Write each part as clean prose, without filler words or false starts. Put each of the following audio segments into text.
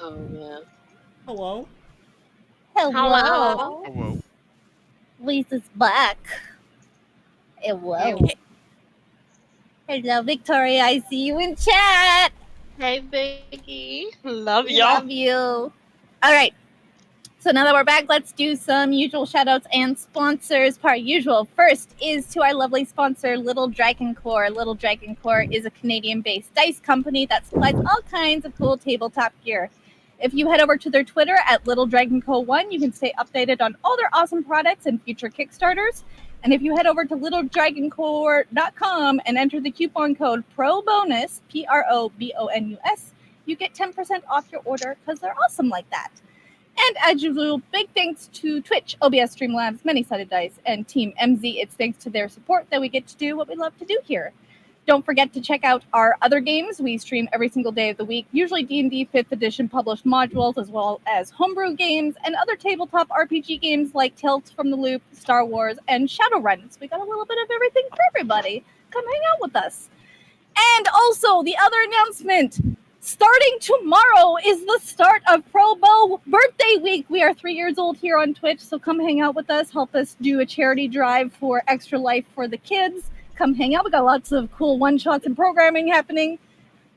Oh man. Hello. Hello. Whoa. Lisa's back. Hello. Hello, Victoria. I see you in chat. Hey, Biggie. Love We y'all. love you. All right. So now that we're back, let's do some usual shoutouts and sponsors per usual. First is to our lovely sponsor, Little Dragon Core. Little Dragon Core is a Canadian-based dice company that supplies all kinds of cool tabletop gear. If you head over to their Twitter at Little Dragon Co. 1, you can stay updated on all their awesome products and future Kickstarters. And if you head over to littledragoncore.com and enter the coupon code PROBONUS, PROBONUS, you get 10% off your order because they're awesome like that. And as usual, big thanks to Twitch, OBS Streamlabs, Many-Sided Dice, and Team MZ. It's thanks to their support that we get to do what we love to do here. Don't forget to check out our other games. We stream every single day of the week, usually D&D 5th edition published modules, as well as homebrew games and other tabletop RPG games like Tales from the Loop, Star Wars, and Shadowrun. So we got a little bit of everything for everybody. Come hang out with us. And also, the other announcement, starting tomorrow is the start of Pro Bow Birthday Week. We are 3 years old here on Twitch, so come hang out with us. Help us do a charity drive for Extra Life for the kids. Come hang out. We got lots of cool one-shots and programming happening.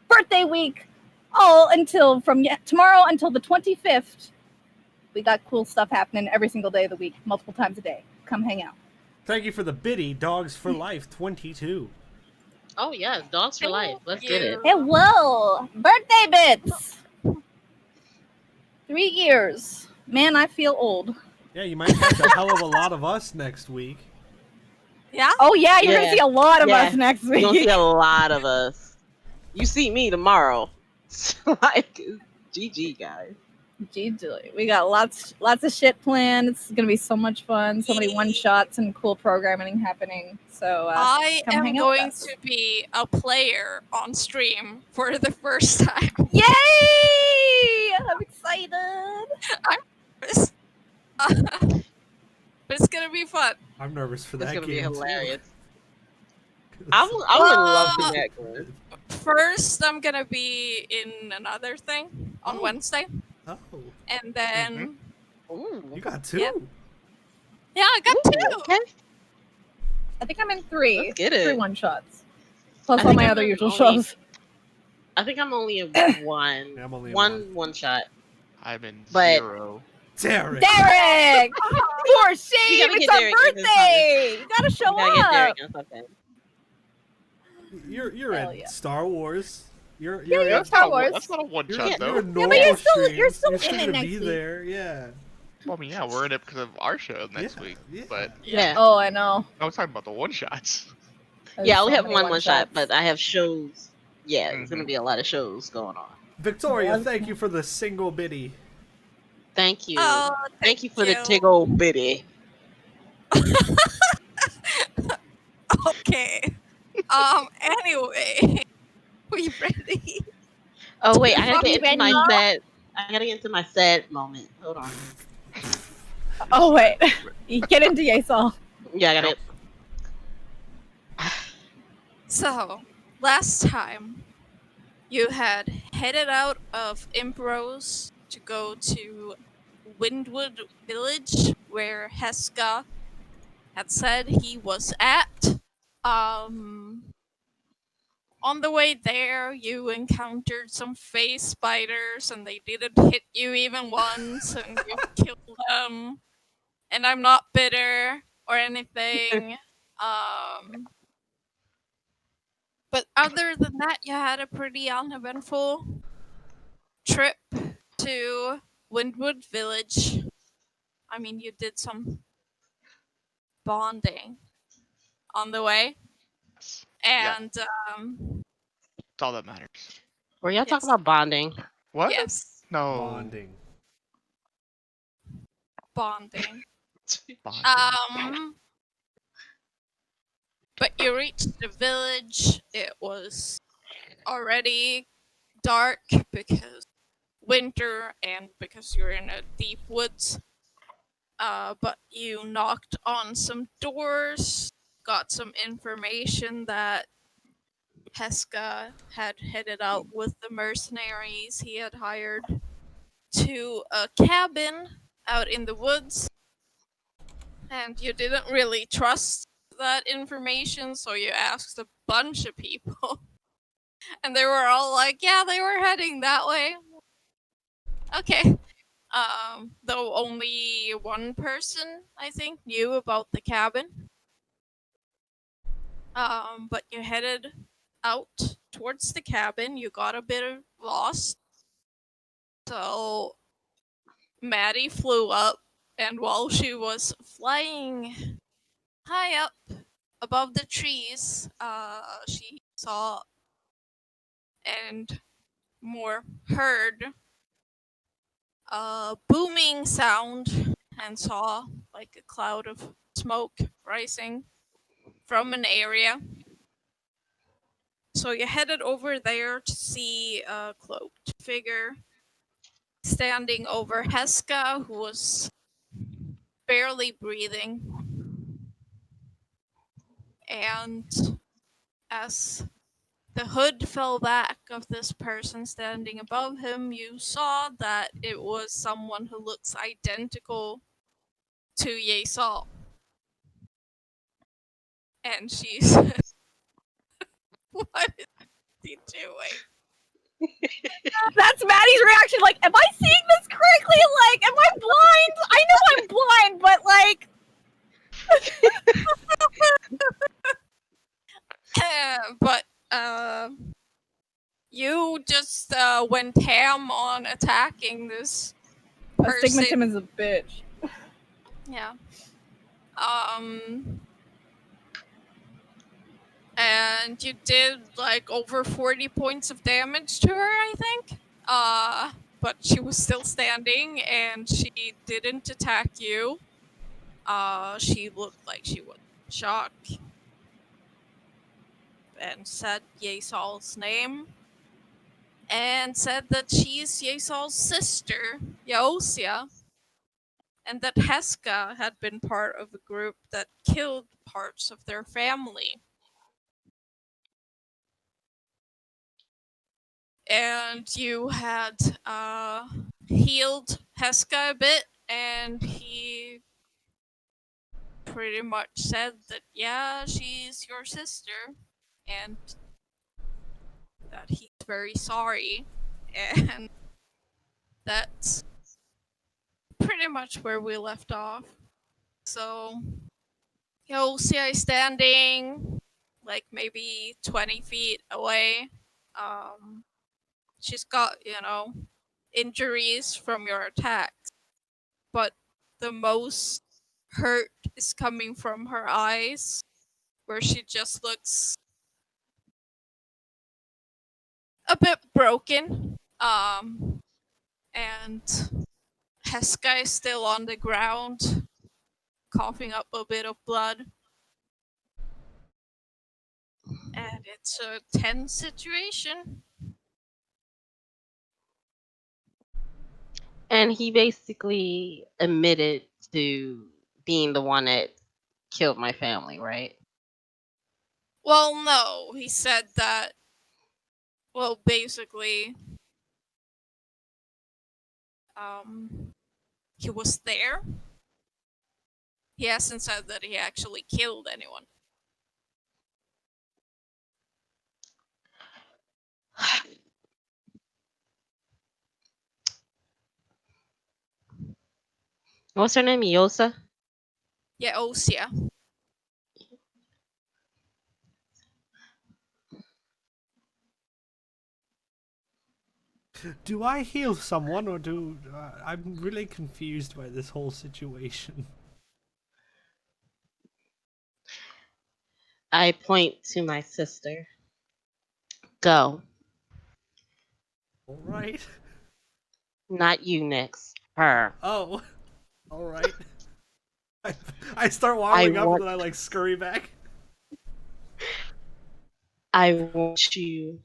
Birthday Week, all until from tomorrow until the 25th. We got cool stuff happening every single day of the week, multiple times a day. Come hang out. Thank you for the biddy, Dogs for Life 22. Oh yes, Dogs for Life. Let's get it. Hello, birthday bits. 3 years. Man, I feel old. Yeah, you might catch a hell of a lot of us next week. Yeah? Oh yeah, you're gonna see a lot of us next week. You're gonna see a lot of us. You see me tomorrow. Like, GG, guys. GG. We got lots of shit planned. It's gonna be so much fun. So many one shots and cool programming happening. So I come am hang out with going us. to be a player on stream for the first time. Yay! I'm excited. I'm nervous. But it's gonna be fun. I'm nervous for that It's gonna game. be too. hilarious. I would love to get good. First, I'm gonna be in another thing on Wednesday, Oh, and then Ooh. you got two. Yeah. I got two. Okay. I think I'm in 3. Let's get it. 3 one shots. Plus I all think my I'm other in usual only- shows. I think I'm only in one. Yeah, I'm only in one shot. I'm in But- 0. Derek. Derek! For shame! gotta It's get our Derek in this birthday! You gotta show You gotta get up! Derek and something. You're Hell in yeah. Star Wars. You're you're in Star Wars. That's not a one You shot can't- though. You're a normal but you're still- stream. you're still in it gonna next be week. there. Yeah. Well, I mean, yeah, we're in it because of our show next Yeah, week. yeah. But Yeah. Oh, I know. I was talking about the one shots. There's Yeah, I only so have many one shot, one-shots. but I have shows. Yeah, there's gonna Mhm. be a lot of shows going on. Victoria, Yeah. thank you for the single biddy. Thank you. Oh, Thank you for the you. tiggle bitty. Okay. Anyway, we ready? Oh wait, I gotta get Ready? into my set. I gotta get into my set moment. Hold on. Oh, wait. You get into Yeissal. Yeah, I gotta. So, last time you had headed out of Imbros to go to Windwood Village, where Heska had said he was at. On the way there, you encountered some phase spiders, and they didn't hit you even once, and you killed them. And I'm not bitter or anything. But other than that, you had a pretty uneventful trip to Windwood Village. I mean, you did some bonding on the way. Yeah. And, That's all that matters. Were y'all talking Yes. about bonding? What? yes, No. Bonding. bonding. Bonding. But you reached the village. It was already dark because winter and because you're in a deep woods. But you knocked on some doors, got some information that Heska had headed out with the mercenaries he had hired to a cabin out in the woods, and you didn't really trust that information, so you asked a bunch of people, and they were all like, yeah, they were heading that way. Okay. Though only one person, I think, knew about the cabin. But you headed out towards the cabin. You got a bit lost. So Maddie flew up, and while she was flying high up above the trees, she saw and more heard a booming sound and saw like a cloud of smoke rising from an area. So you headed over there to see a cloaked figure standing over Heska, who was barely breathing. And as the hood fell back of this person standing above him, you saw that it was someone who looks identical to Yeissal. And she said, what is he doing? That's Maddie's reaction. Like, am I seeing this correctly? Like, am I blind? I know I'm blind, but like. But you just went ham on attacking this person. Astigmatism is a bitch. Yeah. And you did like over 40 points of damage to her, I think. But she was still standing and she didn't attack you. She looked like she was shocked and said Yeissal's name and said that she's Yeissal's sister, Yaosia, and that Heska had been part of a group that killed parts of their family. And you had healed Heska a bit, and he pretty much said that, yeah, she's your sister, and that he's very sorry, and that's pretty much where we left off. So, you'll see I standing like maybe 20 feet away. She's got, injuries from your attacks, but the most hurt is coming from her eyes, where she just looks a bit broken. And Heska is still on the ground, coughing up a bit of blood. And it's a tense situation. And he basically admitted to being the one that killed my family, right? Well, no, he said that, well, basically, he was there. He hasn't said that he actually killed anyone. What's her name? Yosa? Yeah, Osia. Do I heal someone, or do I'm really confused by this whole situation. I point to my sister. Go. All right. Not you, Nyx. Her. Oh. All right. I start waddling up want- and then I like scurry back. I want you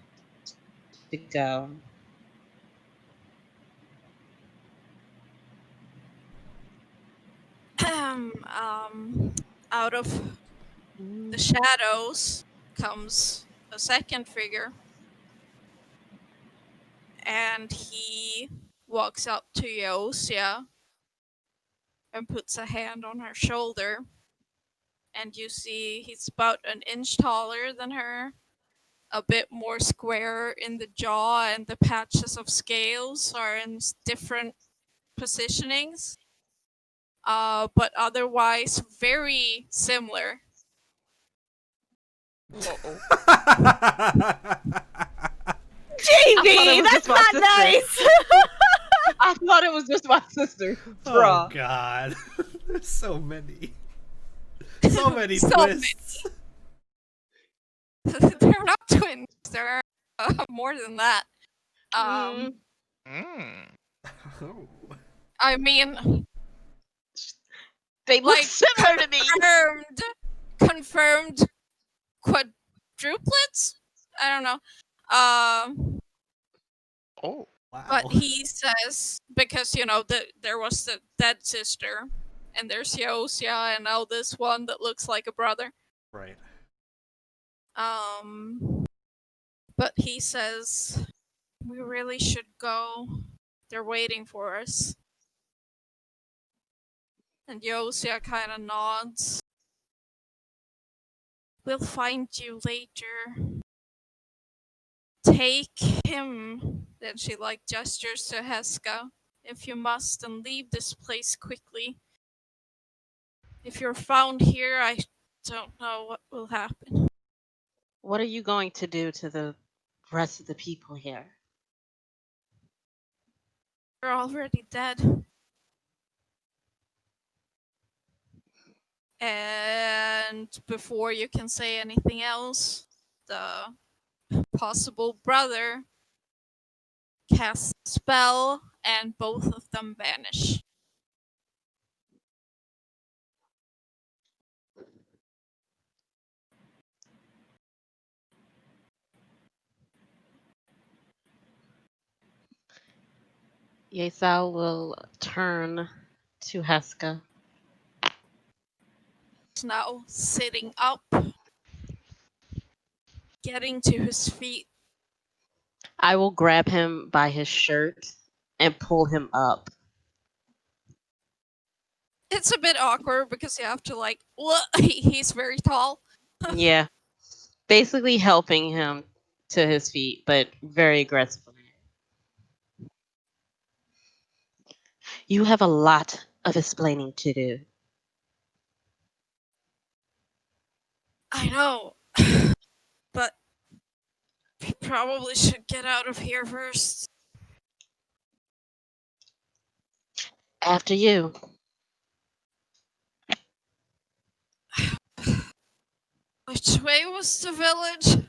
to go. Out of the shadows comes a second figure, and he walks up to Yeissal and puts a hand on her shoulder. And you see he's about an inch taller than her, a bit more square in the jaw, and the patches of scales are in different positionings. But otherwise very similar. Uh-oh. JD, that's my not sister. nice. I thought it was just my sister. Oh Bruh. god. There's so many. So many So twists. They're not twins. They're more than that. Mm. Oh. I mean, They look like, similar to me. confirmed quadruplets. I don't know. Oh. Wow. But he says, because there was the dead sister, and there's Yeissal, and now this one that looks like a brother. Right. But he says we really should go. They're waiting for us. And Yeissal kind of nods. We'll find you later. Take him. Then she gestures to Heska. If you must, and leave this place quickly. If you're found here, I don't know what will happen. What are you going to do to the rest of the people here? They're already dead. And before you can say anything else, the possible brother casts a spell, and both of them vanish. Yeissal will turn to Heska. He's now sitting up, getting to his feet. I will grab him by his shirt and pull him up. It's a bit awkward because you have to he's very tall. Yeah. Basically helping him to his feet, but very aggressively. You have a lot of explaining to do. I know, but we probably should get out of here first. After you. Which way was the village?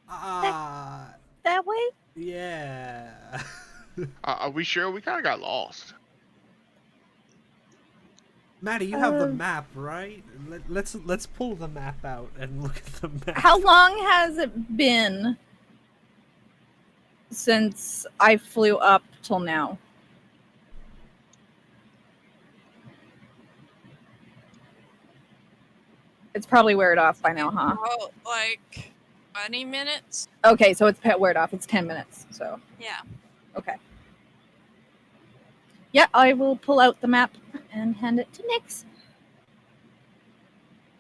That way? Yeah. Are we sure? We kind of got lost. Maddie, you have the map, right? Let's pull the map out and look at the map. How long has it been since I flew up till now? It's probably weared off by now, huh? About 20 minutes. Okay, so it's weared off. It's 10 minutes. So Yeah. okay. Yeah, I will pull out the map and hand it to Nyx.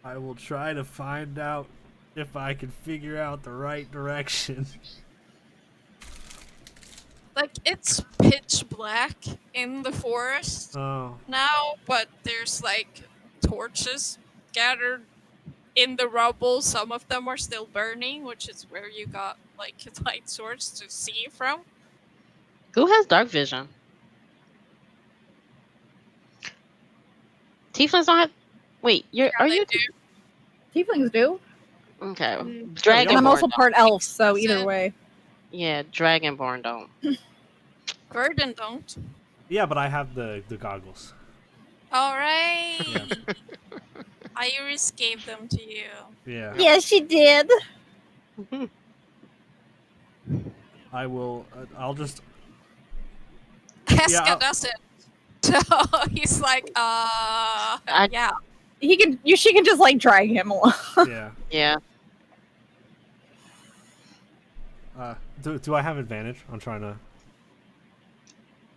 I will try to find out if I can figure out the right direction. It's pitch black in the forest Oh. now, but there's torches gathered in the rubble. Some of them are still burning, which is where you got light source to see from. Who has dark vision? Tieflings don't have. Wait, are They you? do. Tieflings do. Okay. And Dragonborn. I'm also don't. part elf, so either way. Yeah, Dragonborn don't. Burden don't. Yeah, but I have the goggles. All right. Yeah. Iris gave them to you. Yeah. Yes, she did. I will. I'll just. Heska I'll- does it. So he's yeah. She can just drag him along. Yeah. Yeah. Do I have advantage? I'm trying to.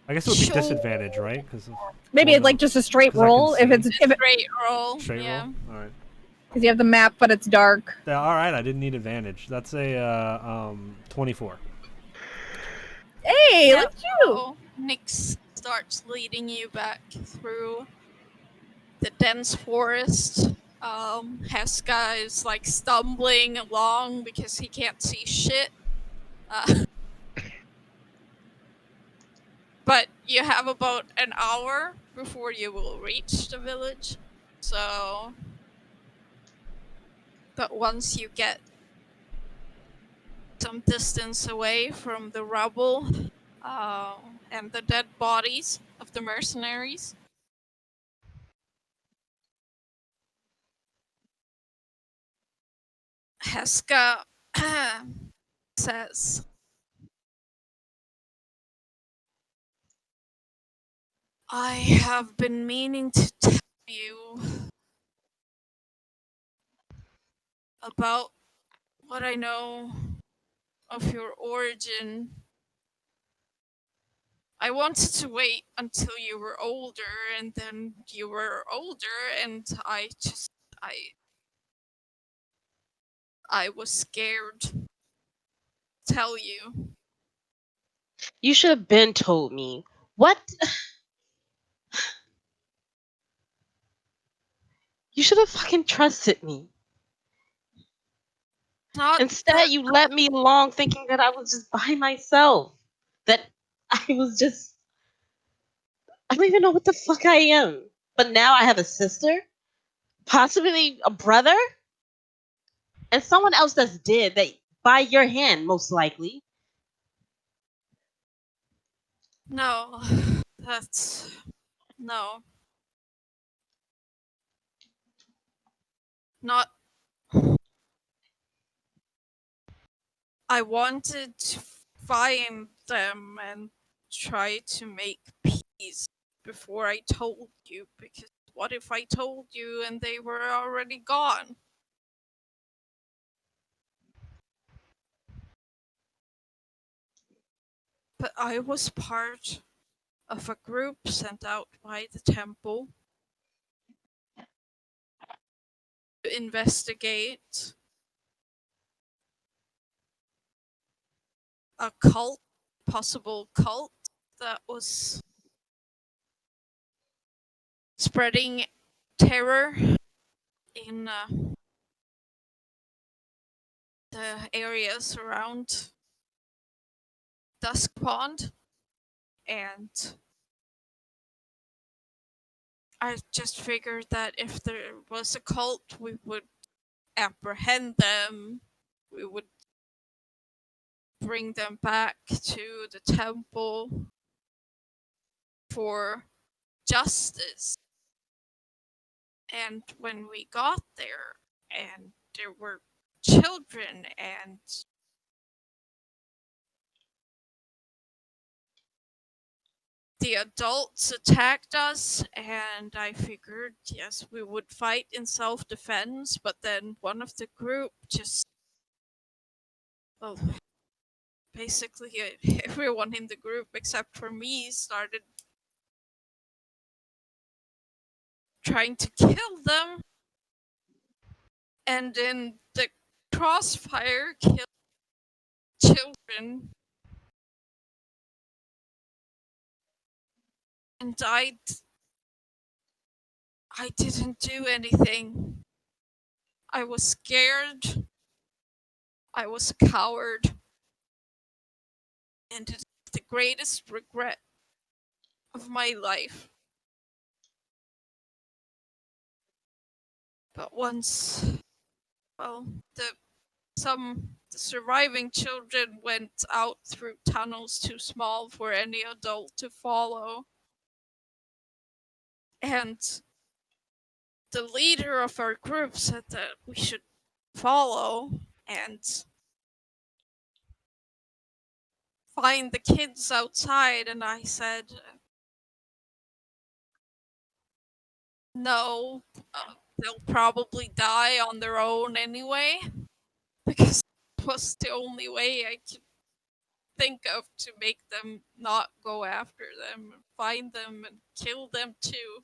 I guess it would be Sure. disadvantage, right? Maybe it's like just a straight 'Cause I can roll if see. it's Straight roll. straight yeah. roll. All right. because you have the map, but it's dark. Yeah, all right. I didn't need advantage. That's a 24. Hey, look at you! So Nyx starts leading you back through the dense forest. Heska is like stumbling along because he can't see shit. But you have about an hour before you will reach the village. So, but once you get some distance away from the rubble and the dead bodies of the mercenaries, Heska says, I have been meaning to tell you about what I know of your origin. I wanted to wait until you were older, and then you were older, and I was scared to tell you. You should have been told me. What? You should have fucking trusted me. Not Instead, you let me along thinking that I was just by myself. That I was just. I don't even know what the fuck I am. But now I have a sister, possibly a brother, and someone else that's dead that by your hand, most likely. no. That's no. Not. I wanted to find them and try to make peace before I told you, because what if I told you and they were already gone? But I was part of a group sent out by the temple to investigate a cult, possible cult that was spreading terror in the areas around Dusk Pond, and I just figured that if there was a cult, we would apprehend them, we would bring them back to the temple for justice. And when we got there, and there were children, and the adults attacked us, and I figured, yes, we would fight in self-defense, but then one of the group just, well, basically everyone in the group except for me started trying to kill them, and in the crossfire killed children, and I didn't do anything. I was scared. I was a coward. And it's the greatest regret of my life. But once, well, the surviving children went out through tunnels too small for any adult to follow. And the leader of our group said that we should follow and find the kids outside, and I said, no, they'll probably die on their own anyway, because it was the only way I could think of to make them not go after them, find them and kill them too.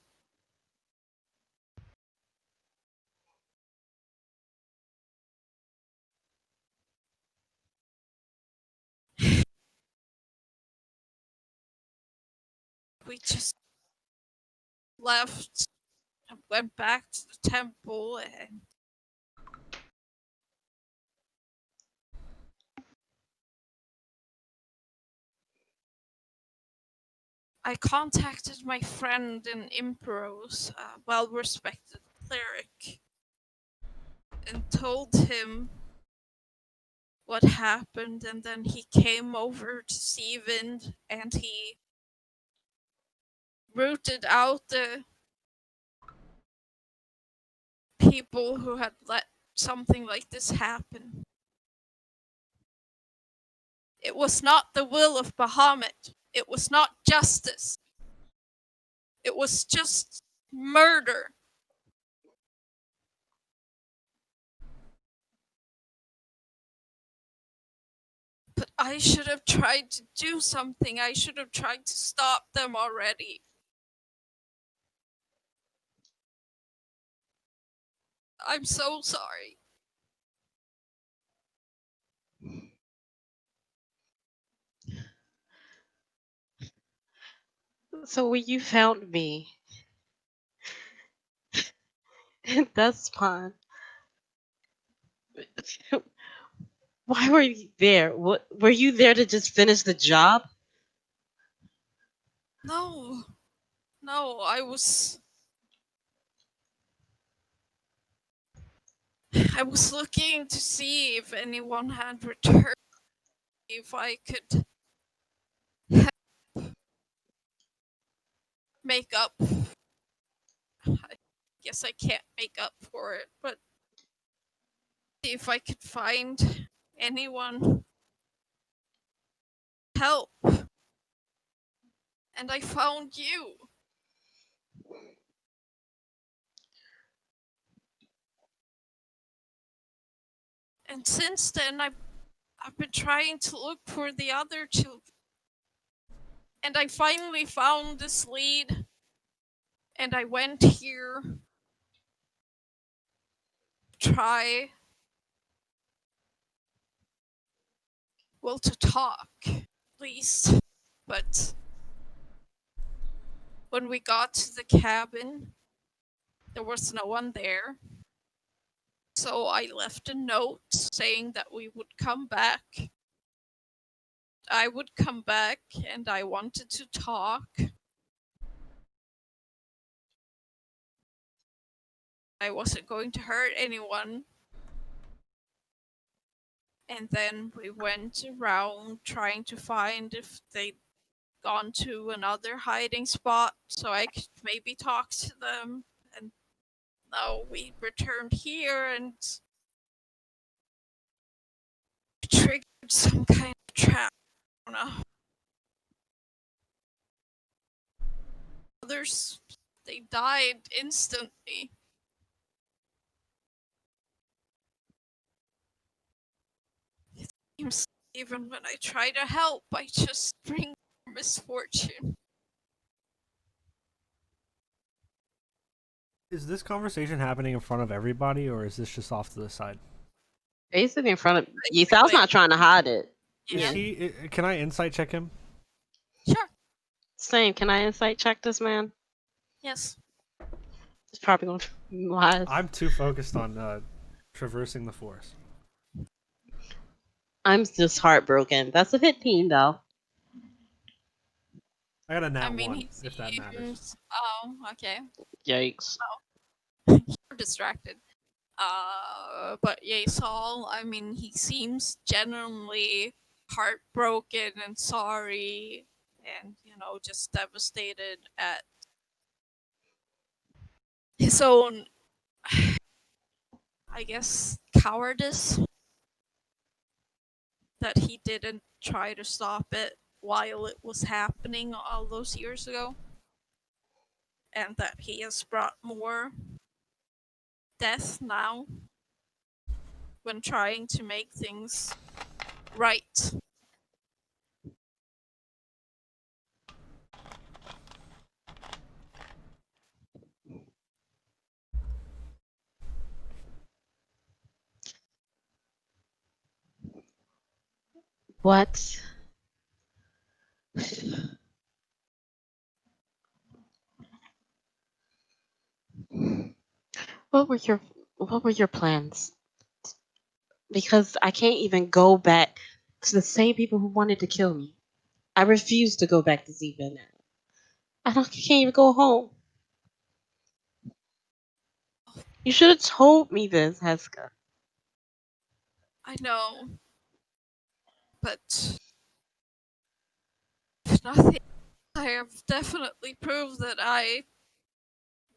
We just left and went back to the temple, and I contacted my friend in Imperos, a well-respected cleric, and told him what happened, and then he came over to Seavind, and he rooted out the people who had let something like this happen. It was not the will of Bahamut. It was not justice. It was just murder. But I should have tried to do something. I should have tried to stop them already. I'm so sorry. So when you found me in Dustpond, why were you there? What were you there to just finish the job? No. No, I was looking to see if anyone had returned, if I could make up. I guess I can't make up for it, but see if I could find anyone help. And I found you. And since then, I've been trying to look for the other children. And I finally found this lead. And I went here to try, well, to talk, at least. But when we got to the cabin, there was no one there. So I left a note saying that we would come back. I would come back and I wanted to talk. I wasn't going to hurt anyone. And then we went around trying to find if they'd gone to another hiding spot so I could maybe talk to them. And now we returned here and triggered some kind of trap. I don't know. Others, they died instantly. It seems even when I try to help, I just bring misfortune. Is this conversation happening in front of everybody, or is this just off to the side? Basically in front of Yeissal's not trying to hide it. Yeah. Can I insight check him? Sure. Same. Can I insight check this man? Yes. It's probably going to be wise. I'm too focused on traversing the forest. I'm just heartbroken. That's a 15 though. I got a nat I mean, 1, he if that matters. seems. Oh, okay. Yikes. You're distracted. But Yeissal, I mean, he seems genuinely heartbroken and sorry, and just devastated at his own, I guess, cowardice that he didn't try to stop it while it was happening all those years ago, and that he has brought more death now when trying to make things right. What? What were your plans? Because I can't even go back to the same people who wanted to kill me. I refuse to go back to Ziva now. Can't even go home. You should have told me this, Heska. I know, but if nothing, I have definitely proved that I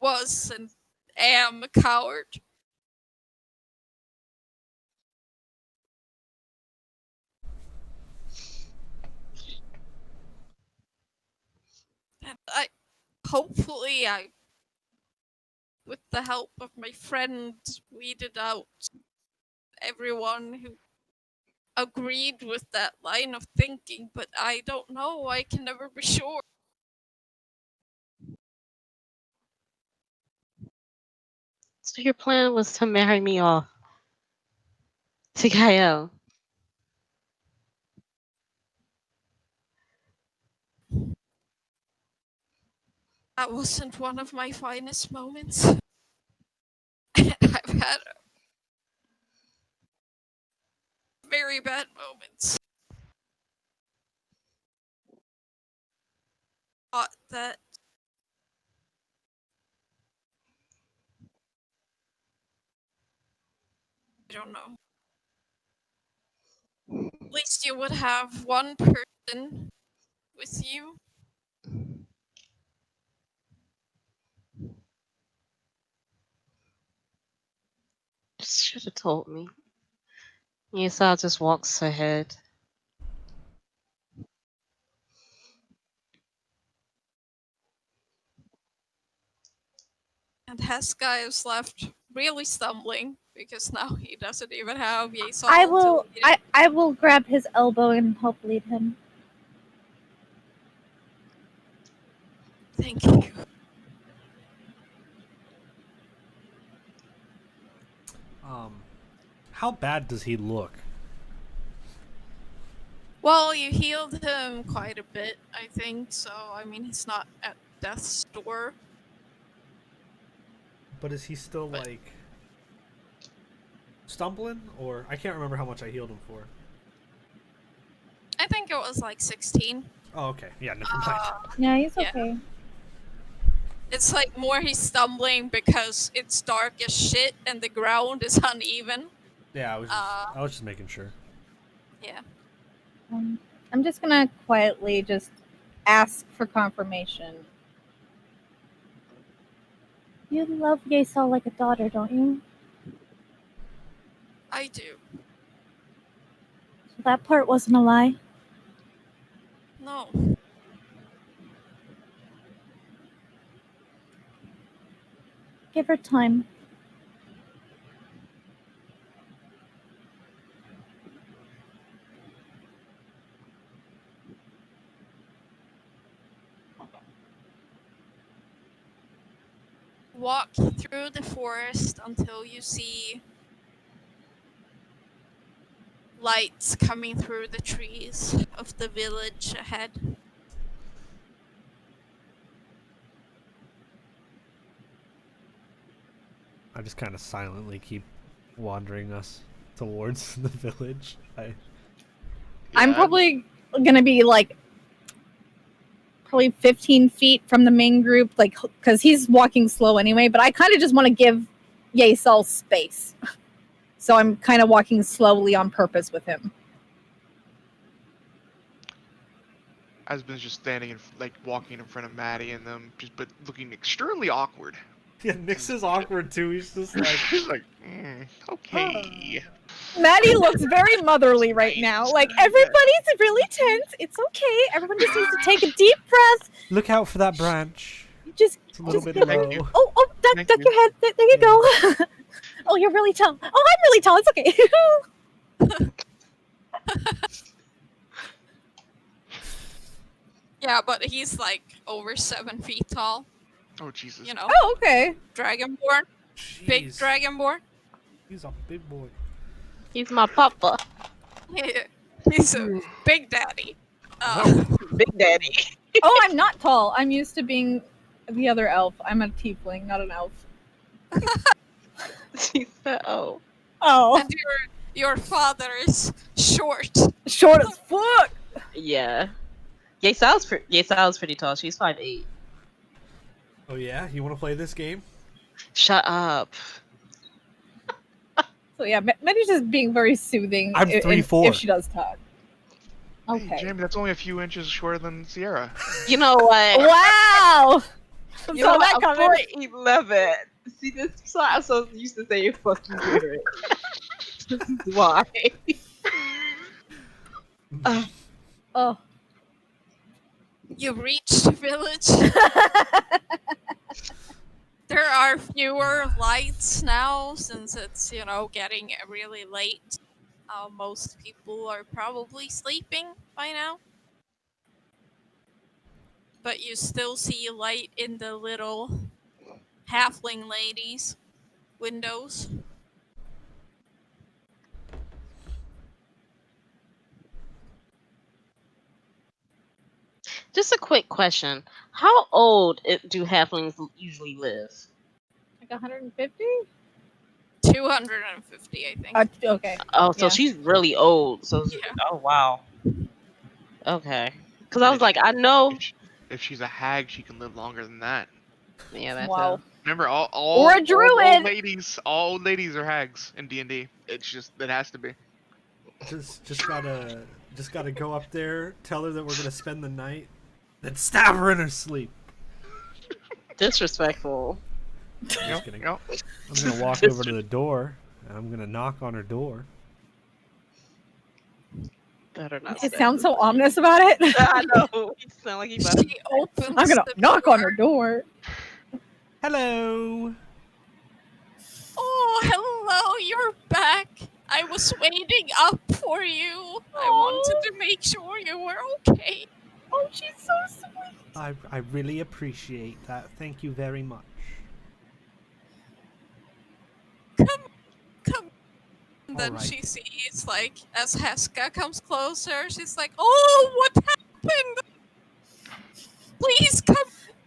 was and am a coward. And hopefully, with the help of my friend, weeded out everyone who agreed with that line of thinking, but I don't know. I can never be sure. So your plan was to marry me off to Gael. That wasn't one of my finest moments. I've had very bad moments. Thought that I don't know. At least you would have one person with you. Should have told me. Yeissal just walks ahead. And Heska is left really stumbling because now he doesn't even have Yeissal. I will grab his elbow and help lead him. Thank you. How bad does he look? Well, you healed him quite a bit, I think, so I mean he's not at death's door. But is he still like stumbling, or I can't remember how much I healed him for. I think it was like 16. Oh, okay. Yeah, never mind. Yeah, he's Yeah. okay. It's like more he's stumbling because it's dark as shit and the ground is uneven. Yeah, I was just making sure. Yeah. I'm just gonna quietly just ask for confirmation. You love Yeissal like a daughter, don't you? I do. So that part wasn't a lie. No. Give her time. Walk through the forest until you see lights coming through the trees of the village ahead. I just kind of silently keep wandering us towards the village. I'm probably gonna be like probably 15 feet from the main group, like because he's walking slow anyway. But I kind of just want to give Yeissal space, so I'm kind of walking slowly on purpose with him. Azzabin's just standing walking in front of Matty and them, but looking extremely awkward. Yeah, Nyx is awkward too. He's just like, He's like, okay. Maddie looks very motherly right now. Like everybody's really tense. It's okay. Everyone just needs to take a deep breath. look out for that branch. Just It's a little bit get- low. you. oh, Thank duck you. your head. There you go. Oh, you're really tall. Oh, I'm really tall. It's okay. Yeah, but he's like over 7 feet tall. Oh Jesus. You know, Oh, okay. dragonborn, big Jeez. dragonborn. He's a big boy. He's my papa. Yeah. He's a big daddy. Big Daddy. Oh, I'm not tall. I'm used to being the other elf. I'm a tiefling, not an elf. She said, "Oh, Oh, And your father is short. short as fuck. yeah." Yeissal is pretty tall. She's 5'8". Oh yeah, you want to play this game? Shut up. So yeah, Betty's just being very soothing. I'm 3'4". If she does talk. Hey, Okay. Jamie, that's only a few inches shorter than Sierra. You know what? Wow. You Saw know that what? I'm coming. 4'11". See, this is why I'm so used to saying "fucking weird." This is why. Oh. You reached the village. There are fewer lights now since it's, getting really late. Most people are probably sleeping by now. But you still see light in the little halfling ladies' windows. Just a quick question: how old do halflings usually live? Like 150? 250, I think. Okay. Oh, so Yeah. she's really old. So, Yeah. oh wow. Okay. Because I was like, I know. If she's a hag, she can live longer than that. Yeah, that's Wow. Remember, all Or a druid. all old ladies are hags in D&D. It's just it has to be. Just gotta go up there, tell her that we're gonna spend the night, then stab her in her sleep. disrespectful. Just kidding. Yep. I'm gonna walk over to the door and I'm gonna knock on her door. Better not. It say sounds that. so ominous about it. I know. He sound like he about to. She opens I'm gonna the knock on her door. Hello. Oh, hello, you're back. I was waiting up for you. I wanted to make sure you were okay. Oh, she's so sweet. I really appreciate that. Thank you very much. Come. And then Alright. she sees, like, as Heska comes closer, she's like, oh, what happened? Please come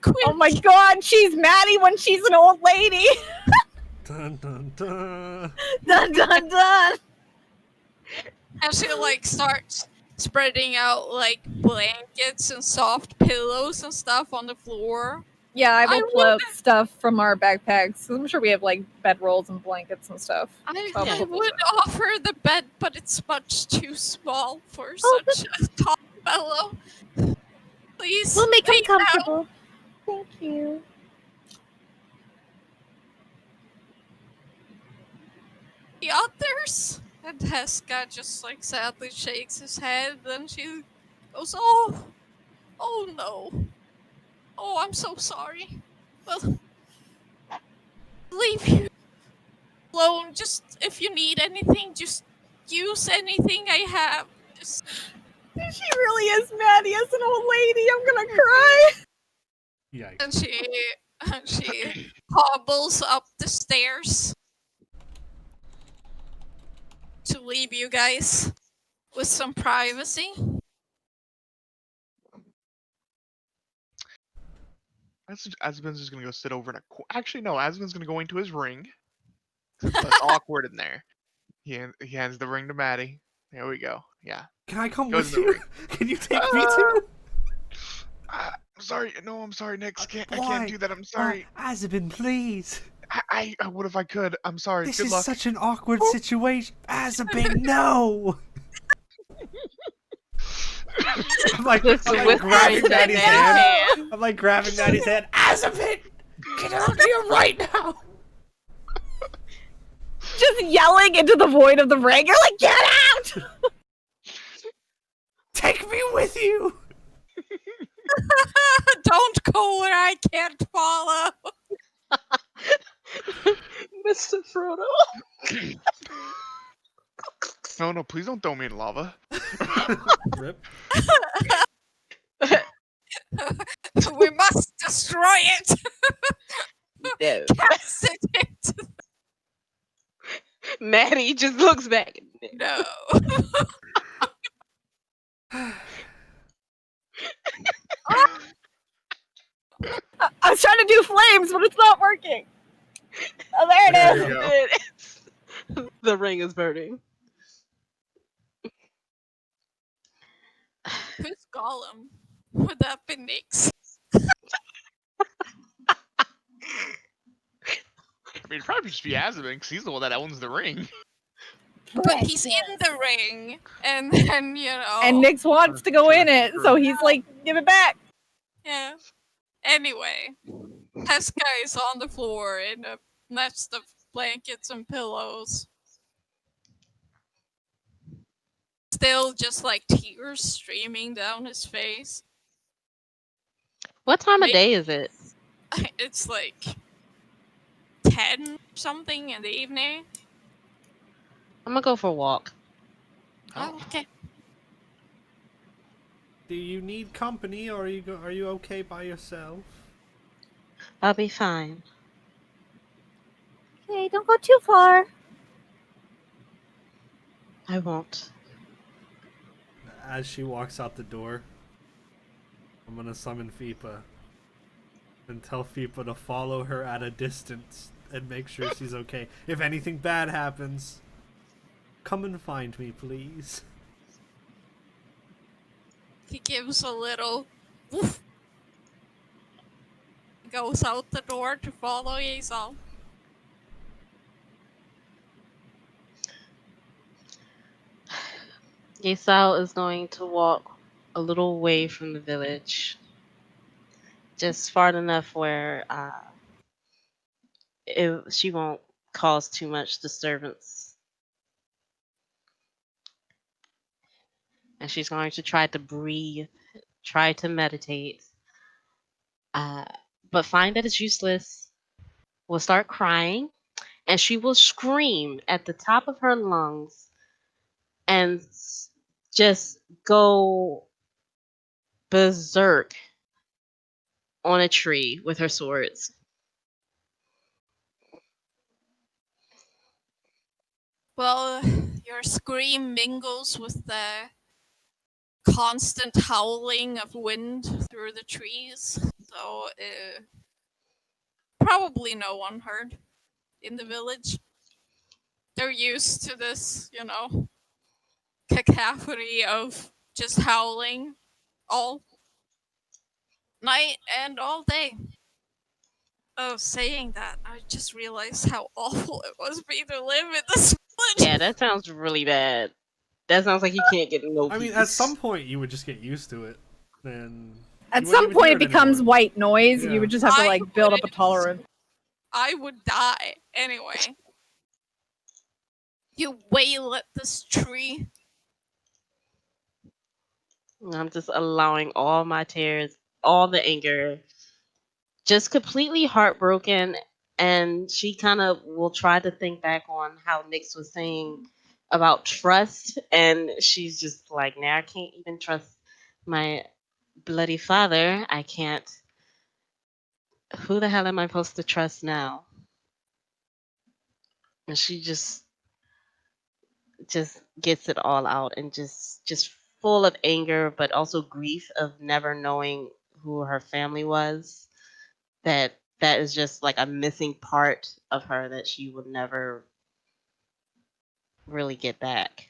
quick. Oh my god, she's Matty when she's an old lady. Dun dun dun. Dun dun dun. And she, like, starts spreading out, like, blankets and soft pillows and stuff on the floor. Yeah, I will I pull out stuff from our backpacks. I'm sure we have like bedrolls and blankets and stuff. I Yeah. would offer the bed, but it's much too small for Oh, such a tall fellow. Please, We'll make them lay down. comfortable. Thank you. The others? And Heska just, like, sadly shakes his head, then she goes, oh no. Oh, I'm so sorry. Well, leave you alone. Just, if you need anything, just use anything I have. Just, She really is Matty as an old lady. I'm gonna cry. Yikes. and she hobbles up the stairs to leave you guys with some privacy. Azzabin's just gonna go sit over in a Actually, no. Azzabin's gonna go into his ring. It's awkward in there. He hands the ring to Matty. There we go. Yeah. Can I come Goes with in the you? Can you take me too? I'm sorry. No, I'm sorry, Nyx. I can't Why? do that. I'm sorry. Azzabin, please. I would if I could. I'm sorry. This Good is luck. such an awkward situation. Azzabin, no! I'm like Whispering grabbing in Daddy's Matty's hand. hand. I'm like grabbing Daddy's hand. Azzabin! Get out here right now! Just yelling into the void of the ring. You're like, get out! Take me with you! Don't go where I can't follow. Mr. Frodo. No, please don't throw me in lava. Rip. We must destroy it. No. Cast it into Matty just looks back. no. was trying to do flames, but it's not working. Oh, there There it you is. go. It's- the ring is burning. Who's Gollum? Would that be Nyx? I mean, it'd probably just be Azzabin, because he's the one that owns the ring. But he's in the ring, and then And Nyx wants to go in it, so True. he's like, give it back. yeah. Anyway, Pesca is on the floor in a nest of blankets and pillows. Still just like tears streaming down his face. What time of Maybe- day is it? It's like 10 something in the evening. I'm gonna go for a walk. Oh, okay. Do you need company, or are you okay by yourself? I'll be fine. Okay, don't go too far. I won't. As she walks out the door, I'm gonna summon Fipa and tell Fipa to follow her at a distance and make sure she's okay. If anything bad happens, come and find me, please. He gives a little woof. Goes out the door to follow Yeissal. Yeissal is going to walk a little away from the village. Just far enough where she won't cause too much disturbance. And she's going to try to breathe, try to meditate, but find that it's useless. Will start crying, and she will scream at the top of her lungs and just go berserk on a tree with her swords. Well, your scream mingles with the constant howling of wind through the trees, so probably no one heard in the village. They're used to this, cacophony of just howling all night and all day. Oh, saying that, I just realized how awful it must be to live in this village. Yeah, that sounds really bad. That sounds like you can't get no I mean, peace. at some point you would just get used to it. Then At you wouldn't some even point, hear it becomes anymore. white noise. Yeah. You would just have to I like build up a wouldn't. tolerance. I would die anyway. You wail at this tree. I'm just allowing all my tears, all the anger, just completely heartbroken. And she kind of will try to think back on how Nyx was saying about trust. And she's just like, now I can't even trust my bloody father. I can't. Who the hell am I supposed to trust now? And she just gets it all out and just full of anger but also grief of never knowing who her family was, that is just like a missing part of her that she would never really get back.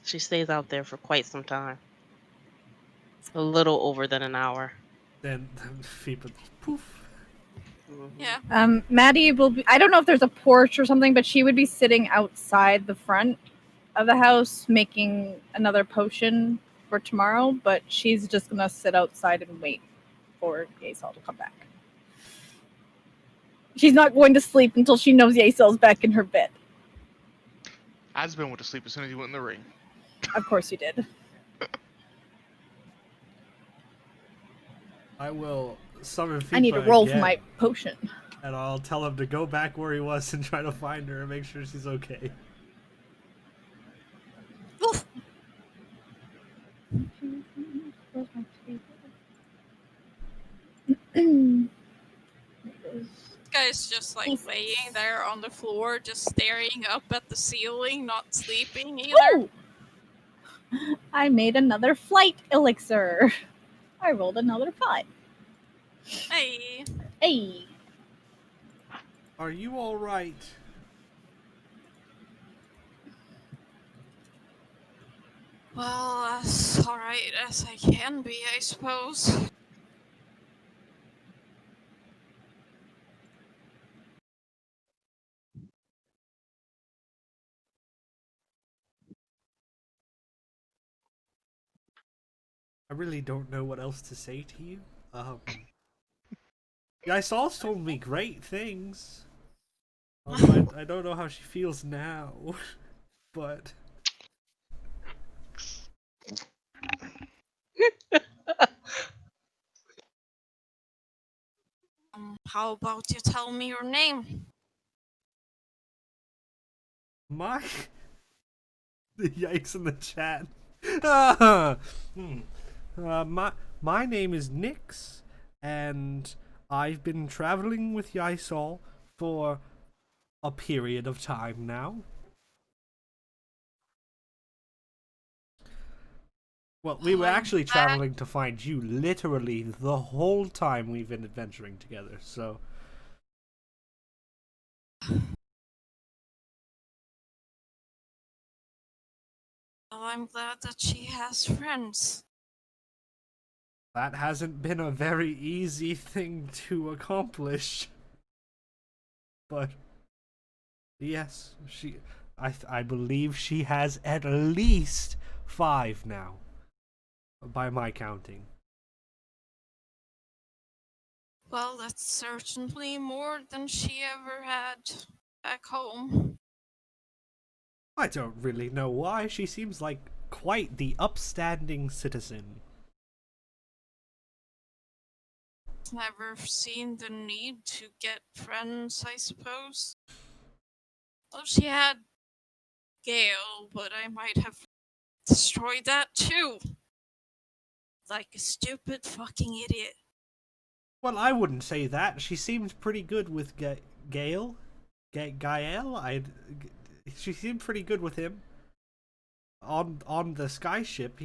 She stays out there for quite some time, a little over than an hour. Then Fipa poof. Mhm. Yeah. Maddie will be. I don't know if there's a porch or something, but she would be sitting outside the front of the house making another potion for tomorrow. But she's just gonna sit outside and wait for Yeissal to come back. She's not going to sleep until she knows Yeissal's back in her bed. Azzabin went to sleep as soon as he went in the ring. Of course you did. I will summon Fipa I need to roll for again, my potion. and I'll tell him to go back where he was and try to find her and make sure she's okay. Oof. This guy's just like laying there on the floor, just staring up at the ceiling, not sleeping either. Ooh! I made another flight elixir. I rolled another 5. Hey. Hey. Are you all right? Well, as alright as I can be, I suppose. I really don't know what else to say to you. Yeissal told me great things. I don't know how she feels now, but How about you tell me your name? my yikes in the chat. Ah, my name is Nyx, and I've been traveling with Yeissal for a period of time now. Well, we were I'm actually glad- traveling to find you literally the whole time we've been adventuring together, so. Well, I'm glad that she has friends. That hasn't been a very easy thing to accomplish. But yes, I believe she has at least 5 now, by my counting. Well, that's certainly more than she ever had back home. I don't really know why. She seems like quite the upstanding citizen. Never seen the need to get friends, I suppose. Well, she had Gale, but I might have destroyed that too. Like a stupid fucking idiot. Well, I wouldn't say that. She seemed pretty good with Gale. Gael? She seemed pretty good with him. On the sky ship,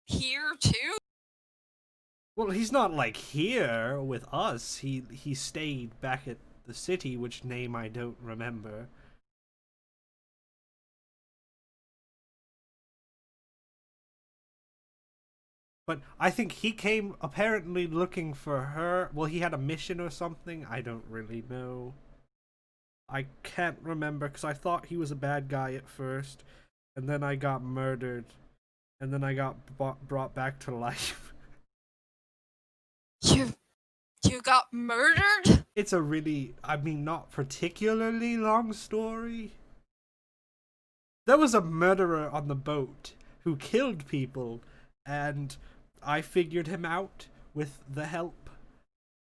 Here too? well, he's not like here with us. He stayed back at the city, which name I don't remember. But I think he came apparently looking for her. Well, he had a mission or something. I don't really know. I can't remember because I thought he was a bad guy at first, and then I got murdered, and then I got brought back to life. You got murdered? It's a really, I mean, not particularly long story. There was a murderer on the boat who killed people, and I figured him out with the help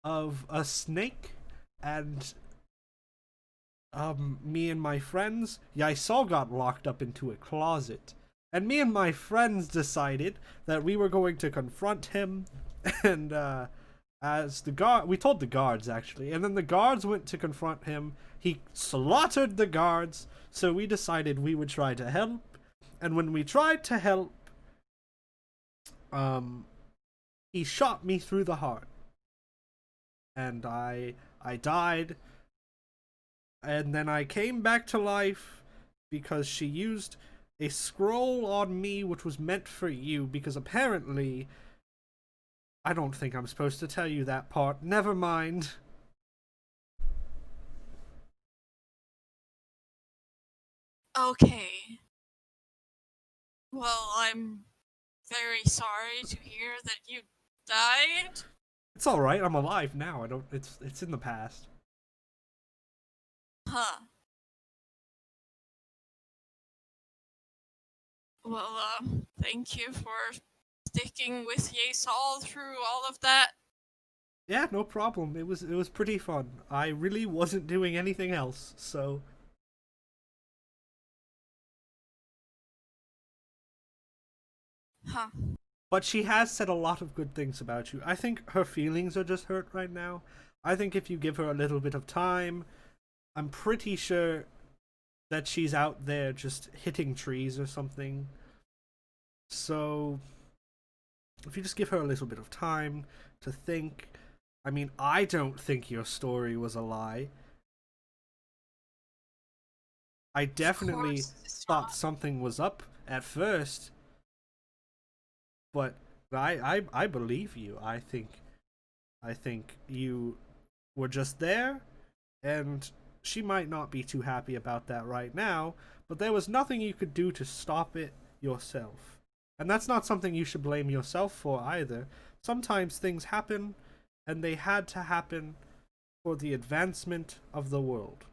of a snake, and me and my friends, Yeissal got locked up into a closet, and me and my friends decided that we were going to confront him, and as the guard, we told the guards actually, and then the guards went to confront him. He slaughtered the guards, so we decided we would try to help, and when we tried to help, he shot me through the heart, and I died, and then I came back to life because she used a scroll on me which was meant for you, because apparently, I don't think I'm supposed to tell you that part. Never mind. Okay. Well, I'm very sorry to hear that you died. It's all right. I'm alive now. I don't. It's in the past. Huh. Well, thank you for sticking with Yeissal through all of that. Yeah, no problem. It was pretty fun. I really wasn't doing anything else, so. Huh. But she has said a lot of good things about you. I think her feelings are just hurt right now. I think if you give her a little bit of time, I'm pretty sure that she's out there just hitting trees or something. So, if you just give her a little bit of time to think. I mean, I don't think your story was a lie. I definitely course it's thought not. something was up at first, but I believe you. I think you were just there, and she might not be too happy about that right now, but there was nothing you could do to stop it yourself. And that's not something you should blame yourself for either. Sometimes things happen, and they had to happen for the advancement of the world.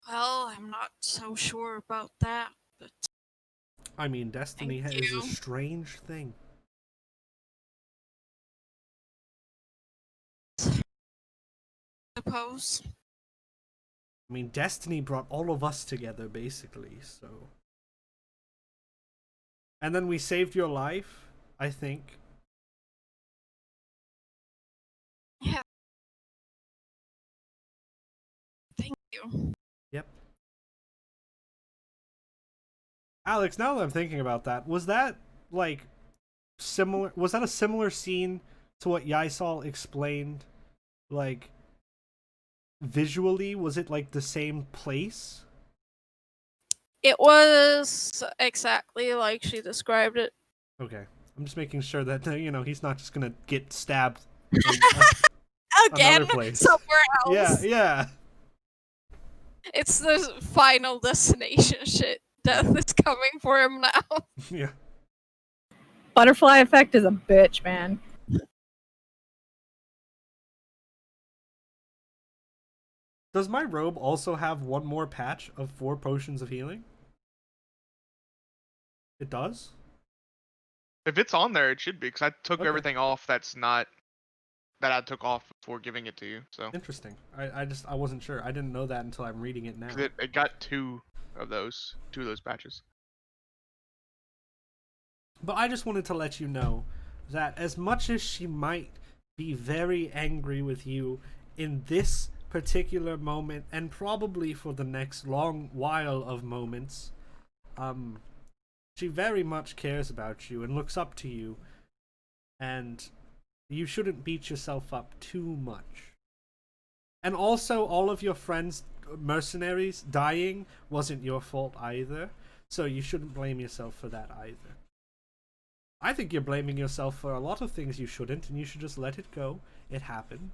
Well, I'm not so sure about that, but I mean, destiny thank is a you. strange thing. Suppose. I mean, destiny brought all of us together, basically, so. And then we saved your life, I think. Yeah. Thank you. Yep. Alex, now that I'm thinking about that, was that, like, similar? Was that a similar scene to what Yeissal explained? Like, visually, was it, like, the same place? It was exactly like she described it. Okay. I'm just making sure that, he's not just gonna get stabbed Again, another place. somewhere Yeah, else. yeah. It's the final destination shit. Death is coming for him now. Yeah. Butterfly effect is a bitch, man. Does my robe also have one more patch of 4 potions of healing? It does? If it's on there, it should be, because I took Okay. everything off that I took off before giving it to you. So Interesting. I wasn't sure. I didn't know that until I'm reading it now. 'cause it got two of those patches. But I just wanted to let you know that as much as she might be very angry with you in this particular moment, and probably for the next long while of moments, she very much cares about you and looks up to you, and you shouldn't beat yourself up too much. And also, all of your friends, mercenaries, dying wasn't your fault either, so you shouldn't blame yourself for that either. I think you're blaming yourself for a lot of things you shouldn't, and you should just let it go. It happened.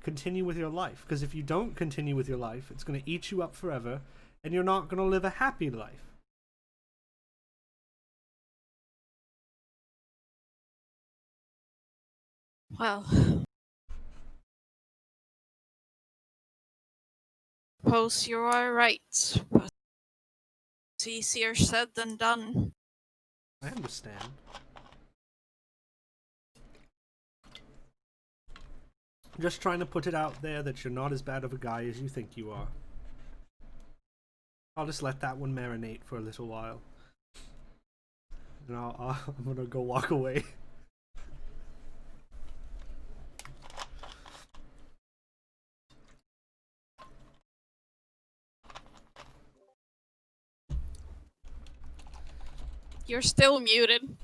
Continue with your life, because if you don't continue with your life, it's going to eat you up forever, and you're not going to live a happy life. Well, suppose you are right, but it's easier said than done. I understand. Just trying to put it out there that you're not as bad of a guy as you think you are. I'll just let that one marinate for a little while. And I'm gonna go walk away. You're still muted.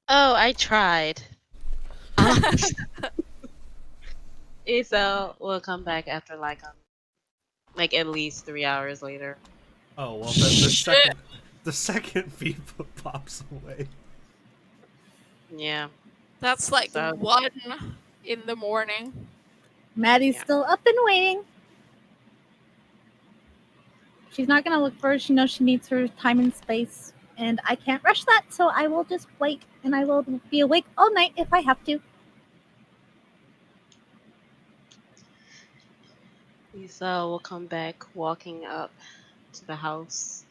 Oh, I tried. So we'll come back after like at least 3 hours later. Oh well, Shit. the second FIFA pops away. Yeah. That's like So 1 in the morning. Maddie's Yeah. still up and waiting. She's not gonna look for her. She knows she needs her time and space. And I can't rush that, so I will just wait, and I will be awake all night if I have to. So we'll come back walking up to the house.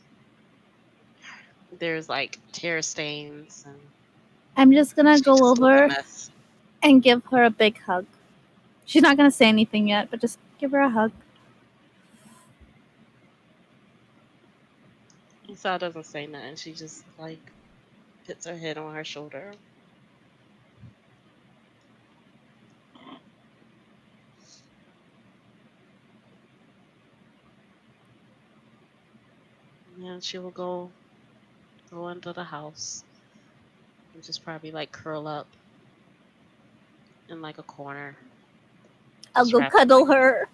There's like tear stains and I'm just gonna she go just looks a over mess. and give her a big hug. She's not gonna say anything yet, but just give her a hug. Esau doesn't say nothing. She just like puts her head on her shoulder. And she will go into the house and just probably like curl up in like a corner. I'll Just go wrap- cuddle her.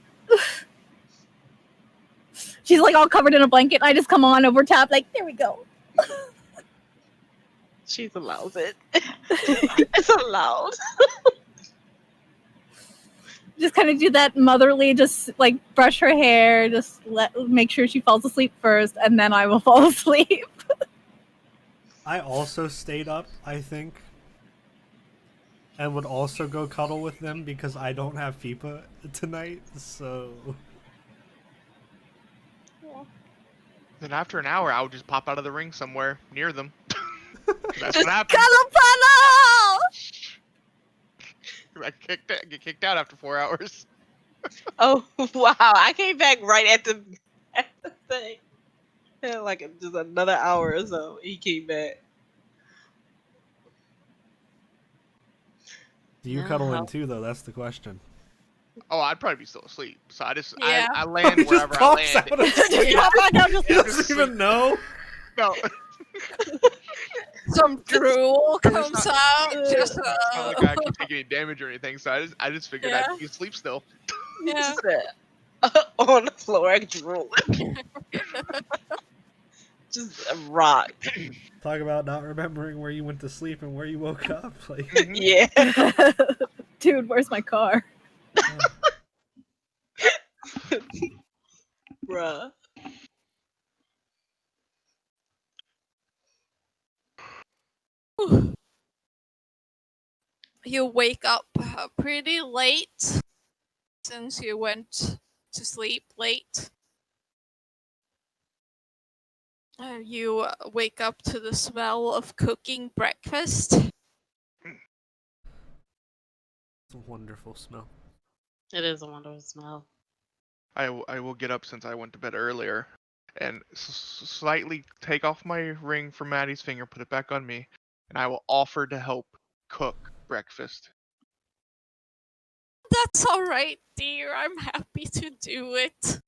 She's like all covered in a blanket. I just come on over top, like, there we go. She allows it. It's allowed. Just kind of do that motherly, just like brush her hair, just make sure she falls asleep first, and then I will fall asleep. I also stayed up, I think. And would also go cuddle with them because I don't have FIPA tonight, so... Then after an hour, I would just pop out of the ring somewhere near them. That's Just what happens. Cuddle puddle! I get kicked out after 4 hours. Oh wow! I came back right at the thing. Yeah, like just another hour or so. He came back. Do you Yeah, cuddle in how- too, though? That's the question. Oh, I'd probably be still asleep. So I just Yeah. I land He just wherever I pops land. out of sleep. Pop back out, just He doesn't even know. No, Some drool comes not- out. Just it's not like I can take any damage or anything. So I just figured Yeah. I'd be asleep still. yeah. Just, on the floor, drooling. Just a rock. Talk about not remembering where you went to sleep and where you woke up. Like, Mhm. Yeah. Dude, where's my car? Bruh. You wake up pretty late since you went to sleep late. You wake up to the smell of cooking breakfast. it's a wonderful smell. It is a wonderful smell. I will get up since I went to bed earlier, and slightly take off my ring from Maddie's finger, put it back on me, and I will offer to help cook breakfast. That's alright, dear. I'm happy to do it.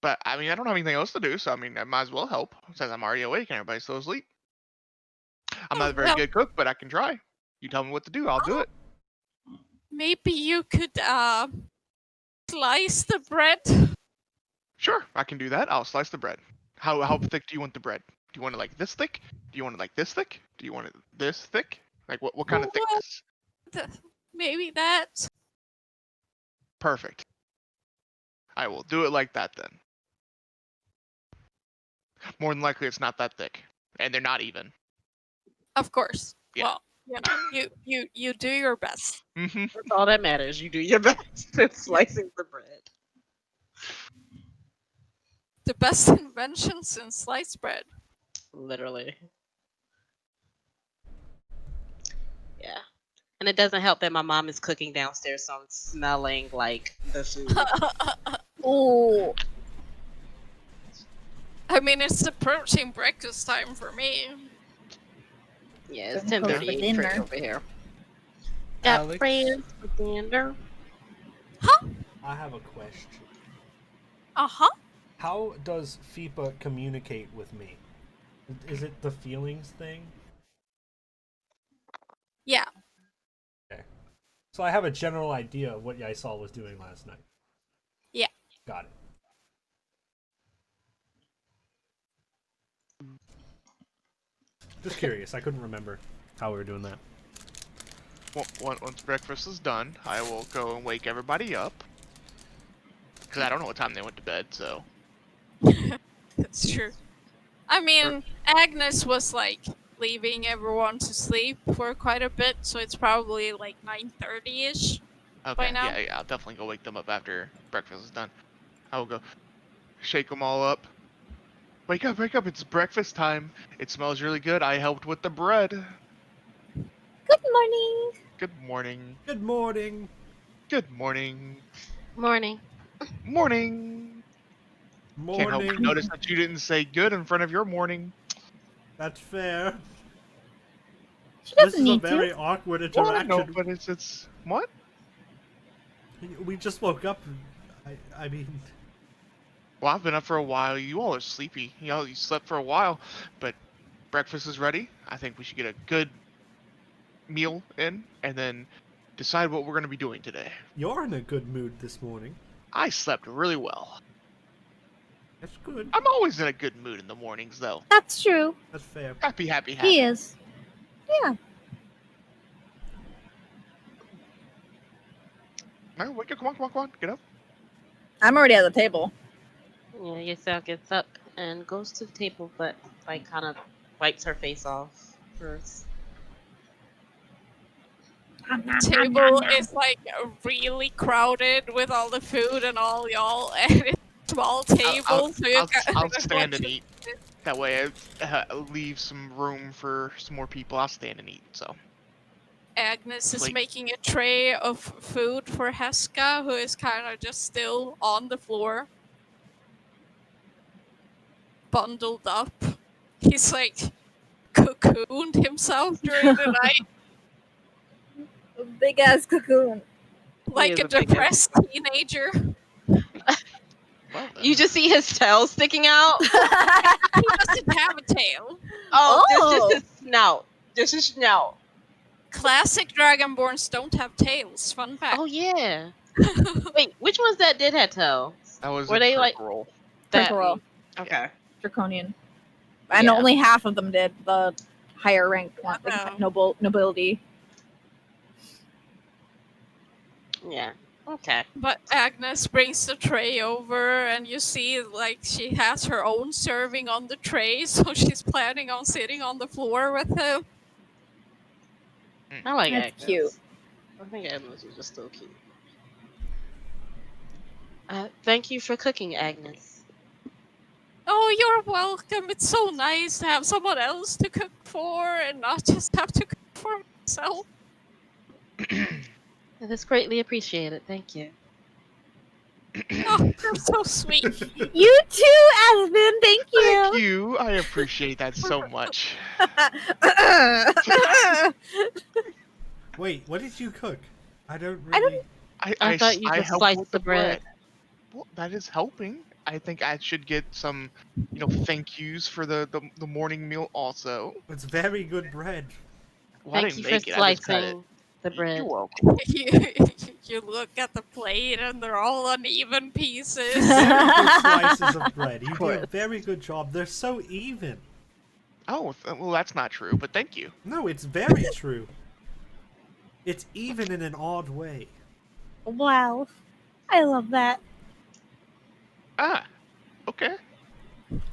But I mean, I don't have anything else to do, so I mean, I might as well help since I'm already awake and everybody's still asleep. I'm not a very Well- good cook, but I can try. You tell me what to do, I'll do it. Maybe you could slice the bread. Sure, I can do that. I'll slice the bread. How thick do you want the bread? Do you want it like this thick? Do you want it like this thick? Do you want it this thick? Like what kind of Well, thickness? Maybe that. Perfect. I will do it like that then. More than likely, it's not that thick, and they're not even. Of course. Yeah. Well, you know, you do your best. Mm-hmm. That's all that matters. You do your best at slicing the bread. The best invention since sliced bread. Literally. Yeah. And it doesn't help that my mom is cooking downstairs, so I'm smelling like the food. Oh, I mean, it's approaching breakfast time for me. Yeah, it's Getting close to 10:38 dinner. over here. Got Alex? friends for dinner. I have a question. Uh-huh. How does FIPA communicate with me? Is it the feelings thing? Yeah. So I have a general idea of what Yeissal was doing last night. Yeah. Got it. Just curious. I couldn't remember how we were doing that. Once breakfast is done, I will go and wake everybody up. Because I don't know what time they went to bed, so. That's true. I mean, Agnes was like leaving everyone to sleep for quite a bit, so it's probably like 9:30ish. Okay, now? yeah, I'll definitely go wake them up after breakfast is done. I will go shake them all up. Wake up, it's breakfast time. It smells really good. I helped with the bread. good morning. Good morning. Good morning. Good morning. Morning. Morning. Can't help but Morning. notice that you didn't say good in front of your morning. That's fair. She This doesn't is a need very to. awkward Well, I interaction. know, but it's what? We just woke up. I mean, Well, I've been up for a while. You all are sleepy. You slept for a while, but breakfast is ready. I think we should get a good meal in, and then decide what we're going to be doing today. You're in a good mood this morning. I slept really well. That's good. I'm always in a good mood in the mornings, though. That's true. That's fair. Happy. He is. Yeah. No, wake up, come on, get up. I'm already at the table. Yeah, Yeissal gets up and goes to the table, but like kind of wipes her face off first. Table is like really crowded with all the food and all y'all, and it's a small table. so you I'll stand and eat. That way I leave some room for some more people. I'll stand and eat, so. Agnes is Like- making a tray of food for Heska, who is kind of just still on the floor, bundled up. He's like cocooned himself during the night, Big ass cocoon. like is a a big-ass depressed teenager. Well, then. You just see his tail sticking out. He doesn't have a tail. Oh, Oh. just his snout. Just his snout. Classic Dragonborns don't have tails. Fun fact. Oh yeah. Wait, which ones that did have tails? That was Were a they crit like roll. that? Roll. Okay. Draconian. And Yeah. only half of them did. The higher ranked one, like Oh. nobility. Yeah. Okay. But Agnes brings the tray over, and you see, like, she has her own serving on the tray, so she's planning on sitting on the floor with him. I like That's Agnes. cute. I think Agnes is just so cute. Thank you for cooking, Agnes. Oh, you're welcome. It's so nice to have someone else to cook for and not just have to cook for myself. It is greatly appreciated. Thank you. Oh, you're so sweet. You too, Azzabin. Thank you. Thank you. I appreciate that so much. Wait, what did you cook? I don't I don't- really. I thought you just helped sliced with the bread. Well, that is helping. I think I should get some, thank yous for the morning meal also. It's very good bread. Well, I Thank didn't you for make it. I just cut it. slicing the bread. You're welcome. You look at the plate and they're all uneven pieces. Very good slices of bread. You do a course. very good job. They're so even. Oh, well, that's not true, but thank you. No, it's very true. It's even in an odd way. Wow. I love that. Ah, okay.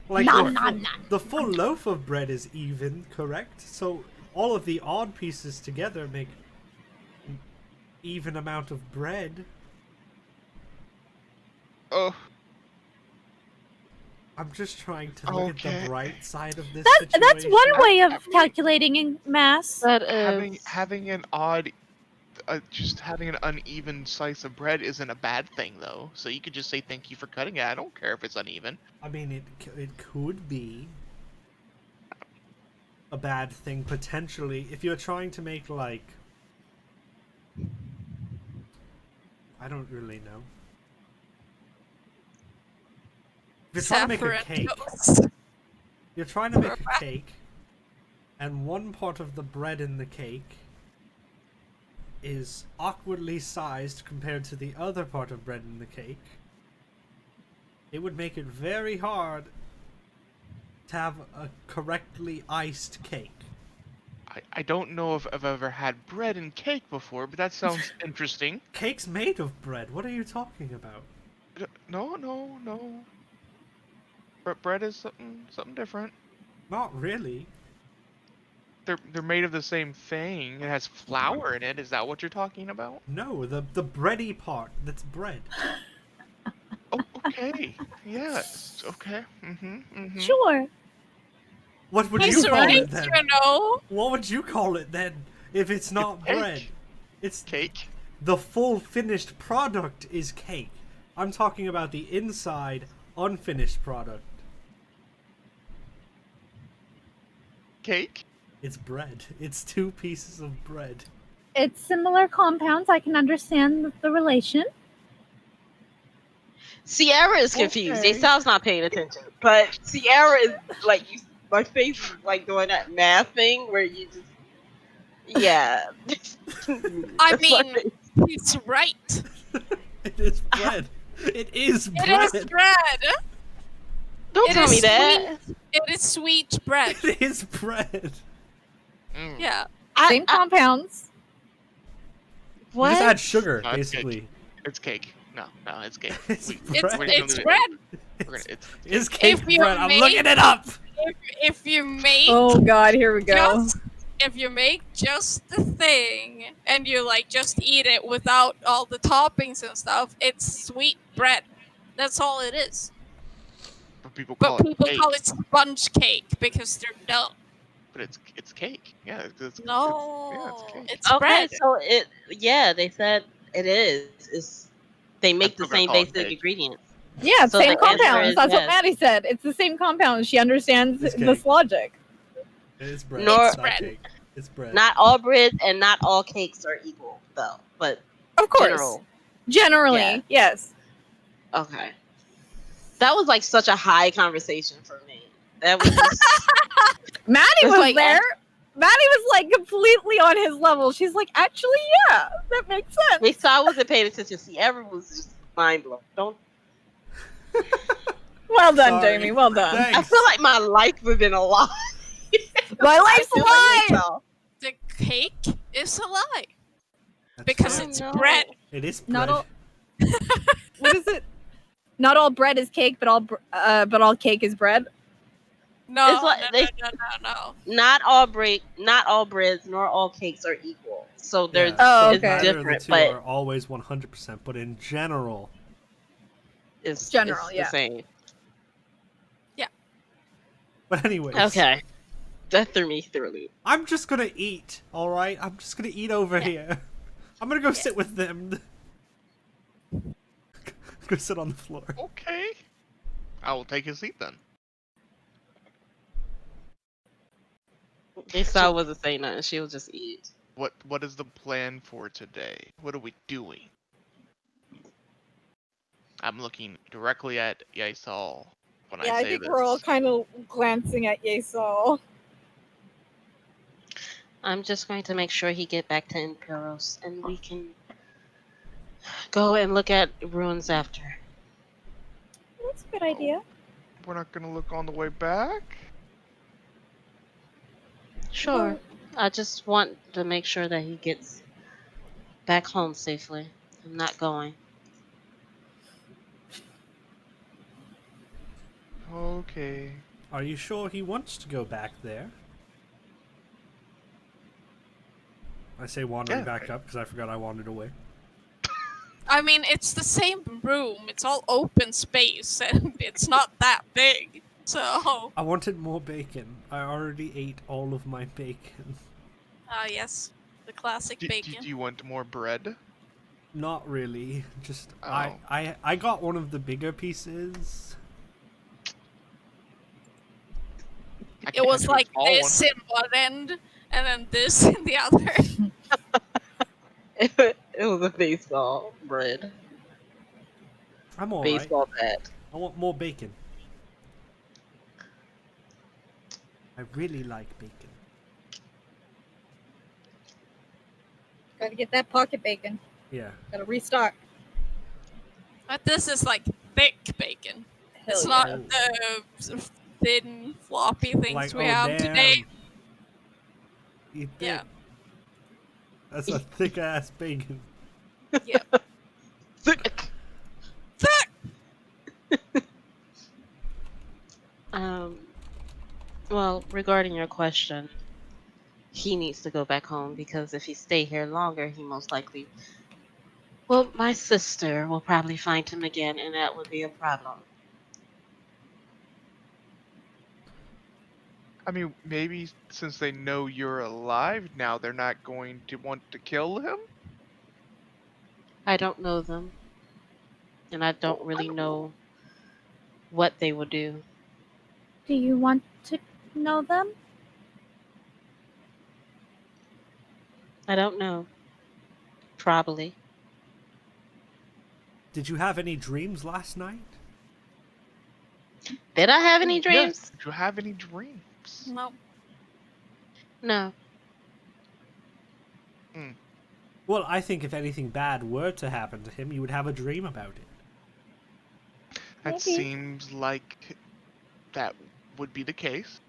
Like Nom, the, nom, full, nom. the full loaf of bread is even, correct? So all of the odd pieces together make an even amount of bread. Oh, I'm just trying to look at Okay. the bright side of this That's situation. one way of I mean- calculating in mass. That is. having an odd, just having an uneven slice of bread isn't a bad thing, though. So you could just say thank you for cutting it. I don't care if it's uneven. I mean, it could be a bad thing potentially if you're trying to make like I don't really know. If you're trying to make a Saffron cake, toast. you're trying to make a cake, and one part of the bread in the cake is awkwardly sized compared to the other part of bread in the cake. It would make it very hard to have a correctly iced cake. I don't know if I've ever had bread and cake before, but that sounds interesting. Cake's made of bread. What are you talking about? No. Bread is something different. Not really. They're made of the same thing. It has flour in it. Is that what you're talking about? No, the bready part. That's bread. Oh, okay. Yes. Okay. Sure. What would He's you call right, it then? you know. What would you call it then? If it's not Cake. bread, it's Cake. the full finished product is cake. I'm talking about the inside unfinished product. Cake. It's bread. It's 2 pieces of bread. It's similar compounds. I can understand the relation. Sierra is confused. Okay. Yeissal's not paying attention, but Sierra is like, my face is like doing that math thing where you just, yeah. I That's my mean, face. he's right. It is bread. It is It bread. is bread. Don't It tell is me that. It is sweet bread. It is bread. Mm. Yeah. Same compounds. You What? just add sugar, No, it's basically. It's cake. No, it's cake. It's We- bread. we're It's gonna- bread. we're gonna- it's It's cake If you bread. I'm make- looking it up. If you make Oh god, here we go. just if you make just the thing and you like just eat it without all the toppings and stuff, it's sweet bread. That's all it is. But people But call it people cake. call it sponge cake because they're dumb. But it's cake. Yeah, No, it's cake. it's Okay, bread. so they said it is. It's, they make the still gonna same call it basic cake. ingredients. Yeah, So same the answer compounds. is That's what yes. Maddie said. It's the same compound. She understands It's this cake. logic. It is bread. Nor- It's not bread. cake. It's bread. Not all bread and not all cakes are equal, though. But Of course. general. Generally, Yeah. yes. Okay. That was like such a high conversation for me. That was just, Maddie It's was like- there. Maddie was like completely on his level. She's like, actually, yeah, that makes sense. we saw I wasn't paying attention. Sierra was just mind blown. Don't. Well done, Sorry. Jamie. Well done. Thanks. I feel like my life would have been a lie. My I life's feel alive. like Yeissal. The cake is a lie That's because fair. it's no. bread. It is bread. Not all. What is it? Not all bread is cake, but all cake is bread. No, It's like no, they- no. Not all breads, nor all cakes are equal. So there's Yeah, Oh, so it's okay. neither of the different, two but are always 100%, but in general, it's General, it's yeah. the same. but anyways. Okay, that threw me through a loop. I'm just gonna eat, alright? I'm just gonna eat over here. I'm gonna go sit with them. Go sit on the floor. Okay. I will take a seat then. Yeissal wasn't saying nothing. She was just eat. What is the plan for today? What are we doing? I'm looking directly at Yeissal when Yeah, I I say think this. we're all kind of glancing at Yeissal. I'm just going to make sure he get back to Imperos, and we can go and look at ruins after. That's a good idea. We're not gonna look on the way back. Sure. I just want to make sure that he gets back home safely. I'm not going. Okay. Are you sure he wants to go back there? I say wandering Yeah. back up because I forgot I wandered away. I mean, it's the same room. It's all open space, and it's not that big. So, I wanted more bacon. I already ate all of my bacon. yes, the classic Do bacon. you want more bread? Not really. Just Oh. I got one of the bigger pieces. I It can't was do a like small this one. in one end, and then this in the other. It was a baseball bread. I'm alright. Baseball bat. I want more bacon. I really like bacon. Gotta get that pocket bacon. Yeah. Gotta restock. But this is like thick bacon. It's Hell not the thin, floppy things Like, we oh have damn. today. Eat Yeah. thick. That's a thick ass bacon. Yep. Thick. Thick! Well, regarding your question, he needs to go back home because if he stay here longer, he most likely. Well, my sister will probably find him again, and that would be a problem. I mean, maybe since they know you're alive now, they're not going to want to kill him? I don't know them, and I don't really know what they will do. Do you want to know them? I don't know. Probably. Did you have any dreams last night? Did I have any Yes. dreams? Did you have any dreams? No. No. Well, I think if anything bad were to happen to him, you would have a dream about it. That Maybe. seems like that would be the case.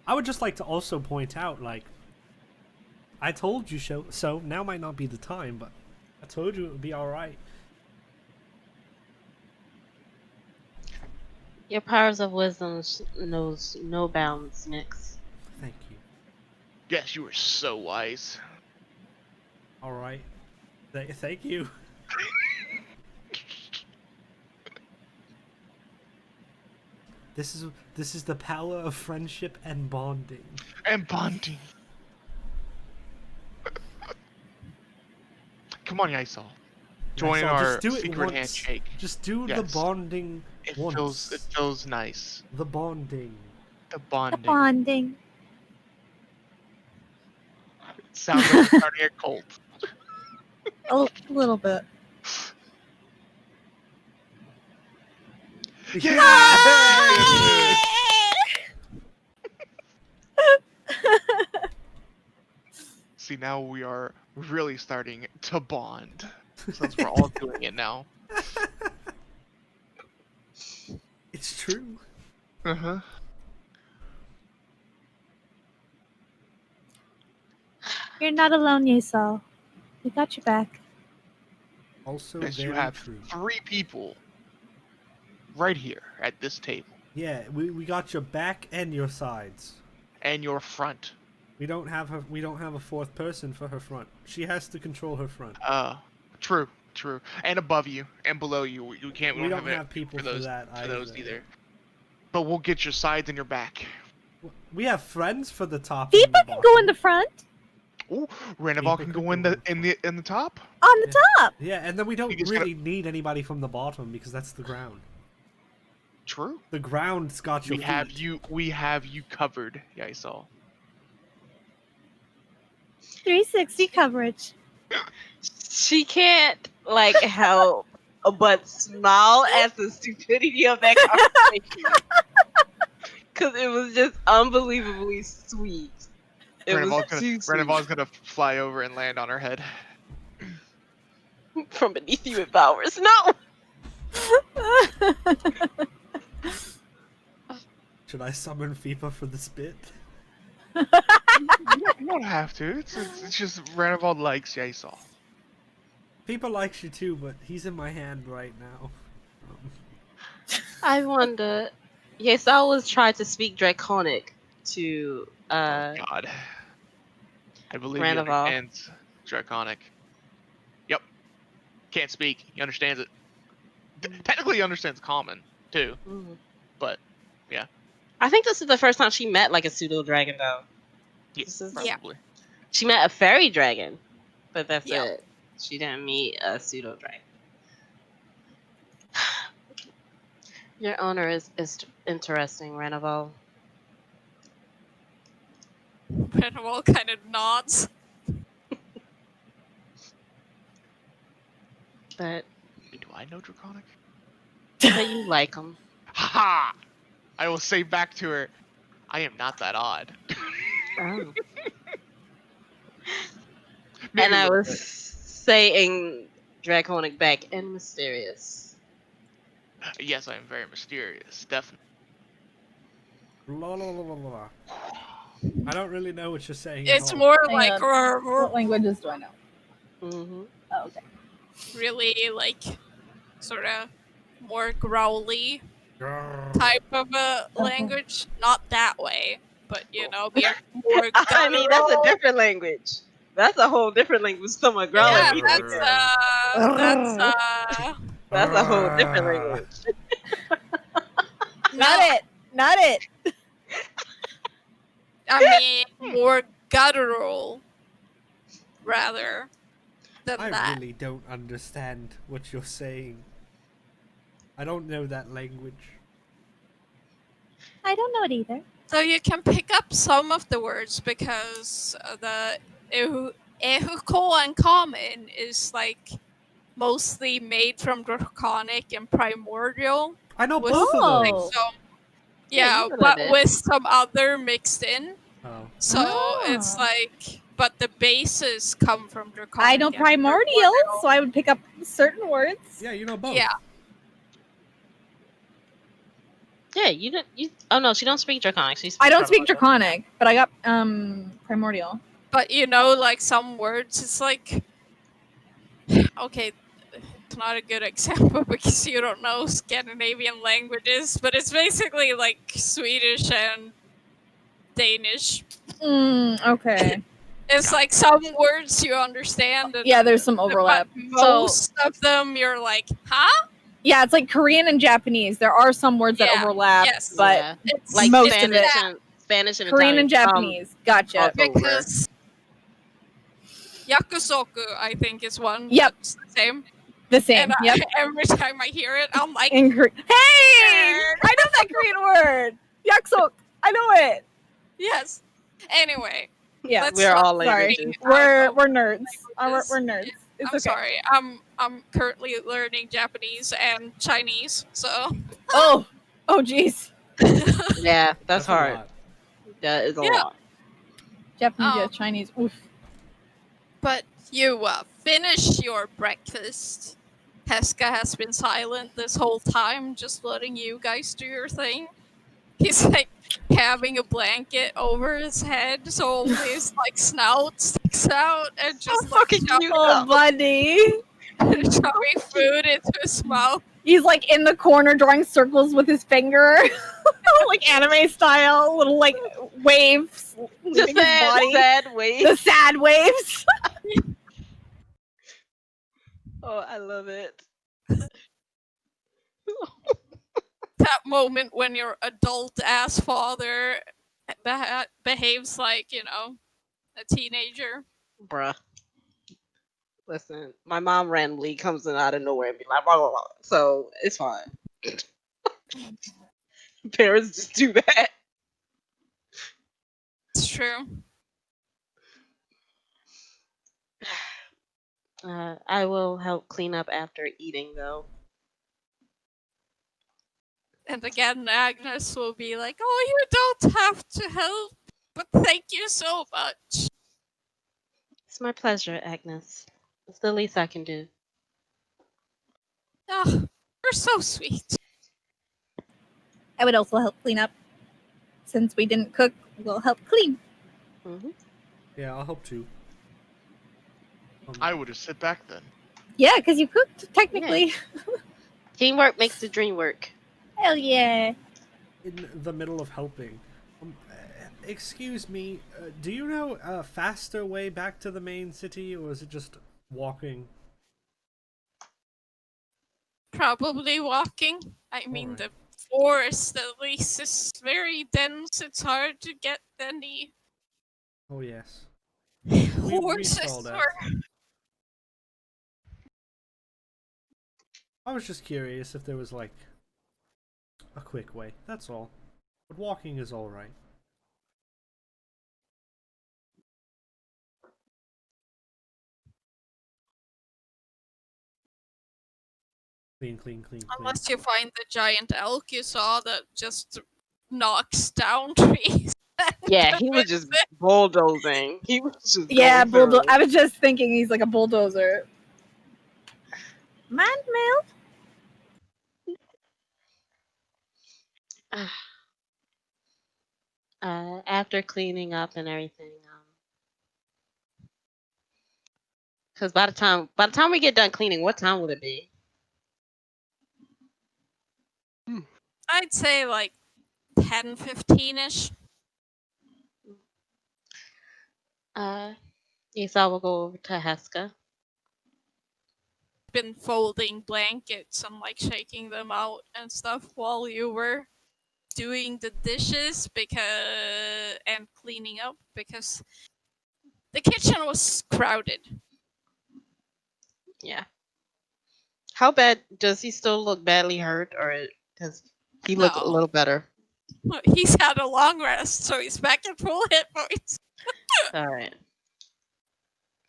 I would just like to also point out, like, I told you so now might not be the time, but I told you it would be alright. Your powers of wisdom knows no bounds, Nyx. Thank you. Yes, you were so wise. Alright. Thank you. This is the power of friendship and bonding. And bonding. Come on, Yeissal. Join Yeissal, our just do it secret once. handshake. Just do the Yes. bonding It once. feels nice. The bonding. The The bonding. bonding. It sounds like we're starting a cult. A little bit. Yeah! See, now we are really starting to bond. Since we're all doing it now. It's true. Uh-huh. You're not alone, Yeissal. We got your back. Also Yes, very you have true. 3 people right here at this table. Yeah, we got your back and your sides. And your front. We don't have a fourth person for her front. She has to control her front. True. And above you and below you. We We don't it have people for for those, that for those either. either. But we'll get your sides and your back. We have friends for the top. and Fipa the can go in bottom. the front. Ooh, Randall People can could go in go the top. On the top. Yeah, and then we don't You just really need anybody from the bottom because that's the ground. True. The ground's got your We have feet. you. We have you covered, Yeissal. 360 coverage. She can't help but smile at the stupidity of that conversation. Because it was just unbelievably sweet. It was too sweet. Randall's gonna fly over and land on her head. From beneath you it powers. No! Should I summon Fipa for this bit? You don't have to. It's just Randall likes Yeissal. Fipa likes you too, but he's in my hand right now. I wonder. Yes, I always tried to speak Draconic to Oh God. I believe he Randall. understands Draconic. Yep. Can't speak. He understands it. Technically, he understands Common too. But I think this is the first time she met a pseudo dragon though. yeah, This is- probably. She met a fairy dragon, but that's Yeah. it. She didn't meet a pseudo dragon. Your owner is interesting, Renoval. Renoval kind of nods. But Do I know Draconic? you like him. Haha! I will say back to her, I am not that odd. Oh. Maybe And a I little was saying Draconic back and mysterious. bit. Yes, I am very mysterious. Definitely. La, la, la, la, la. I don't really know what you're saying. It's at all. more Hang like on. What languages do I know? Mm-hmm. Oh, okay. really sort of more growly Grrr. type of a language. Not that way, but we are more I mean, that's a guttural. different language. That's a whole different language. Someone growling. Yeah, me. that's That's a whole different language. Not it. I mean, more guttural, rather than I that. really don't understand what you're saying. I don't know that language. I don't know it either. So you can pick up some of the words because the Ehuko and Common is mostly made from Draconic and Primordial. I know With both of like those. some, Yeah, yeah, you know but that. with some other mixed in. Oh, So it's Ah. like, but the bases come from Draconic. I know and primordial, so I would pick up certain words. yeah, you know both. Yeah. Yeah, you don't. You. Oh no, she don't speak Draconic. She speaks I don't speak Primordial. draconic, but I got primordial. But you know, like some words, it's like, okay, it's not a good example because you don't know Scandinavian languages, but it's basically like Swedish and Danish. Okay. It's like some words you understand, and Yeah, there's some overlap. but most of them you're like, huh? Yeah, it's like Korean and Japanese. There are some words that Yeah, overlap, yes. but Yeah. It's Like most of Spanish it. and Spanish and Korean Italian. and Japanese. Gotcha. crossover. because Yakusoku, I think, is one Yep. that's the same. The same. And Yep. every time I hear it, I'm like, In Hey! I know that Korean word. Yakusok. I know it. yes. Anyway, Yeah. let's We're stop all learning languages. We're nerds. languages. We're nerds. It's I'm okay. sorry. I'm currently learning Japanese and Chinese, so Oh jeez. Yeah, that's a hard. lot. That is a Yeah. lot. Japanese, Oh. yeah, Chinese. Oof. But you finish your breakfast. Heska has been silent this whole time, just letting you guys do your thing. He's like having a blanket over his head, so only his like snout sticks out, and just like fucking cute. Oh, buddy. shoving food into his mouth. He's like in the corner drawing circles with his finger, like anime style, little like waves. The leaving his body. sad wave. The sad waves. Oh, I love it. That moment when your adult ass father behaves like, you know, a teenager. Bruh. Listen, my mom randomly comes in out of nowhere and be like, blah, blah, blah. So it's fine. Parents just do that. It's true. I will help clean up after eating, though. And again, Agnes will be like, "Oh, you don't have to help, but thank you so much." It's my pleasure, Agnes. It's the least I can do. Oh, you're so sweet. I would also help clean up. Since we didn't cook, we'll help clean. Mm-hmm. Yeah, I'll help too. I would have sit back then. Yeah, because you cooked, technically. Teamwork makes the dream work. Hell yeah. In the middle of helping. Excuse me, do you know a faster way back to the main city, or is it just walking? Probably walking. I mean, Alright. the forest at least is very dense. It's hard to get any Oh yes. We saw horses that. or I was just curious if there was like a quick way. That's all. But walking is all right. Clean, clean, clean, clean. unless you find the giant elk you saw that just knocks down trees. Yeah, he was just bulldozing. He was just Yeah, going through. I was just thinking he's like a bulldozer. Man, After cleaning up and everything, because by the time we get done cleaning, what time will it be? I'd say like 10-15ish. Yeissal will go over to Heska. Been folding blankets and like shaking them out and stuff while you were doing the dishes and cleaning up because the kitchen was crowded. Yeah. How bad does he still look badly hurt, or does he look a No. little better? He's had a long rest, so he's back at full hit points. All right.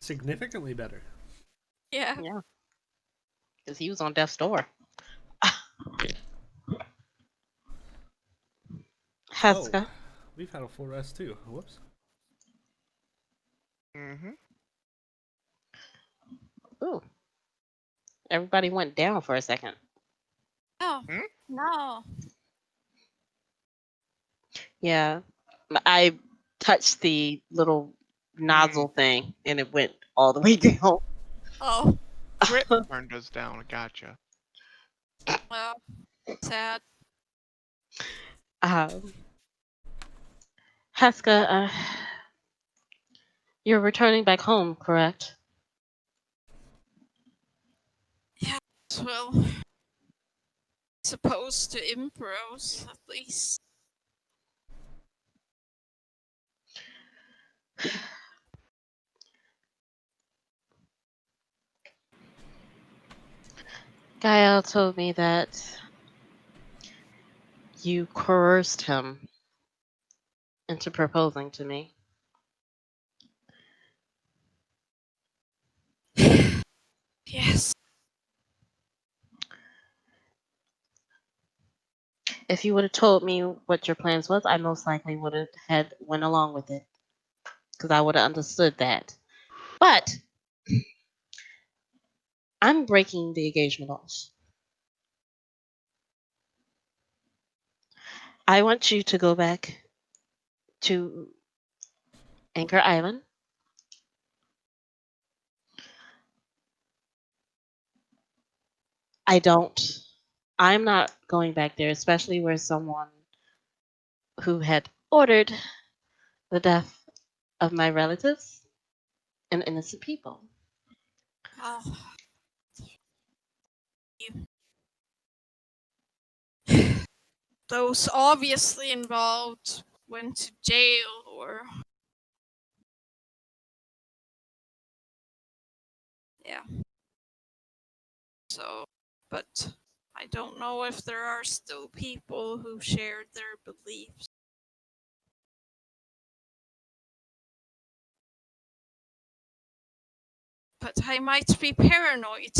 Significantly better. Yeah. Yeah. Because he was on death's door. Heska. Oh, we've had a full rest too. Whoops. Mm-hmm. Ooh. Everybody went down for a second. Oh, Hmm? no. Yeah. I touched the little nozzle thing and it went all the way down. Oh, rip. Turned us down. Gotcha. Well, sad. Um, Heska, you're returning back home, correct? Well, supposed to impros, at least. Gael told me that you coerced him into proposing to me. Yes. If you would have told me what your plans was, I most likely would have had went along with it because I would have understood that. But I'm breaking the engagement off. I want you to go back to Anchor Island. I don't. I'm not going back there, especially where someone who had ordered the death of my relatives and innocent people. Oh. Those obviously involved went to jail or. Yeah. So, but I don't know if there are still people who shared their beliefs. But I might be paranoid.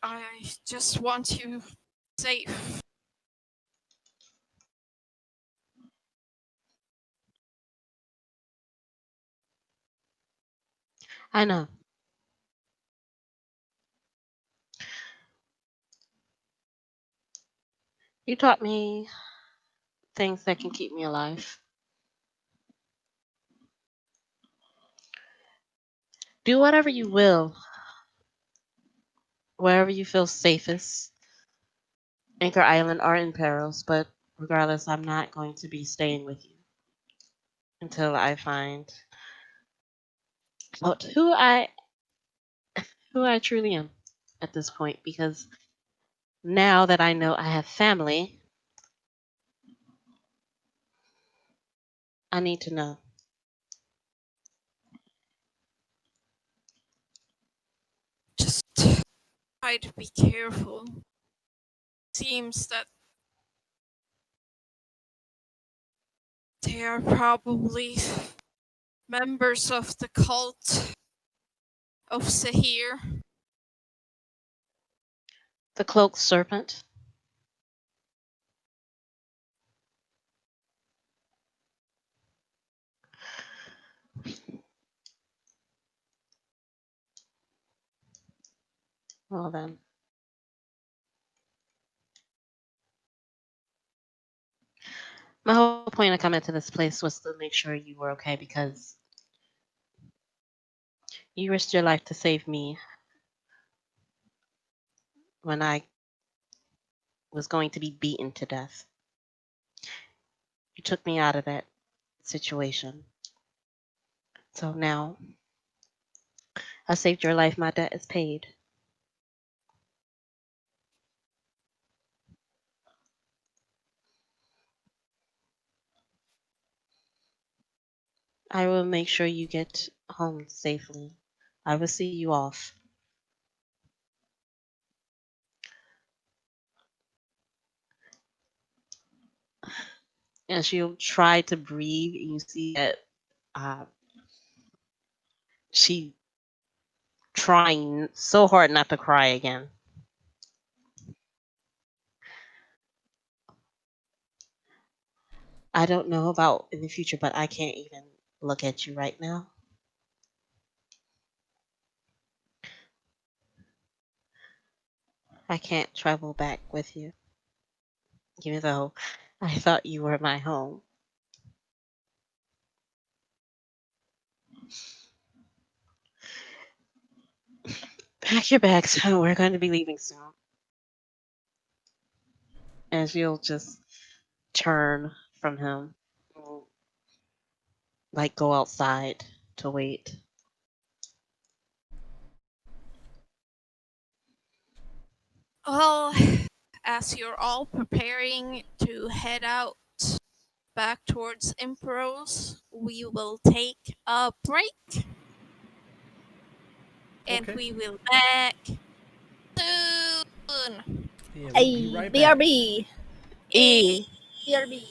I just want you safe. I know. You taught me things that can keep me alive. Do whatever you will, wherever you feel safest. Anchor Island are in perils, but regardless, I'm not going to be staying with you until I find out who I truly am at this point. Because now that I know I have family, I need to know. Just try to be careful. Seems that they are probably members of the cult of Sahir. The cloaked serpent. Well then. My whole point of coming to this place was to make sure you were okay because you risked your life to save me when I was going to be beaten to death. You took me out of that situation. So now I saved your life. My debt is paid. I will make sure you get home safely. I will see you off. And she'll try to breathe. And you see that uh, she trying so hard not to cry again. I don't know about in the future, but I can't even look at you right now. I can't travel back with you, even though I thought you were my home. Pack your bags. We're going to be leaving soon. And she'll just turn from him, like go outside to wait. Well, as you're all preparing to head out back towards Emperor's, we will take a break. And Okay. we will back soon. Yeah, we'll be Hey, right back. BRB. E. BRB.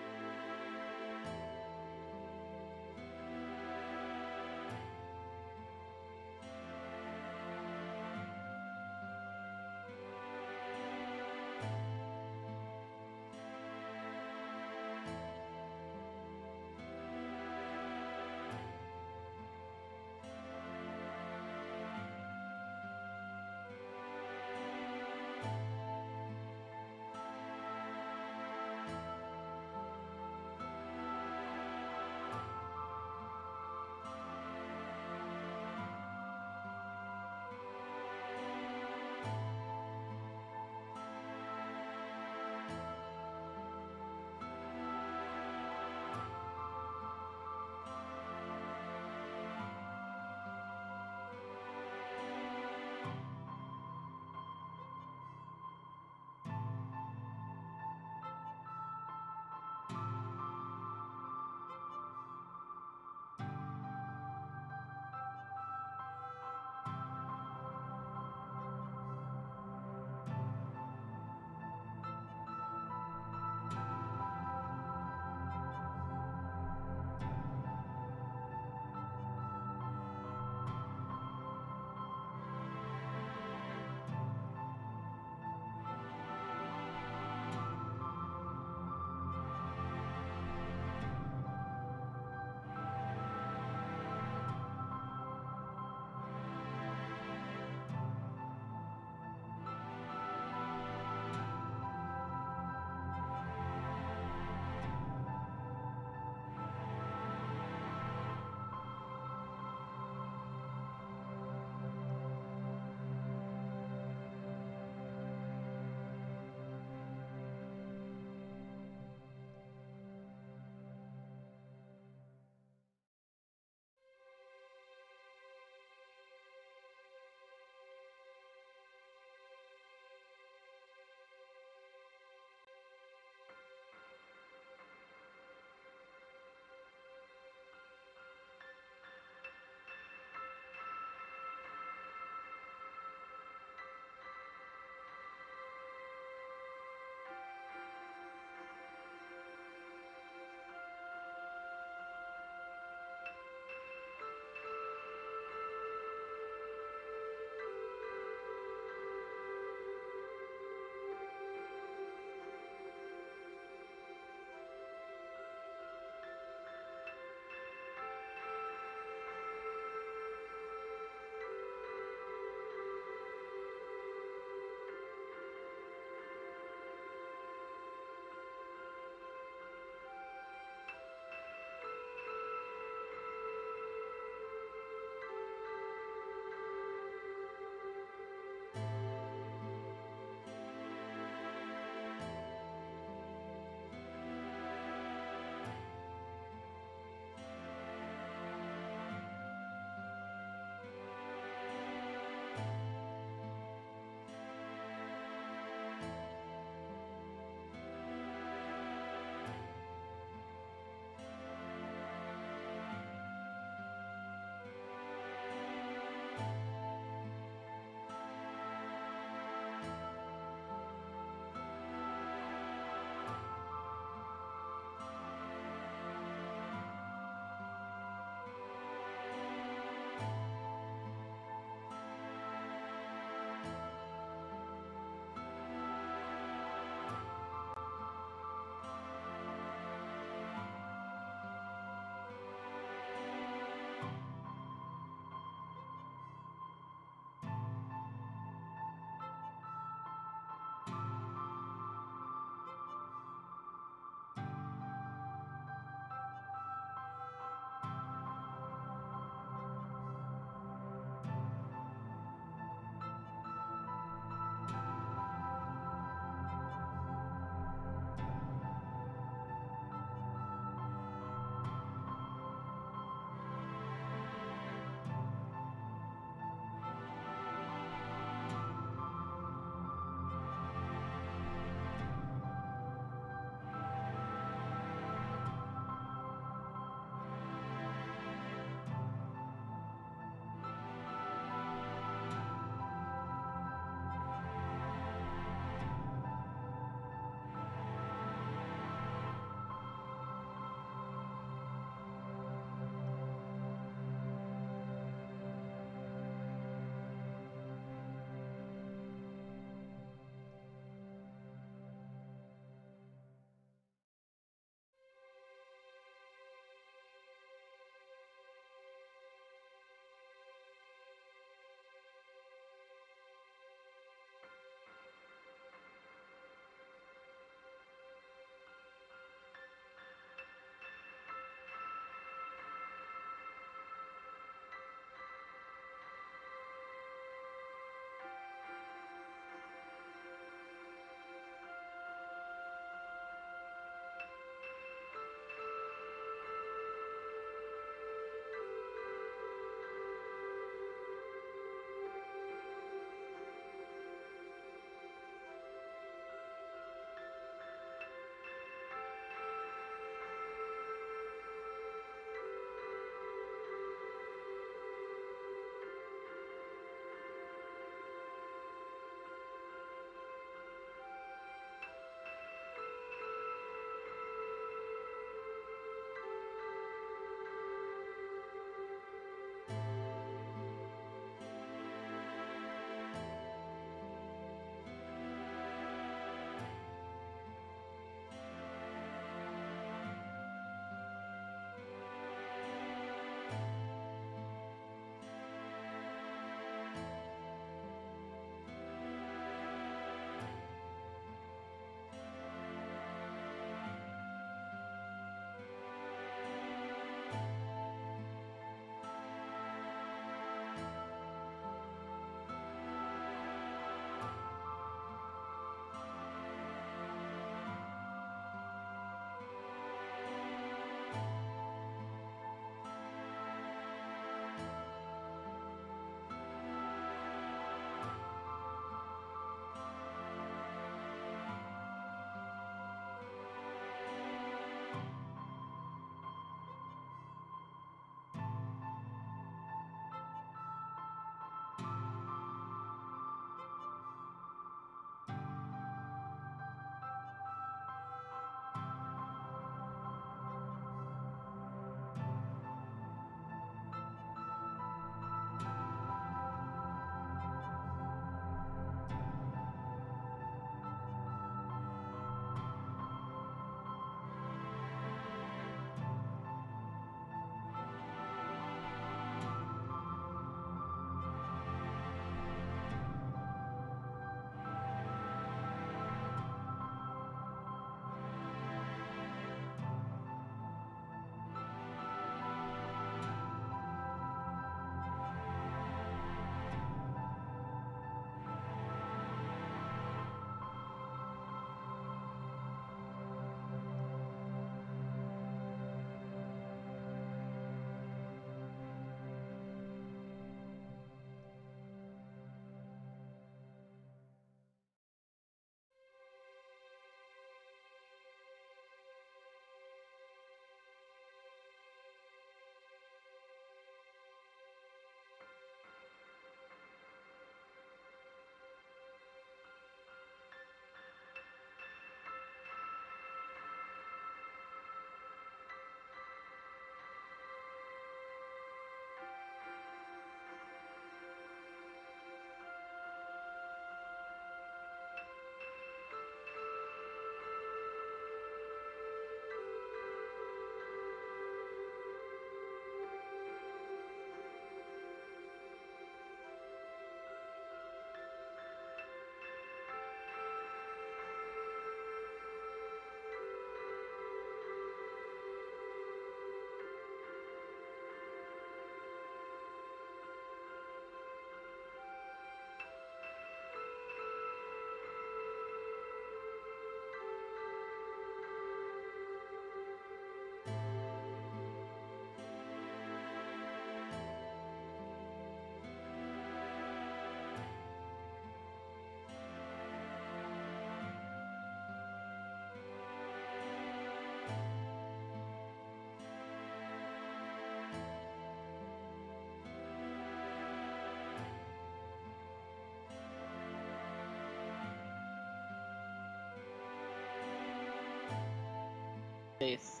face.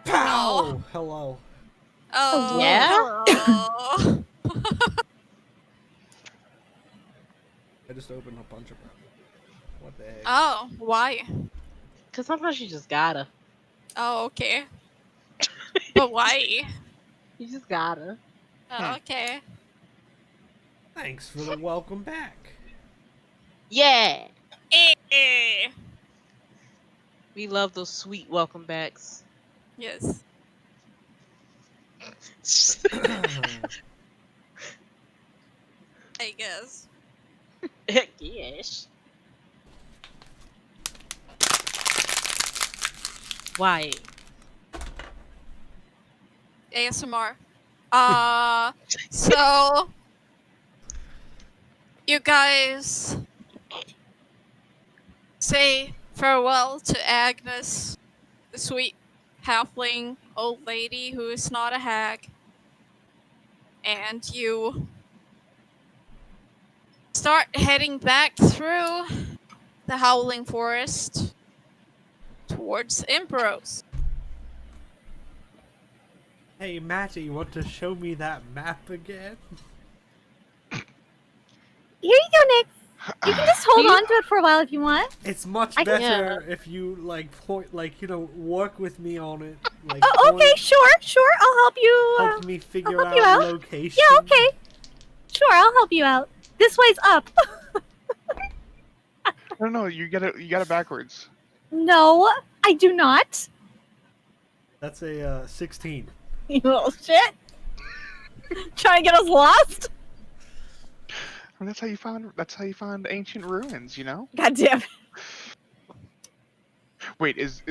Pow! Hello. Oh. Yeah? I just opened a bunch of them. What the heck? Oh, why? Because sometimes you just gotta. Oh, okay. But why? You just gotta. Oh, okay. Thanks for the welcome back. Yeah! Eh. We love those sweet welcome backs. Yes. I guess. Yes. Why? ASMR. So you guys say farewell to Agnes, the sweet halfling old lady who is not a hag, and you start heading back through the howling forest towards Imperos. Hey, Matty, you want to show me that map again? Here you go, Nyx. You can just hold You- on to it for a while if you want. It's much I can- better if you, like, point, like, you know, work with me on it. Like, Oh, okay, point- sure. I'll help you. help me figure help you out out. location. Yeah, okay. Sure, I'll help you out. This way's up. No, you got it backwards. No, I do not. That's a 16. You little shit. Trying to get us lost? I mean, that's how you found ancient ruins, you know? God damn it. Wait, is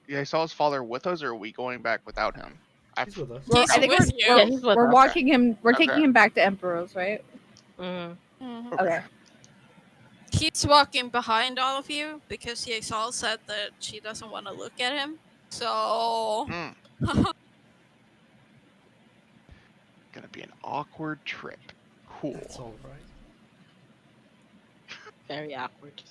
Yeissal's father with us, or are we going back without him? He's with us. He's I think with you. Yeah, he's with we're us. walking him. We're Okay. taking him back to Emperor's, right? Mhm. Mhm. Okay. He's walking behind all of you because Yeissal said that she doesn't want to look at him. So Mm, gonna be an awkward trip. Cool. That's all right. Very awkward.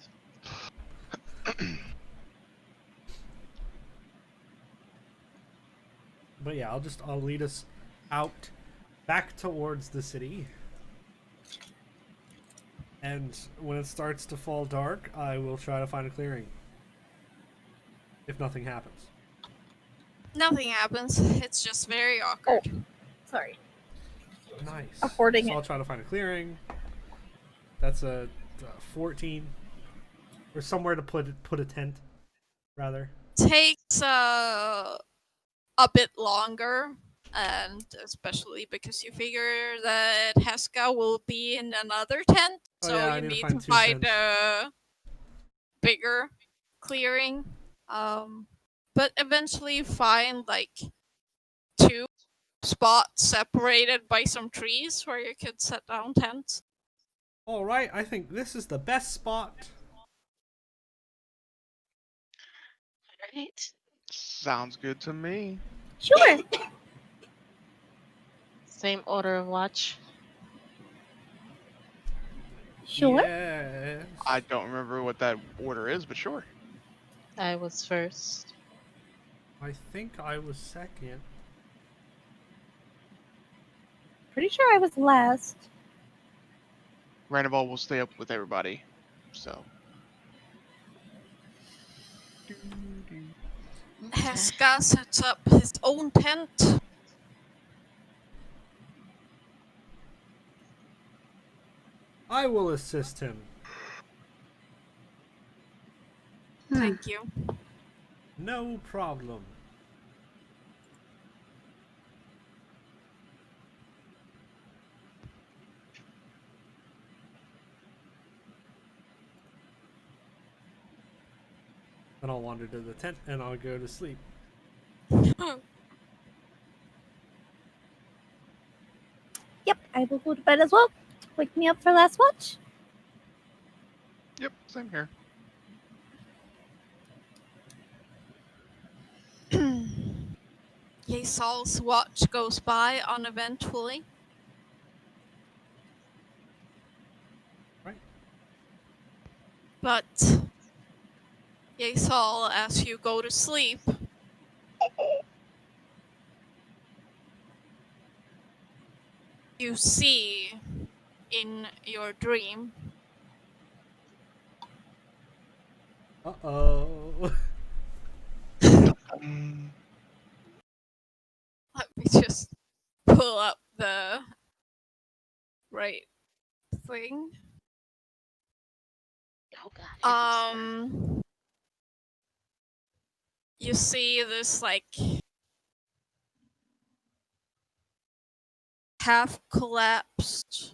But yeah, I'll lead us out back towards the city. And when it starts to fall dark, I will try to find a clearing. If nothing happens. nothing happens. It's just very awkward. Sorry. Nice. Affording so it. I'll try to find a clearing. That's a 14. Or somewhere to put a tent, rather. Takes a bit longer, and especially because you figure that Heska will be in another tent, Oh, so yeah, I you need to need find to two find tents. a bigger clearing. But eventually you find like 2 spots separated by some trees where you could set down tents. Alright, I think this is the best spot. Right? Sounds good to me. Sure. Same order of watch. Sure. Yes. I don't remember what that order is, but sure. I was first. I think I was second. Pretty sure I was last. Randall will stay up with everybody. So. Heska sets up his own tent. I will assist him. Thank you. No problem. Then I'll wander to the tent and I'll go to sleep. Yep, I will go to bed as well. Wake me up for last watch. Yep, same here. Yeissal's watch goes by uneventfully. Right. But Yeissal, as you go to sleep, you see in your dream. Uh-oh. Let me just pull up the right thing. Oh God. You see this like half collapsed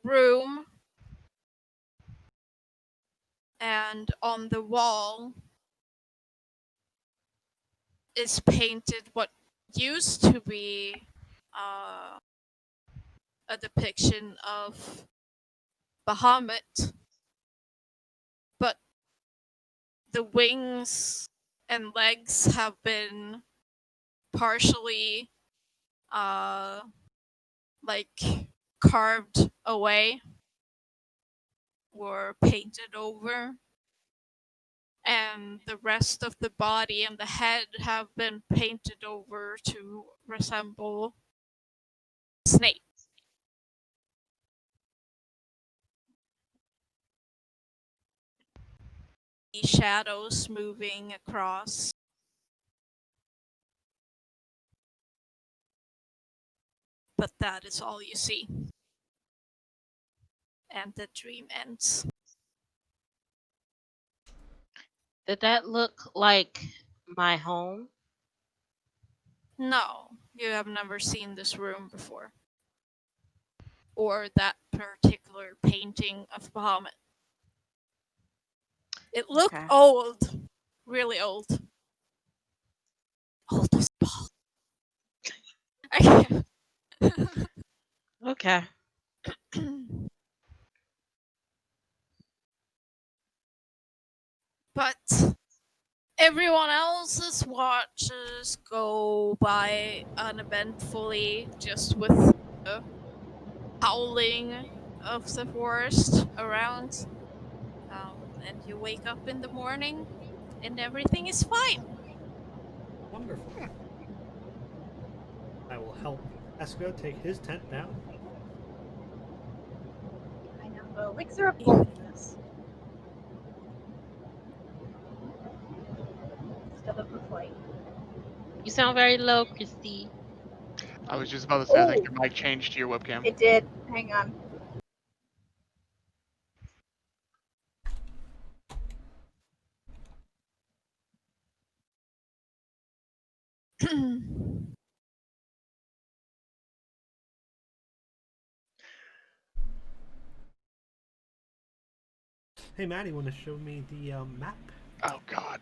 room, and on the wall is painted what used to be a depiction of Bahamut, but the wings and legs have been partially like carved away or painted over, and the rest of the body and the head have been painted over to resemble snake. The shadows moving across, but that is all you see. And the dream ends. Did that look like my home? No, you have never seen this room before. Or that particular painting of Bahamut. It looked Okay. old. Really old. Old as balls. I can't. Okay. But everyone else's watches go by uneventfully, just with the howling of the forest around. And you wake up in the morning and everything is fine. Wonderful. I will help Esco take his tent down. I know the elixir of boldness. Instead of the flight. You sound very low, Christy. I was just about to say, I think Oh. your mic changed to your webcam. It did. Hang on. Hey, Maddie, want to show me the map? Oh God.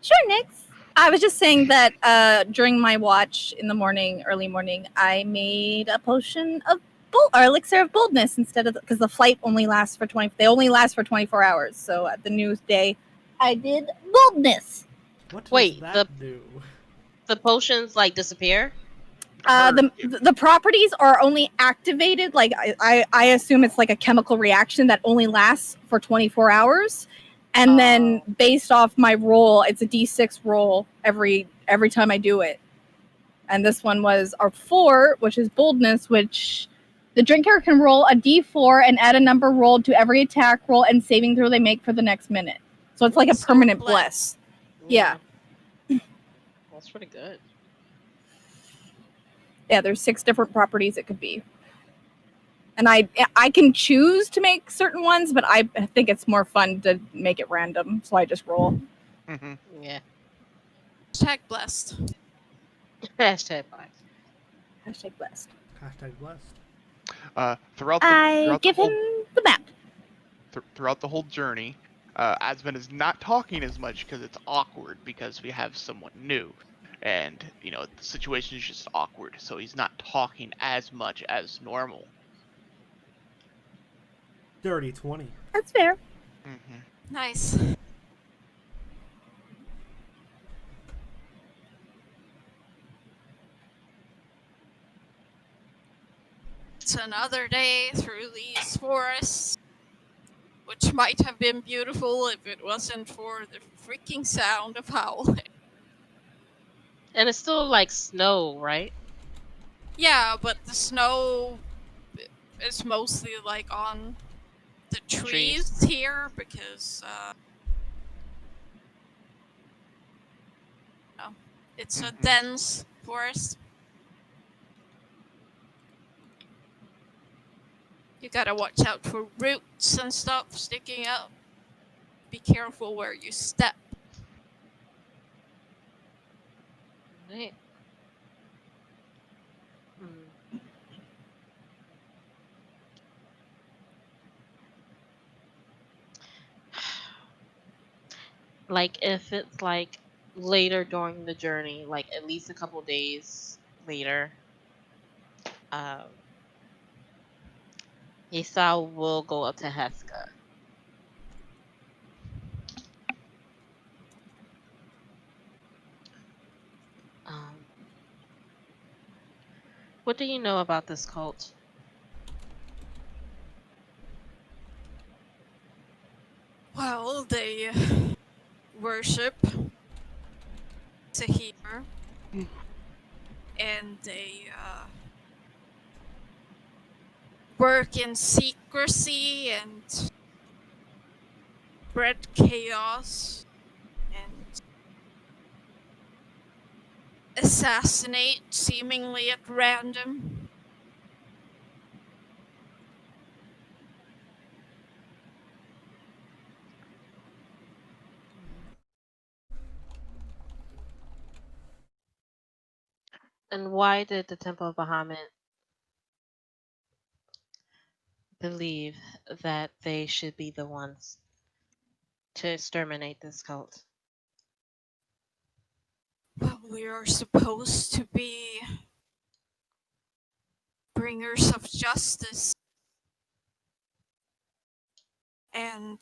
Sure, Nyx. I was just saying that during my watch in the morning, early morning, I made a potion of or elixir of boldness instead of because the flight only lasts for 20. They only last for 24 hours. So at the news day, I did boldness. What does Wait, that do? the potions like disappear? The properties are only activated. Like I assume it's like a chemical reaction that only lasts for 24 hours. And then based off my roll, it's a D6 roll every time I do it. And this one was our 4, which is boldness, which the drinker can roll a D4 and add a number rolled to every attack roll and saving throw they make for the next minute. So it's like a permanent bless. Yeah. That's pretty good. Yeah, there's 6 different properties it could be. And I can choose to make certain ones, but I think it's more fun to make it random, so I just roll. Mm-hmm. Yeah. Hashtag blessed. Hashtag blessed. Hashtag blessed. Hashtag blessed. I give him the map. Throughout the whole journey, Azzabin is not talking as much because it's awkward because we have someone new, and you know the situation is just awkward. So he's not talking as much as normal. Dirty 20. That's fair. Mm-hmm. Nice. It's another day through these forests, which which might have been beautiful if it wasn't for the freaking sound of howling. And it's still like snow, right? Yeah, but the snow is mostly like on the trees here because it's a Mhm. dense forest. You gotta watch out for roots and stuff sticking out. Be careful where you step. Right. Hmm. Like if it's like later during the journey, like at least a couple days later, um, Yeissal will go up to Heska. Um, what do you know about this cult? Well, they worship Sahir, and they work in secrecy and spread chaos and assassinate seemingly at random. And why did the Temple of Bahamut believe that they should be the ones to exterminate this cult? Well, we are supposed to be bringers of justice and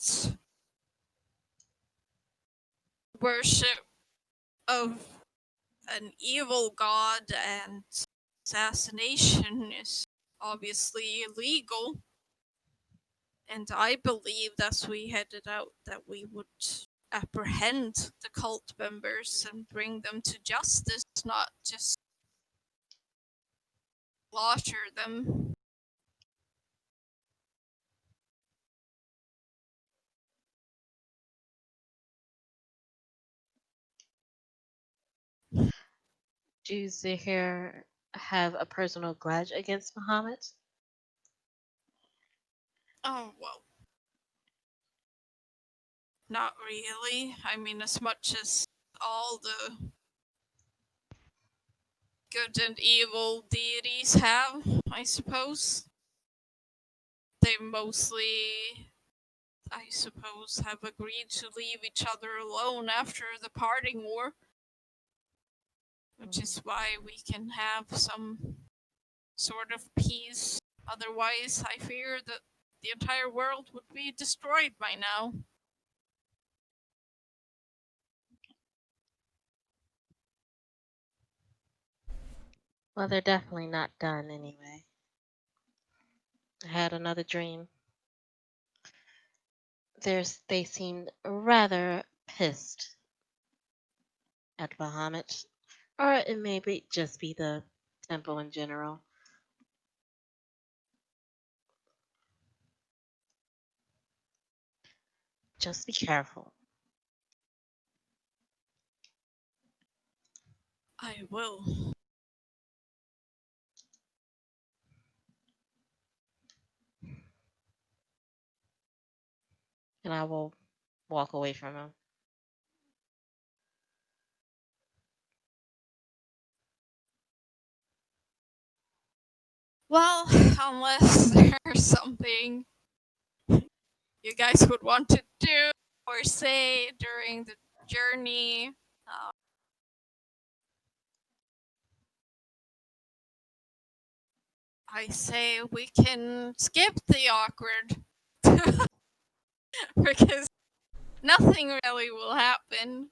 worship of an evil god, and assassination is obviously illegal. And I believed as we headed out that we would apprehend the cult members and bring them to justice, not just slaughter them. Do Zahir have a personal grudge against Bahamut? Oh, well, not really. I mean, as much as all the good and evil deities have, I suppose. They mostly, I suppose, have agreed to leave each other alone after the parting war, which is why we can have some sort of peace. Otherwise, I fear that the entire world would be destroyed by now. Well, they're definitely not done anyway. I had another dream. They seemed rather pissed at Bahamut. Or it may just be the temple in general. Just be careful. I will. And I will walk away from him. Well, unless there's something you guys would want to do or say during the journey, I say we can skip the awkward because nothing really will happen.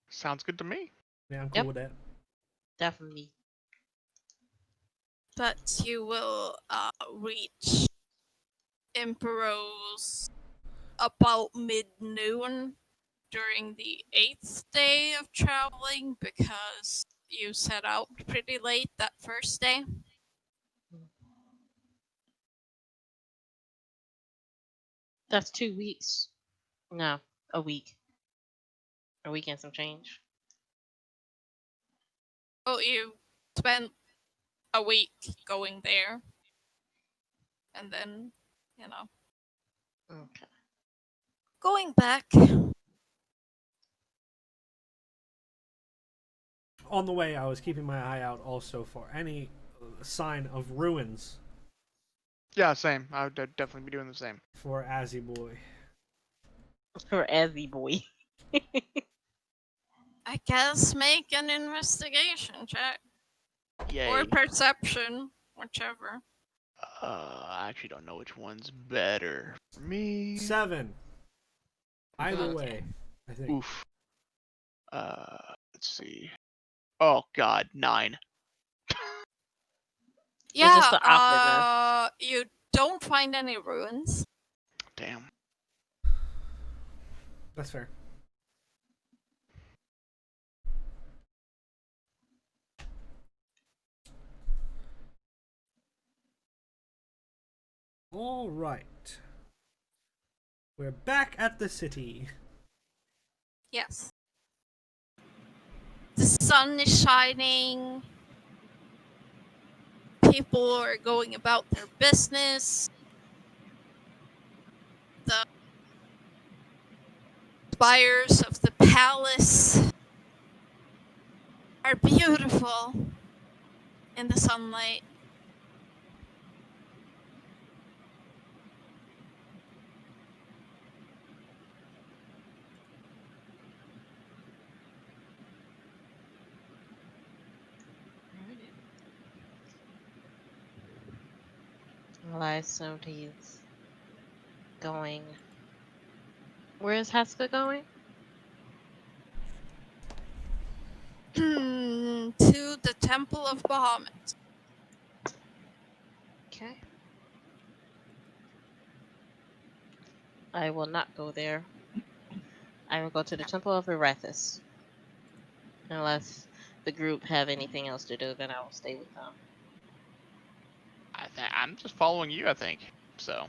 Sounds good to me. Yeah, I'm cool Yep. with that. Definitely. But you will reach Imperos about mid-noon during the 8th day of traveling because you set out pretty late that first day. That's 2 weeks. No, a week. A week and some change. Oh, you spent a week going there. And then, Okay. going back. On the way, I was keeping my eye out also for any sign of ruins Yeah, same. I would definitely be doing the same. for Azzy Boy. For Azzy boy. I guess make an investigation check. Yay. Or perception, whichever. I actually don't know which one's better. For me. 7. Either Okay. way, I think. Oof. Let's see. Oh God, 9. Yeah, just the awkwardness. you don't find any ruins. Damn. That's fair. All right. We're back at the city. Yes. The sun is shining. People are going about their business. The spires of the palace are beautiful in the sunlight. Well, I assumed he's going. Where is Haska going? To the Temple of Bahamut. Okay. I will not go there. I will go to the Temple of Erathis. Unless the group have anything else to do, then I will stay with them. I'm just following you, I think. So.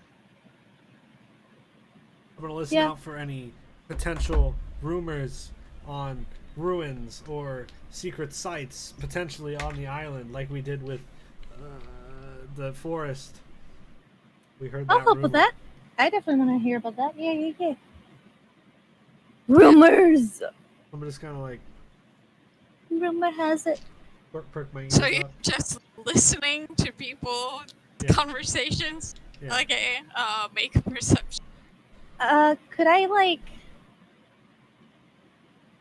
I'm gonna listen Yeah. out for any potential rumors on ruins or secret sites potentially on the island, like we did with the forest. We heard I'll that help rumor. with that. I definitely want to hear about that. Yeah. Rumors. I'm just kind of like Rumor has it. perk my ears So you're up. just listening to people Yeah. conversations. Yeah. Okay, make a perception. Could I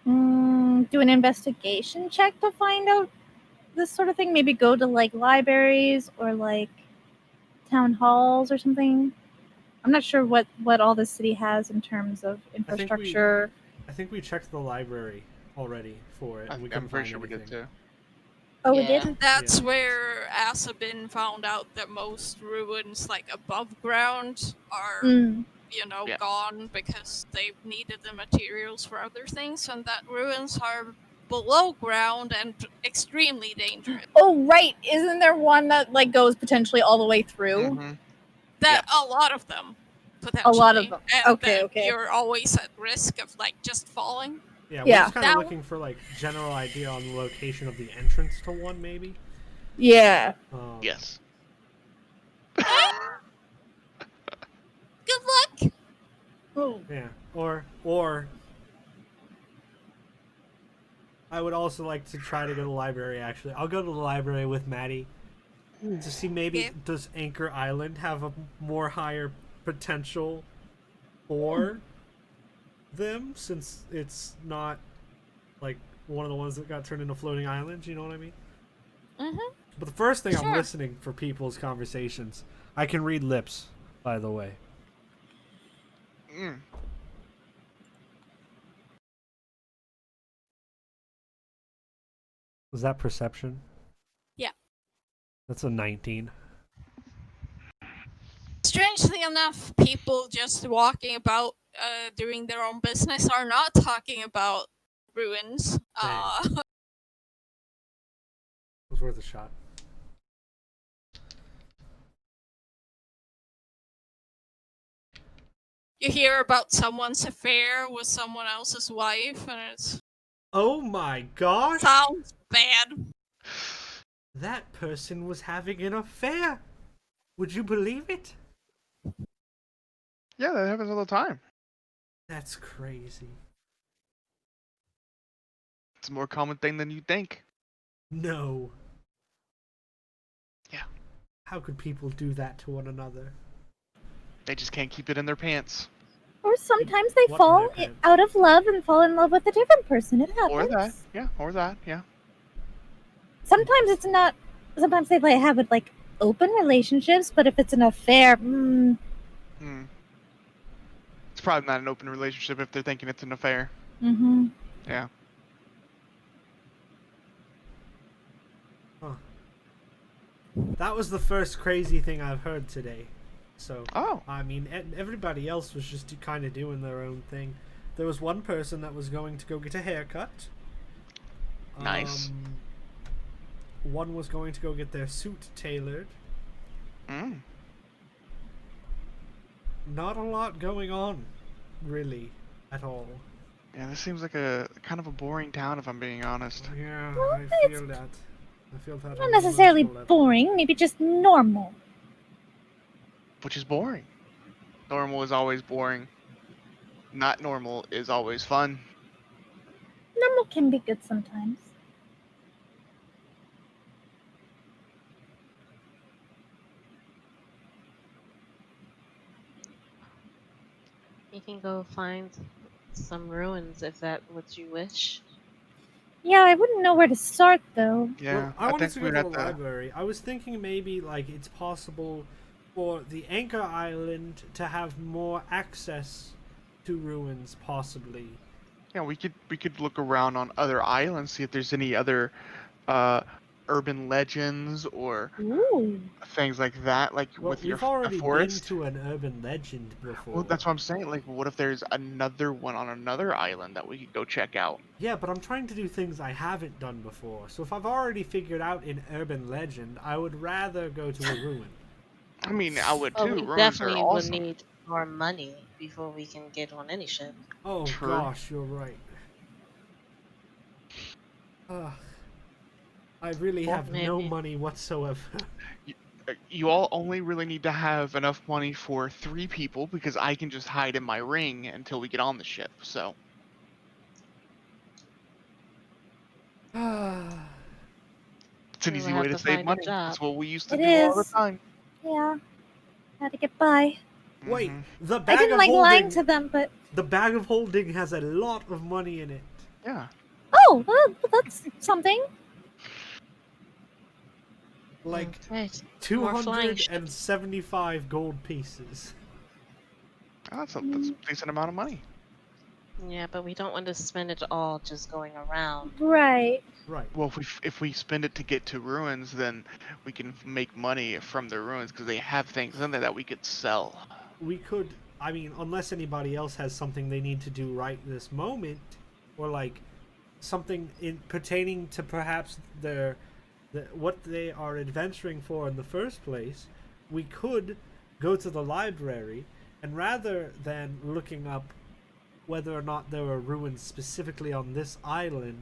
do an investigation check to find out this sort of thing? Maybe go to libraries or town halls or something. I'm not sure what all the city has in terms of infrastructure. I think we checked the library already for it. And we couldn't I'm pretty find sure we did anything. too. Oh, we Yeah. did. That's where Azzabin found out that most ruins, above ground, are Yeah. gone because they needed the materials for other things, and that ruins are below ground and extremely dangerous. Oh, right. Isn't there one that goes potentially all the way through? Mhm. That a lot of them, potentially. A lot of them. And Okay, that okay. you're always at risk of just falling. Yeah, we're Yeah. just kind of Now- looking for general idea on the location of the entrance to one, maybe. Yeah. Yes. Good luck. Oh. Yeah, or I would also like to try to go to the library. Actually, I'll go to the library with Matty to see maybe Okay. does Anchor Island have a more higher potential for them, since it's not one of the ones that got turned into floating islands. You know what I mean? Mm-hmm. But the first thing I'm Sure. listening for people's conversations. I can read lips, by the way. Mm. Was that perception? Yeah. That's a 19. Strangely enough, people just walking about doing their own business are not talking about ruins. It was worth a shot. You hear about someone's affair with someone else's wife, and it Oh my gosh! sounds bad. That person was having an affair! Would you believe it? Yeah, that happens all the time. That's crazy. It's a more common thing than you think. No. Yeah. How could people do that to one another? They just can't keep it in their pants. Or sometimes they What fall in their pants? out of love and fall in love with a different person. It happens. Or that, yeah. Sometimes it's not. Sometimes they have it like open relationships, but if it's an affair, It's probably not an open relationship if they're thinking it's an affair. mm-hmm. Yeah. Huh. That was the first crazy thing I've heard today. So, I mean, everybody else was just kind of doing their own thing. There was one person that was going to go get a haircut. Nice. One was going to go get their suit tailored. Not a lot going on, really, at all. Yeah, this seems like a kind of a boring town, if I'm being honest. Yeah, Well, I feel that. I feel that. Not on an necessarily emotional level. boring, maybe just normal. Which is boring. Normal is always boring. Not normal is always fun. Normal can be good sometimes. You can go find some ruins if that's what you wish. Yeah, I wouldn't know where to start though. Yeah, Well, I wanted think to go we'd to have the library. I was thinking maybe like it's possible for the Anchor Island to have more access to ruins, possibly. Yeah, we could look around on other islands, see if there's any other urban legends or Ooh. things like that, like Well, with your we've already been forest. to an urban legend before. Well, that's what I'm saying. Like, what if there's another one on another island that we could go check out? Yeah, but I'm trying to do things I haven't done before. So if I've already figured out an urban legend, I would rather go to a ruin. I mean, I would Well, too. we Ruins are definitely would awesome. need more money before we can get on any ship. Oh True. gosh, you're right. I really Well, have no maybe. money whatsoever. You all only really need to have enough money for 3 people because I can just hide in my ring until we get on the ship. So it's an We'll easy have way to to save find a money. job. That's what we used to It do all the is. time. Yeah. Had to get by. Wait, Mhm. the I bag didn't of like holding. lying to them, but The bag of holding has a lot of money in it. Yeah. oh, well, that's something. Like Right. More flying ships. 275 gold pieces. Oh, that's a decent amount of money. Yeah, but we don't want to spend it all just going around. Right. Right. Well, if we spend it to get to ruins, then we can make money from the ruins because they have things in there that we could sell. We could, I mean, unless anybody else has something they need to do right this moment, or like something pertaining to perhaps what they are adventuring for in the first place, we could go to the library and rather than looking up whether or not there are ruins specifically on this island,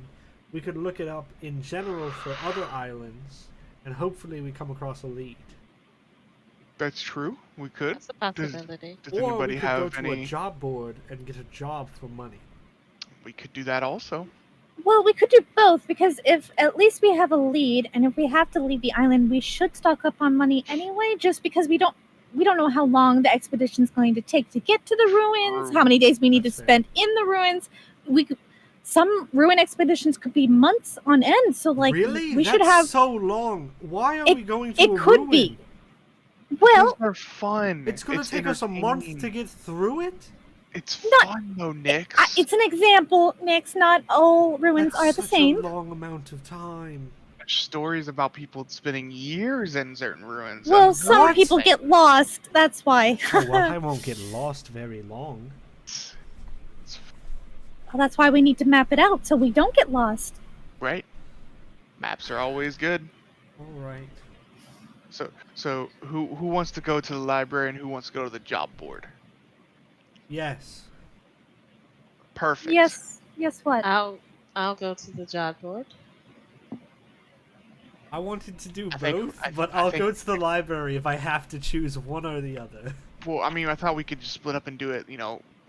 we could look it up in general for other islands, and hopefully we come across a lead. That's true. We could. That's a possibility. Does Or anybody we could go have to any? a job board and get a job for money. We could do that also. Well, we could do both because if at least we have a lead, and if we have to leave the island, we should stock up on money anyway. Just because we don't know how long the expedition's going to take to get to the ruins, True. how many days we need That's to fair. spend in the ruins. Some ruin expeditions could be months on end. So, like, Really? we That's should have. so long. Why are we going to It a could ruin? be. Well, Those are fun. It's gonna take us a month to entertaining. get through it. It's Not- fun though, Nick. it's an example, Nyx. Not all ruins That's are the such same. a long amount of time. stories about people spending years in certain ruins. Well, I'm some What? people get lost. That's why. Oh, well, I won't get lost very long. Well, that's why we need to map it out so we don't get lost. right. Maps are always good. All right. So who wants to go to the library and who wants to go to the job board? Yes. Perfect. Yes. Yes. What? I'll go to the job board. I wanted to do I think- both, I- but I I'll think- go to the library if I have to choose one or the other. Well, I mean, I thought we could just split up and do it.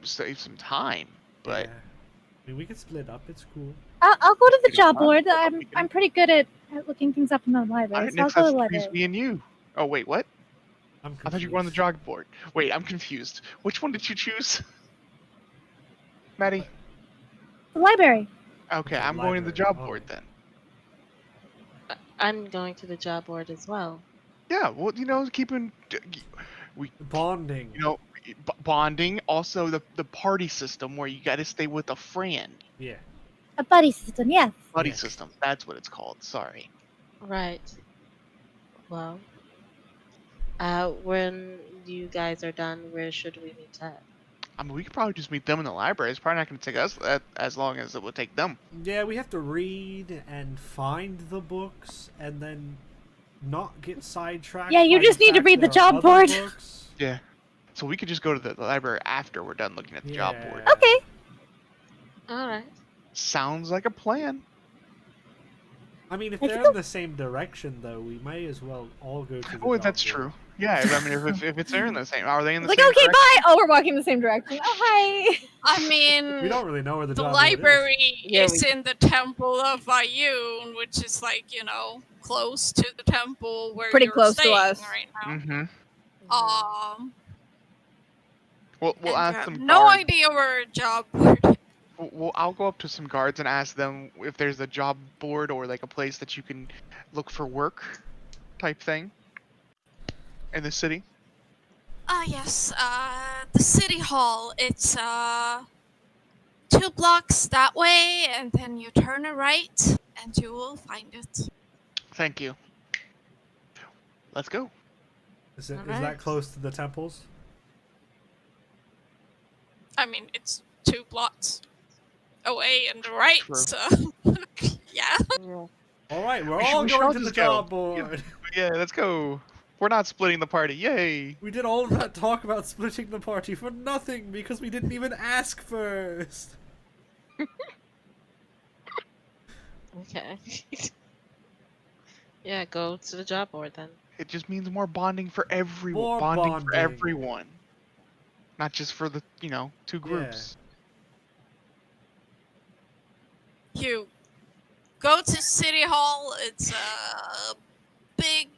Save some time. But Yeah. I mean, we can split up. It's cool. I'll go to the Pretty job fun. board. I'll I'm pick it I'm up. pretty good at looking things up in the all library, right, so I'll Nyx, go to the that's between library. me and you. Oh wait, what? I'm confused. I thought you were on the job board. Wait, I'm confused. Which one did you choose? Maddie? The library. Okay, The I'm going to the library, job oh. board then. I'm going to the job board as well. Yeah, well, keeping, Bonding. bonding. Also, the party system where you got to stay with a friend. Yeah. A buddy system. Yes. Buddy Yeah. system. That's what it's called. Sorry. Right. Well, when you guys are done, where should we meet at? I mean, we could probably just meet them in the library. It's probably not going to take us as long as it would take them. Yeah, we have to read and find the books and then not get sidetracked. Yeah, you by just the need to fact read the there are job other board. books. Yeah. So we could just go to the library after we're done looking at the job board. Yeah. Okay. All right. Sounds like a plan. I mean, if I they're think in the same direction, though, we may as well all go to the Oh, job that's board. true. Yeah, I mean, if it's they're in the same, are they in the Like, same? okay, direction? bye. Oh, we're walking the same direction. Oh, hi. I mean, We don't really know where the the job library Yeah, is in the Temple of Ayun, which is like, close to the temple where Pretty you're close to staying us. right now. Mm-hmm. We'll And ask you have them. no guards. idea where a job board is. Well, I'll go up to some guards and ask them if there's a job board or like a place that you can look for work, type thing. In the city. Yes, the city hall. It's 2 blocks that way, and then you turn a right, and you will find it. Thank you. Let's go. Is that Alright. close to the temples? I mean, it's 2 blocks away and right, True. so yeah. Yeah. All right, we're We should- all we should going all to the just go. job board. Yeah, let's go. We're not splitting the party. Yay! We did all of that talk about splitting the party for nothing because we didn't even ask first. Okay. Yeah, go to the job board then. It just means more bonding for everyone. More bonding for bonding. everyone. Not just for the, two groups. You go to City Hall. It's a big,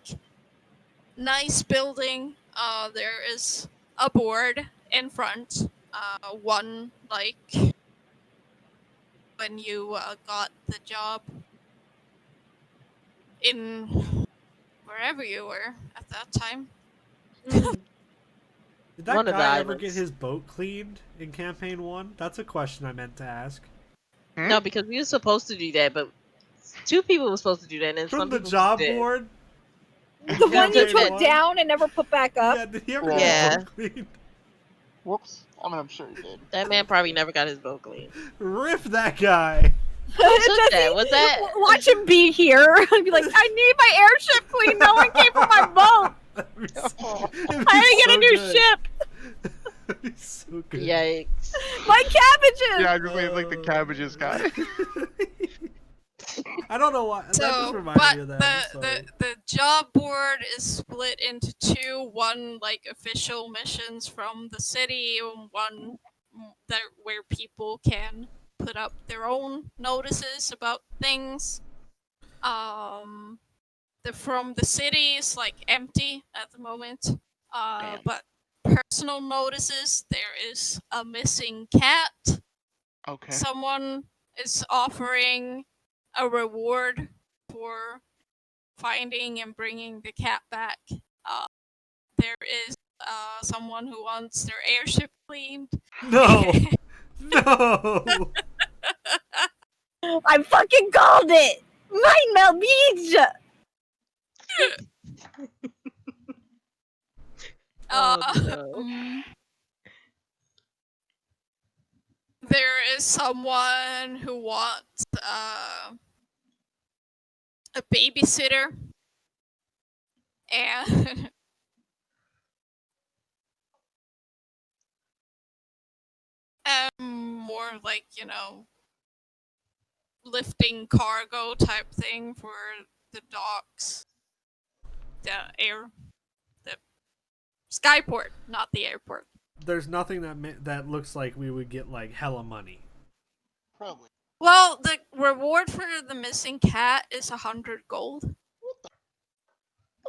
nice building. There is a board in front. One, like, when you got the job in wherever you were at that time. Did that One of the guy ever islands. get his boat cleaned in campaign 1? That's a question I meant to ask. No, because we were supposed to do that, but 2 people were supposed to do that, and then From some the people job did. board? The one you Campaign took one? down and never put back up. Yeah, did he ever Yeah. get his boat cleaned? Whoops. I mean, I'm sure he did. That man probably never got his boat clean. Rip that guy. Who took that? Was that? Watch him be here and be like, I need my airship clean. No one came for my boat. That'd be so- it'd be I didn't get a so new good. ship. That'd be so good. Yikes. My cabbages. Yeah, I just made like the cabbages guy. I don't know why. That just So, reminded but me of that. I'm sorry. the job board is split into 2. One like official missions from the city, and one that where people can put up their own notices about things. The from the city is like empty at the moment. Damn. But personal notices, there is a missing cat. Okay. Someone is offering a reward for finding and bringing the cat back. There is someone who wants their airship cleaned. No! No! I fucking called it. Mind meld beach! Oh, no. There is someone who wants a babysitter, and more like, lifting cargo type thing for the docks, the skyport, not the airport. There's nothing that looks like we would get like hella money. Probably. Well, the reward for the missing cat is 100 gold.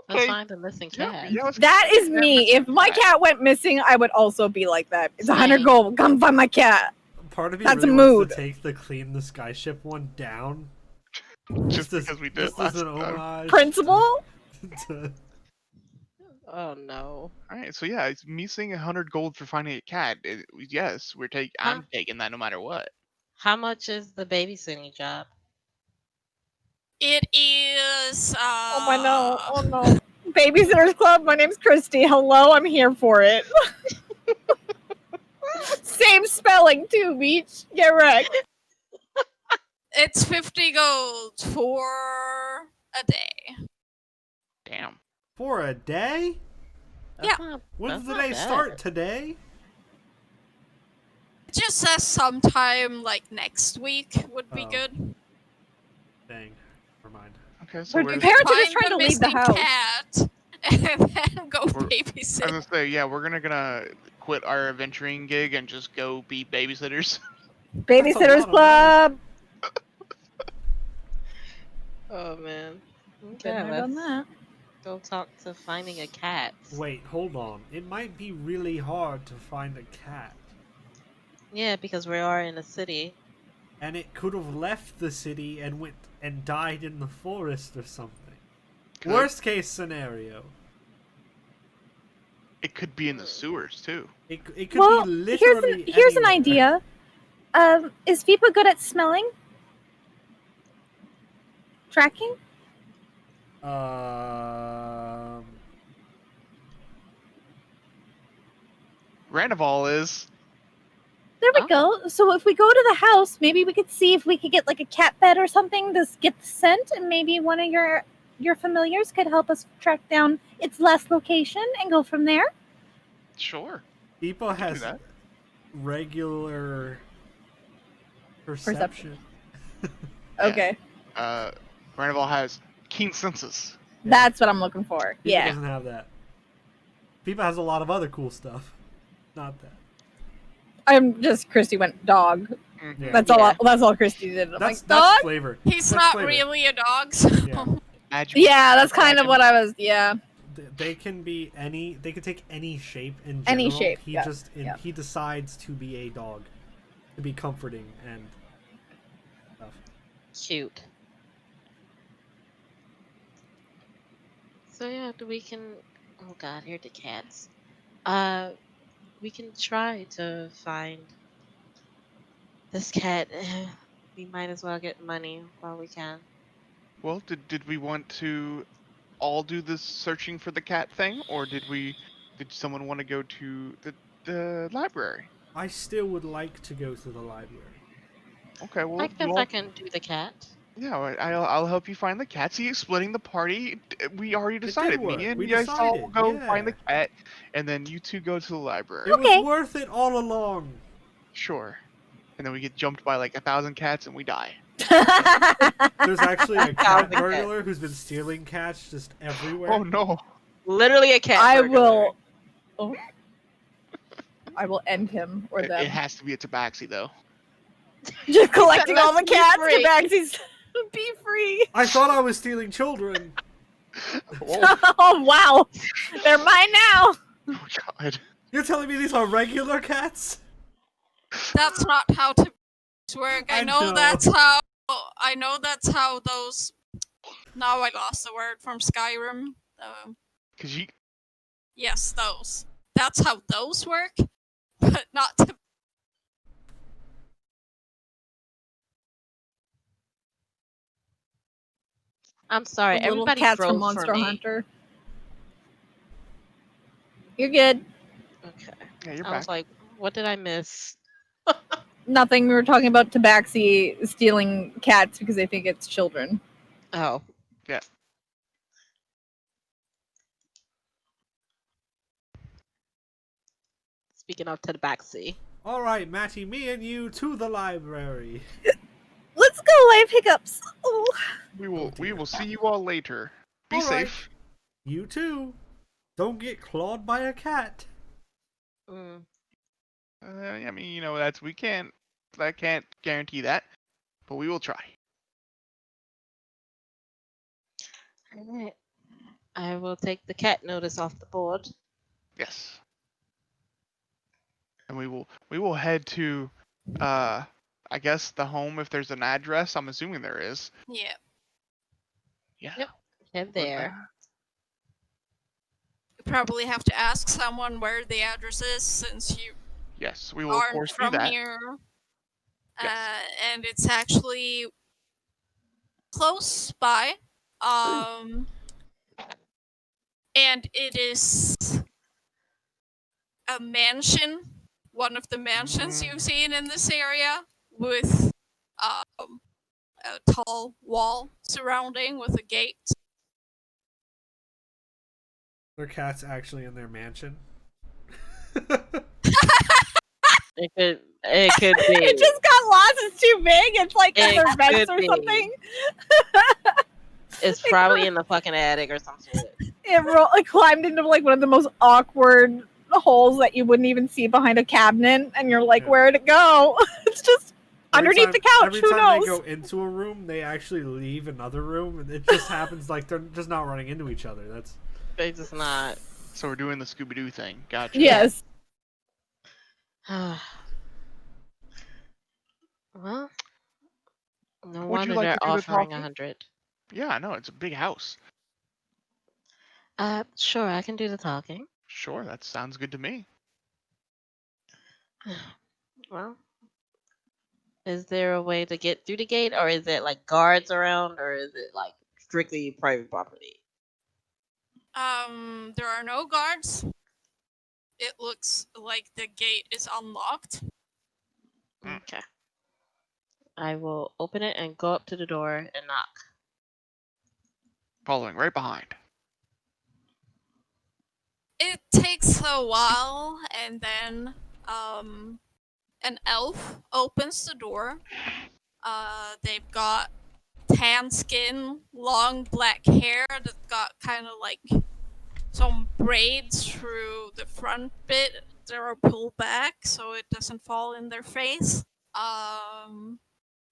Let's Okay. find the missing cat. Yeah, let's That get is that me. missing If my cat went missing, I would also be like that. It's 100 Same. gold. Come find my cat. Part of me That's a really wants mood. to take the clean the skyship one down. just as- because we did just last as an time. homage Principal? to- Oh, no. All right, so yeah, it's me saying 100 gold for finding a cat. Yes, I'm taking that no matter what. How much is the babysitting job? It is. Oh my no. Oh no. Babysitters Club, my name's Christy. Hello, I'm here for it. Same spelling too, Beach. Get wrecked. It's 50 gold for a day. Damn. for a day? That's not- When that's does the not day bad. start? Today? It just says sometime like next week would be Oh. good. Dang. Never mind. Okay, so Her we're, parents are just Find trying the to leave the missing house. cat and then go We're- I babysit. was gonna say, yeah, we're gonna quit our adventuring gig and just go be babysitters. Babysitters lot of Club. Oh man. Been Okay, there, done let's that. go talk to finding a cat. Wait, hold on. It might be really hard to find a cat. Yeah, because we are in a city. And it could have left the city and went and died in the forest or something. Could. Worst case scenario. It could be in the sewers too. It could Well, be literally here's an anywhere. idea. Is Vipa good at smelling? Tracking? Randaval is. There we Oh. go. So if we go to the house, maybe we could see if we could get like a cat bed or something to get the scent, and maybe one of your familiars could help us track down its last location and go from there. Sure. People can do has that. regular perception. Yeah. Okay. Randaval has keen senses. That's what I'm looking for. People Yeah. doesn't have that. People has a lot of other cool stuff. Not that. I'm just Christy went dog. Mhm. Yeah. That's Yeah. all. That's all Christy did. I'm That's like dog. flavor. He's That's not flavor. really a dog, so Yeah. Magic. Yeah, that's kind of what I was. Yeah. They can be any. They can take any shape in general. Any shape, He yeah, just yeah. he decides to be a dog, to be comforting and stuff. Cute. So yeah, we can. Oh god, here are the cats. We can try to find this cat. We might as well get money while we can. Well, did we want to all do this searching for the cat thing, or did someone want to go to the library? I still would like to go to the library. Okay, well, I guess I can do the cat. yeah, I'll help you find the cat. See, splitting the party, we already did decided. work. Me and We Yeissal will decided, go yeah. find the cat, and then you two go to the library. It Okay. was worth it all along. Sure. And then we get jumped by like 1,000 cats and we die. There's actually a cat Thousand cats. burglar who's been stealing cats just everywhere. Oh no. Literally a cat. I burglar. will. Oh. I will end him or It them. has to be a tabaxi though. Just collecting all the Let's be cats. free. Tabaxis. Be free. I thought I was stealing children. Oh, Oh wow, they're mine now. oh god. You're telling me these are regular cats? that's not how to work. I I know know. that's how those. Now I lost the word from Skyrim. Cause you Yes, those. That's how those work, but not to. I'm sorry. The little Everybody cats from froze for Monster me. Hunter. You're good. Okay. Yeah, you're I back. was like, what did I miss? Nothing. We were talking about Tabaxi stealing cats because they think it's children. Oh. Yeah. Speaking of Tabaxi. All right, Matty, me and you to the library. Let's go, live hiccups. Oh. We will dear. see you all later. Be All right. safe. You too. Don't get clawed by a cat. Mm. I mean, I can't guarantee that, but we will try. Alright. I will take the cat notice off the board. Yes. And we will head to I guess the home if there's an address. I'm assuming there is. Yeah. Yeah. Yep. Head there. You probably have to ask someone where the address is since you Yes, we will of aren't course do from that. here. Yes. And it's actually close by. And it is a mansion, one of the mansions you've seen in this area, with a tall wall surrounding with a gate. Their cat's actually in their mansion. It could be. It just got lost. It's too big. It's like in It their vents could or be. something. It's probably in the fucking attic or some shit. It climbed into like one of the most awkward holes that you wouldn't even see behind a cabinet, and you're like, Yeah. where'd it go? It's just underneath the couch. Every Who time knows? they go into a room, they actually leave another room, and it just happens like they're just not running into each other. That's They just not. So we're doing the Scooby Doo thing. Gotcha. Yes. Well, no Would you wonder like they're to do the offering talking? 100. Yeah, I know it's a big house. Sure, I can do the talking. Sure, that sounds good to me. Well, is there a way to get through the gate, or is it like guards around, or is it like strictly private property? There are no guards. It looks like the gate is unlocked. Mm. Okay. I will open it and go up to the door and knock. Following right behind. It takes a while, and then an elf opens the door. They've got tan skin, long black hair that got kind of like some braids through the front bit that are pulled back so it doesn't fall in their face.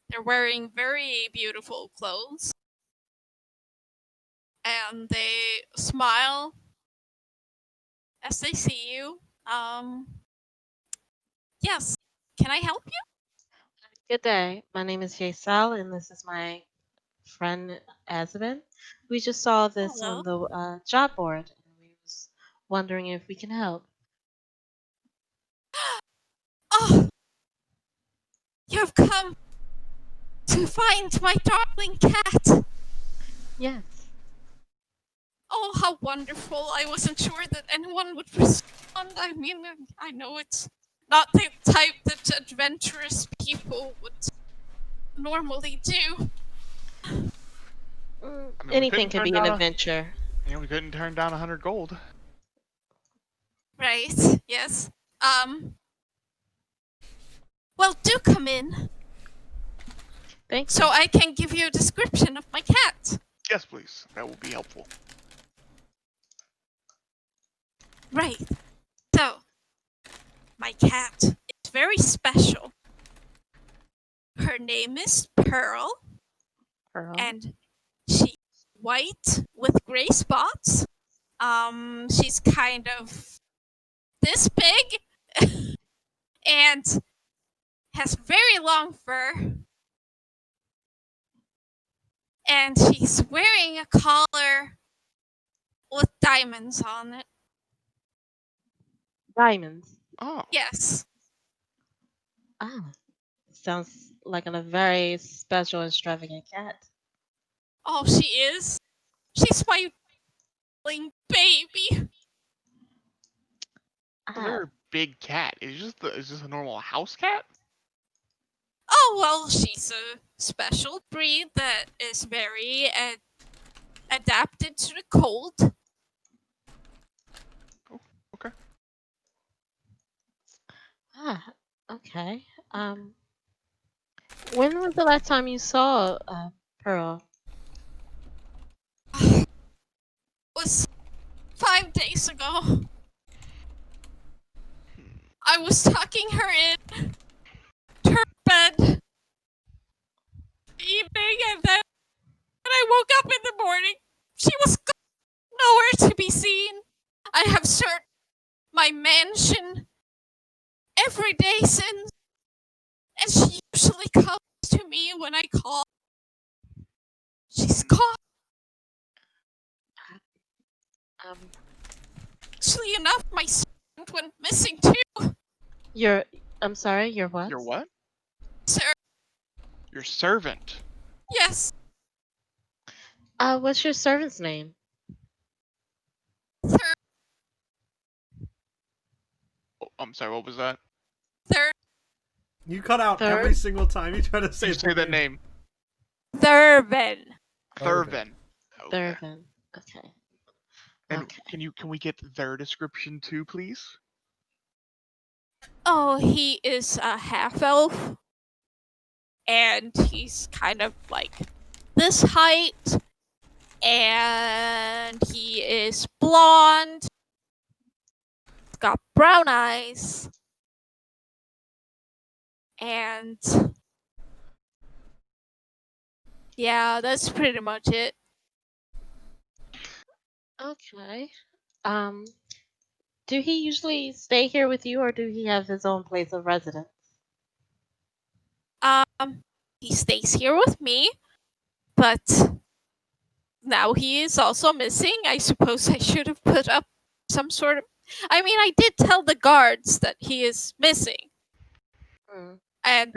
They're wearing very beautiful clothes. And they smile as they see you. Yes, can I help you? Good day. My name is Yeissal, and this is my friend Azzabin. We just saw this Hello. on the job board, and we was wondering if we can help. Oh, you have come to find my darling cat. Yes. Oh, how wonderful. I wasn't sure that anyone would respond. I mean, I know it's not the type that adventurous people would normally do. I mean, we Anything couldn't could turn be an down a- adventure. We couldn't turn down 100 gold. Right, yes. Well, do come in Thank so I can give you a description of my cat. Yes, please. That will be helpful. Right. So, my cat is very special. Her name is Pearl, Pearl. and she's white with gray spots. She's kind of this big and has very long fur. And she's wearing a collar with diamonds on it. Diamonds. Oh. Yes. Ah. Sounds like a very special, extravagant cat. Oh, she is? She's my darling baby. They're a big cat. Is just a normal house cat? Oh, well, she's a special breed that is very adapted to the cold. Okay. Okay. When was the last time you saw Pearl? Was 5 days ago. I was tucking her in to her bed evening, and then when I woke up in the morning, she was nowhere to be seen. I have searched my mansion every day since, and she usually comes to me when I call. She's gone. Um, Actually enough, my servant went missing too. I'm sorry, your what? Your what? Sir, Your servant. yes, What's your servant's name? third, Oh, I'm sorry. What was that? third, You cut out Third? every single time you try to say You the say that name. Thurban. Thurvan. Okay. Thurvan. Okay. And Okay. can we get their description too, please? Oh, he is a half elf, and he's kind of like this height, and he is blonde, got brown eyes, and yeah, that's pretty much it. Okay. Do he usually stay here with you, or do he have his own place of residence? He stays here with me, but now he is also missing. I suppose I should have put up some sort of. I mean, I did tell the guards that he is missing, Mm. and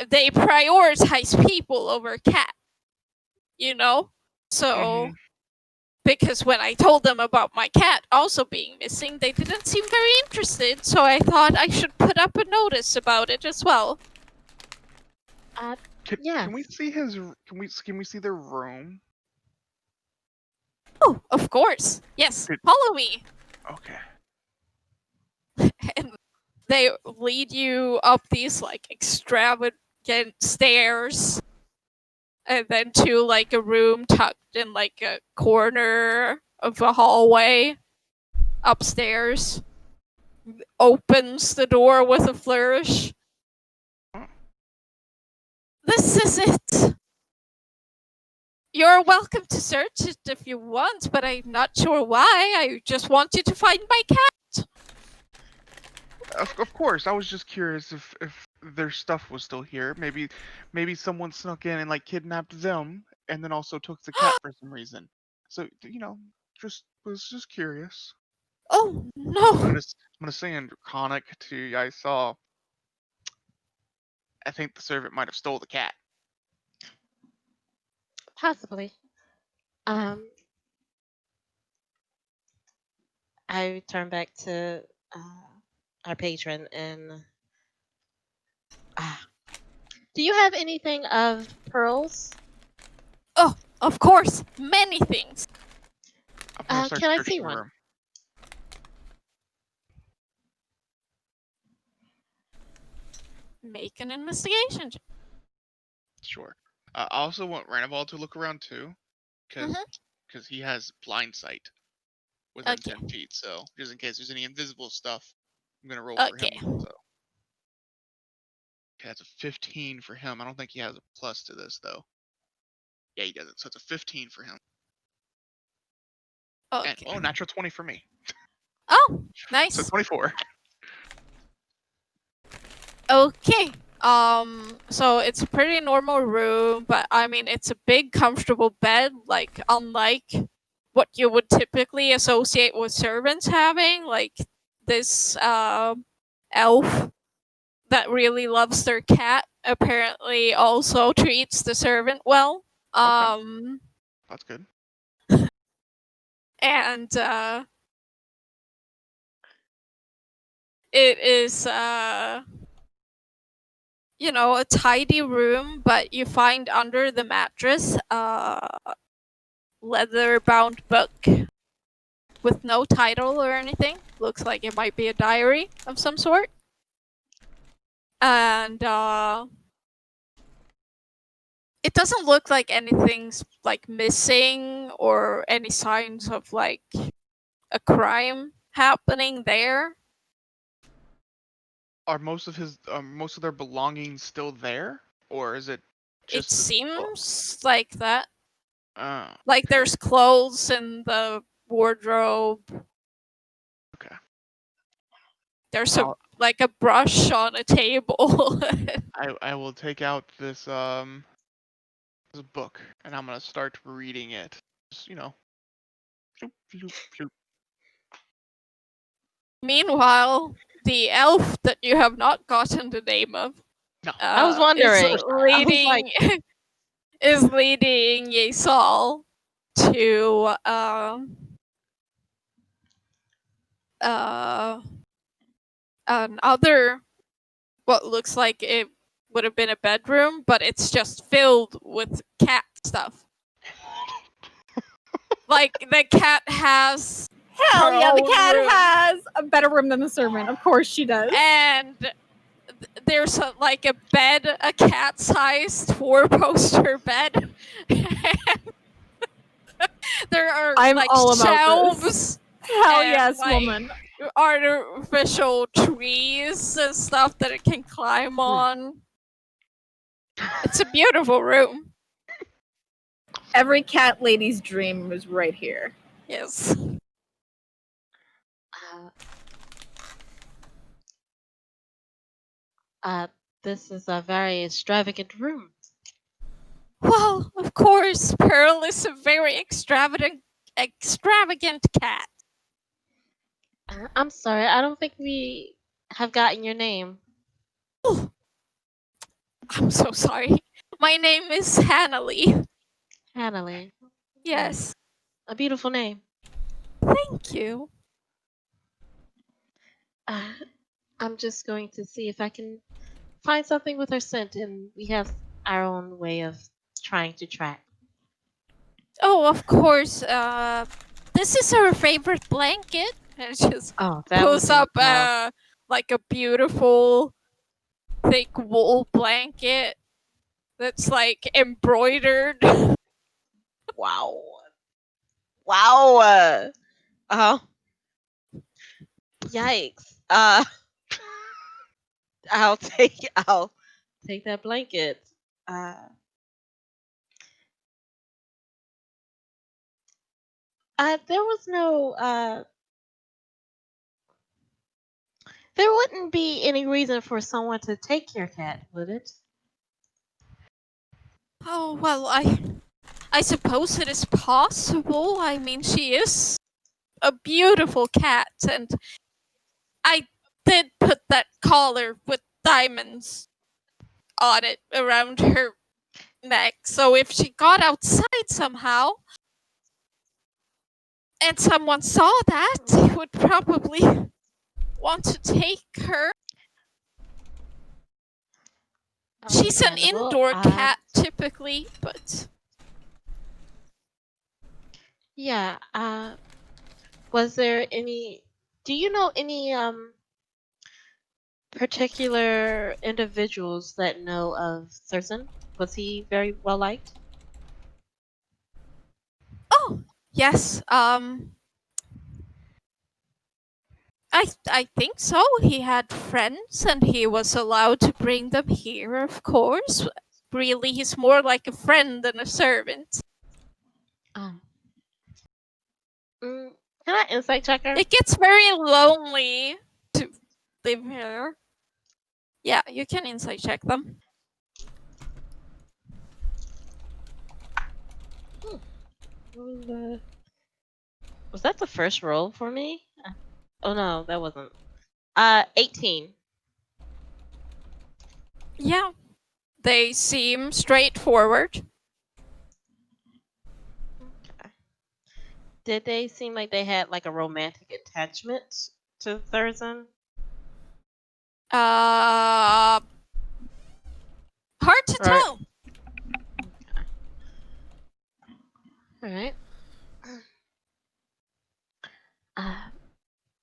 they prioritize people over cat. You know, so because when I told them about my cat also being missing, they didn't seem very interested. So I thought I should put up a notice about it as well. Can we see his? Can we see their room? Oh, of course. Yes, Good. follow me. Okay. And they lead you up these like extravagant stairs, and then to like a room tucked in like a corner of a hallway upstairs. Opens the door with a flourish. This is it. You're welcome to search it if you want, but I'm not sure why. I just want you to find my cat. Of course. I was just curious if their stuff was still here. Maybe someone snuck in and like kidnapped them, and then also took the cat for some reason. So was just curious. Oh I'm no. gonna say in Draconic to Yeissal. I think the servant might have stole the cat. Possibly. I turn back to our patron and. Do you have anything of pearls? Oh, of course, many things. I'm gonna start Can I searching see the one? room. Make an investigation. Sure. I also want Ranival to look around too, because he has blind sight within Okay. 10 feet. So just in case there's any invisible stuff, I'm gonna roll for him. Okay. So. Okay, that's a 15 for him. I don't think he has a plus to this though. Yeah, he doesn't. So it's a 15 for him. Okay. And natural 20 for me. Oh, nice. So 24. Okay. So it's a pretty normal room, but I mean it's a big comfortable bed, like unlike what you would typically associate with servants having, like this elf that really loves their cat apparently also treats the servant well. That's good. And it is you know, a tidy room, but you find under the mattress a leather-bound book with no title or anything. Looks like it might be a diary of some sort. And it doesn't look like anything's like missing or any signs of like a crime happening there. Are most of their belongings still there, or is it just It the book? seems like that. Oh, Like there's clothes in the wardrobe. okay. There's I'll- like a brush on a table. I will take out this book and I'm gonna start reading it. Just, you know. Floop, floop, floop. Meanwhile, the elf that you have not gotten the name of, No. I was wondering. is I was leading like, is leading Yeissal to another, what looks like it would have been a bedroom, but it's just filled with cat stuff. Like the cat has Hell her yeah, the own cat room. has a better room than the servant. Of course she does. And there's like a bed, a cat-sized 4-poster bed. There are I'm like all about shelves, this. Hell and, yes, like, woman. artificial trees and stuff that it can climb on. It's a beautiful room. Every cat lady's dream was right here. Yes. this is a very extravagant room. Well, of course, Pearl is a very extravagant cat. I'm sorry, I don't think we have gotten your name. I'm so sorry. My name is Hannalie. Hannalie. Yes. A beautiful name. Thank you. I'm just going to see if I can find something with her scent, and we have our own way of trying to track. Oh, of course. This is her favorite blanket. And it just Oh, that pulls would be up wow. like a beautiful thick wool blanket that's like embroidered. Wow. Wow. Yikes. I'll take that blanket. There was no there wouldn't be any reason for someone to take your cat, would it? Oh, well, I suppose it is possible. I mean, she is a beautiful cat, and I did put that collar with diamonds on it around her neck. So if she got outside somehow and someone saw that, they would probably want to take her. She's an Understandable. indoor cat typically, but Yeah. Was there any? Do you know any particular individuals that know of Thurston? Was he very well liked? oh yes, I think so. He had friends, and he was allowed to bring them here. Of course, really, he's more like a friend than a servant. Um. Can I insight check her? It gets very lonely to live here. Yeah, you can insight check them. Was that the first roll for me? Oh no, that wasn't. 18. Yeah, they seem straightforward. Did they seem like they had like a romantic attachment to Thurston? Hard to Right. tell. All right.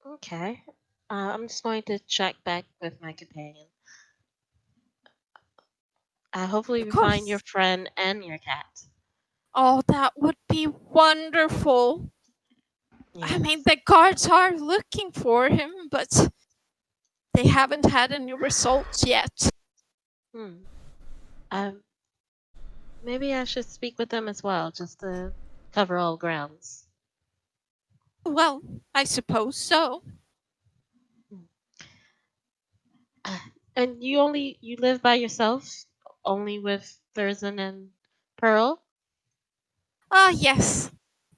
Okay. I'm just going to check back with my companion. Hopefully, Of we find your course. friend and your cat. Oh, that would be wonderful. I Yes. mean, the guards are looking for him, but they haven't had any results yet. Hmm. Maybe I should speak with them as well, just to cover all grounds. Well, I suppose so. And you live by yourself, only with Thurston and Pearl. Yes.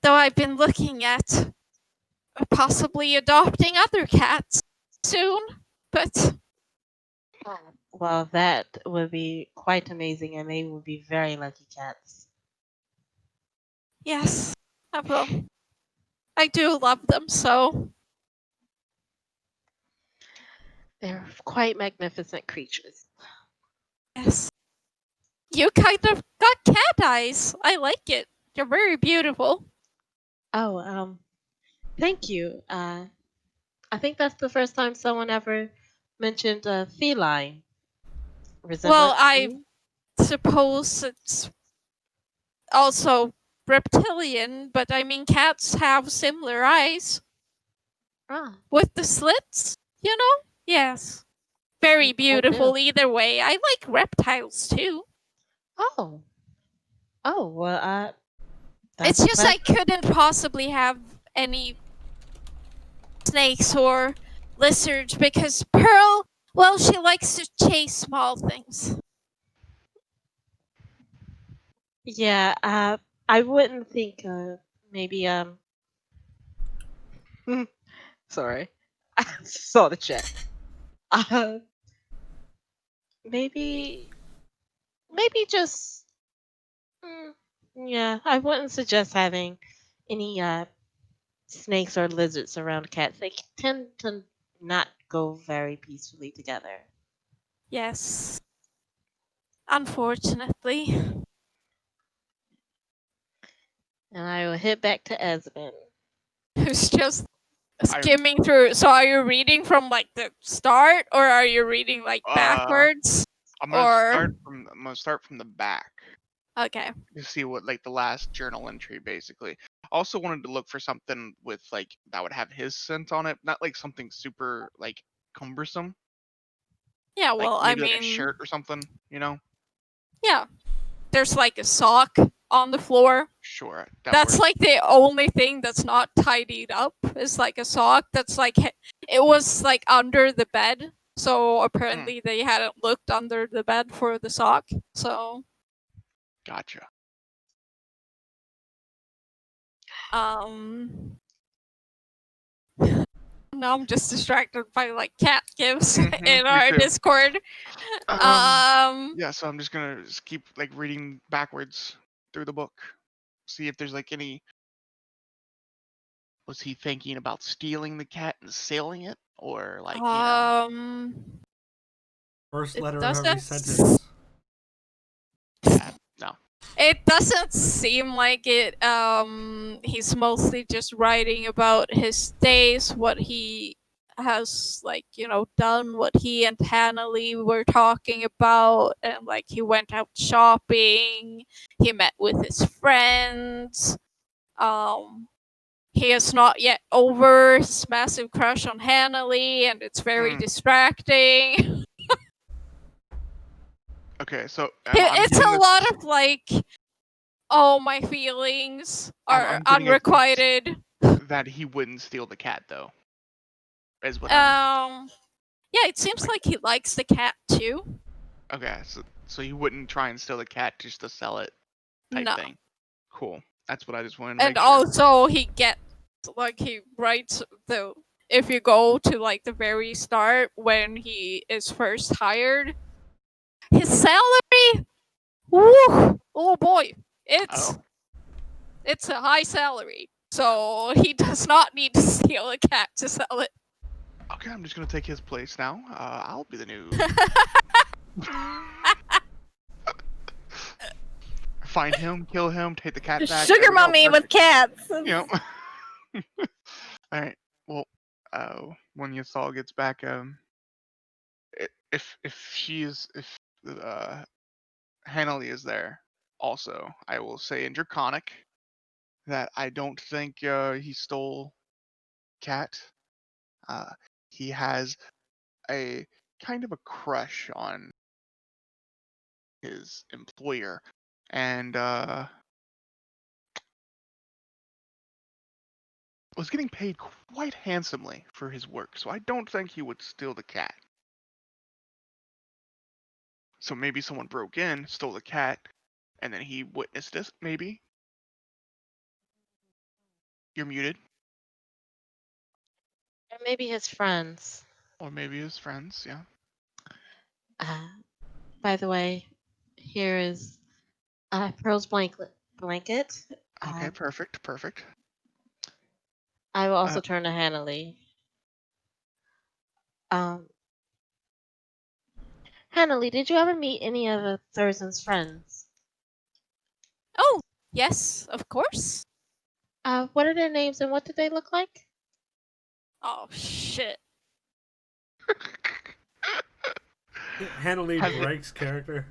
Though I've been looking at possibly adopting other cats soon, but Well, that would be quite amazing, and they would be very lucky cats. yes, I will. I do love them so. They're quite magnificent creatures. Yes. You kind of got cat eyes. I like it. You're very beautiful. Oh, thank you. I think that's the first time someone ever mentioned feline Well, resemblance to I you. suppose it's also reptilian, but I mean, cats have similar eyes Ah, with the slits, you know? Yes. Very I do. beautiful either way. I like reptiles too. Oh, well, It's that's a just I pleasure. couldn't possibly have any snakes or lizards because Pearl, well, she likes to chase small things. Yeah, I wouldn't think, maybe, sorry, I saw the chat. Uh, maybe, just, mm, yeah, I wouldn't suggest having any, snakes or lizards around cats. They tend to not go very peacefully together. Yes. Unfortunately. And I will head back to Azzabin. Who's just I- skimming through. So are you reading from like the start or are you reading like backwards? I'm Or gonna start from the back okay. to see what like the last journal entry basically. Also wanted to look for something with like that would have his scent on it, not like something super like cumbersome, Yeah, like well, I maybe like a mean, shirt or something, you know? yeah. There's like a sock on the floor. Sure, that That's works. like the only thing that's not tidied up is like a sock that's like it was like under the bed. So apparently they hadn't looked under the bed for the sock. So Gotcha. now I'm just distracted by like cat gifts Mhm, in me our too. Discord. Yeah, so I'm just gonna just keep like reading backwards through the book, see if there's like any. Was he thinking about stealing the cat and selling it, or like First It letter of every doesn't sentence. no? It doesn't seem like it. He's mostly just writing about his days, what he has like, done, what he and Hannah Lee were talking about, and like he went out shopping, he met with his friends. He is not yet over his massive crush on Hannah Lee, and it's very distracting. Okay, so I'm It's getting a this. lot of like, oh, my feelings are I'm getting it unrequited. that he wouldn't steal the cat though. Is what I'm. Yeah, it seems like he likes the cat too. Okay, so he wouldn't try and steal the cat just to sell it, type No. thing. Cool. That's what I just wanted to And make sure. also he gets like he writes if you go to like the very start when he is first hired, his salary, woo, oh boy, it's Oh, a high salary. So he does not need to steal a cat to sell it. Okay, I'm just gonna take his place now. I'll be the new. Find him, kill him, take the cat back. Sugar there we go, mummy with perfect. cats. Yep. All right. Well, when Yeissal gets back, if Hanley is there, also, I will say in Draconic that I don't think he stole cat. He has a kind of a crush on his employer, and was getting paid quite handsomely for his work, so I don't think he would steal the cat. So maybe someone broke in, stole the cat, and then he witnessed this, maybe? You're muted. Or maybe his friends. Or maybe his friends, yeah. By the way, here is Pearl's blanket. Okay, perfect. I will also turn to Hanley. Hanley, did you ever meet any of Thurston's friends? Oh, yes, of course. What are their names and what did they look like? Oh, shit. Hanley Have it- Drake's character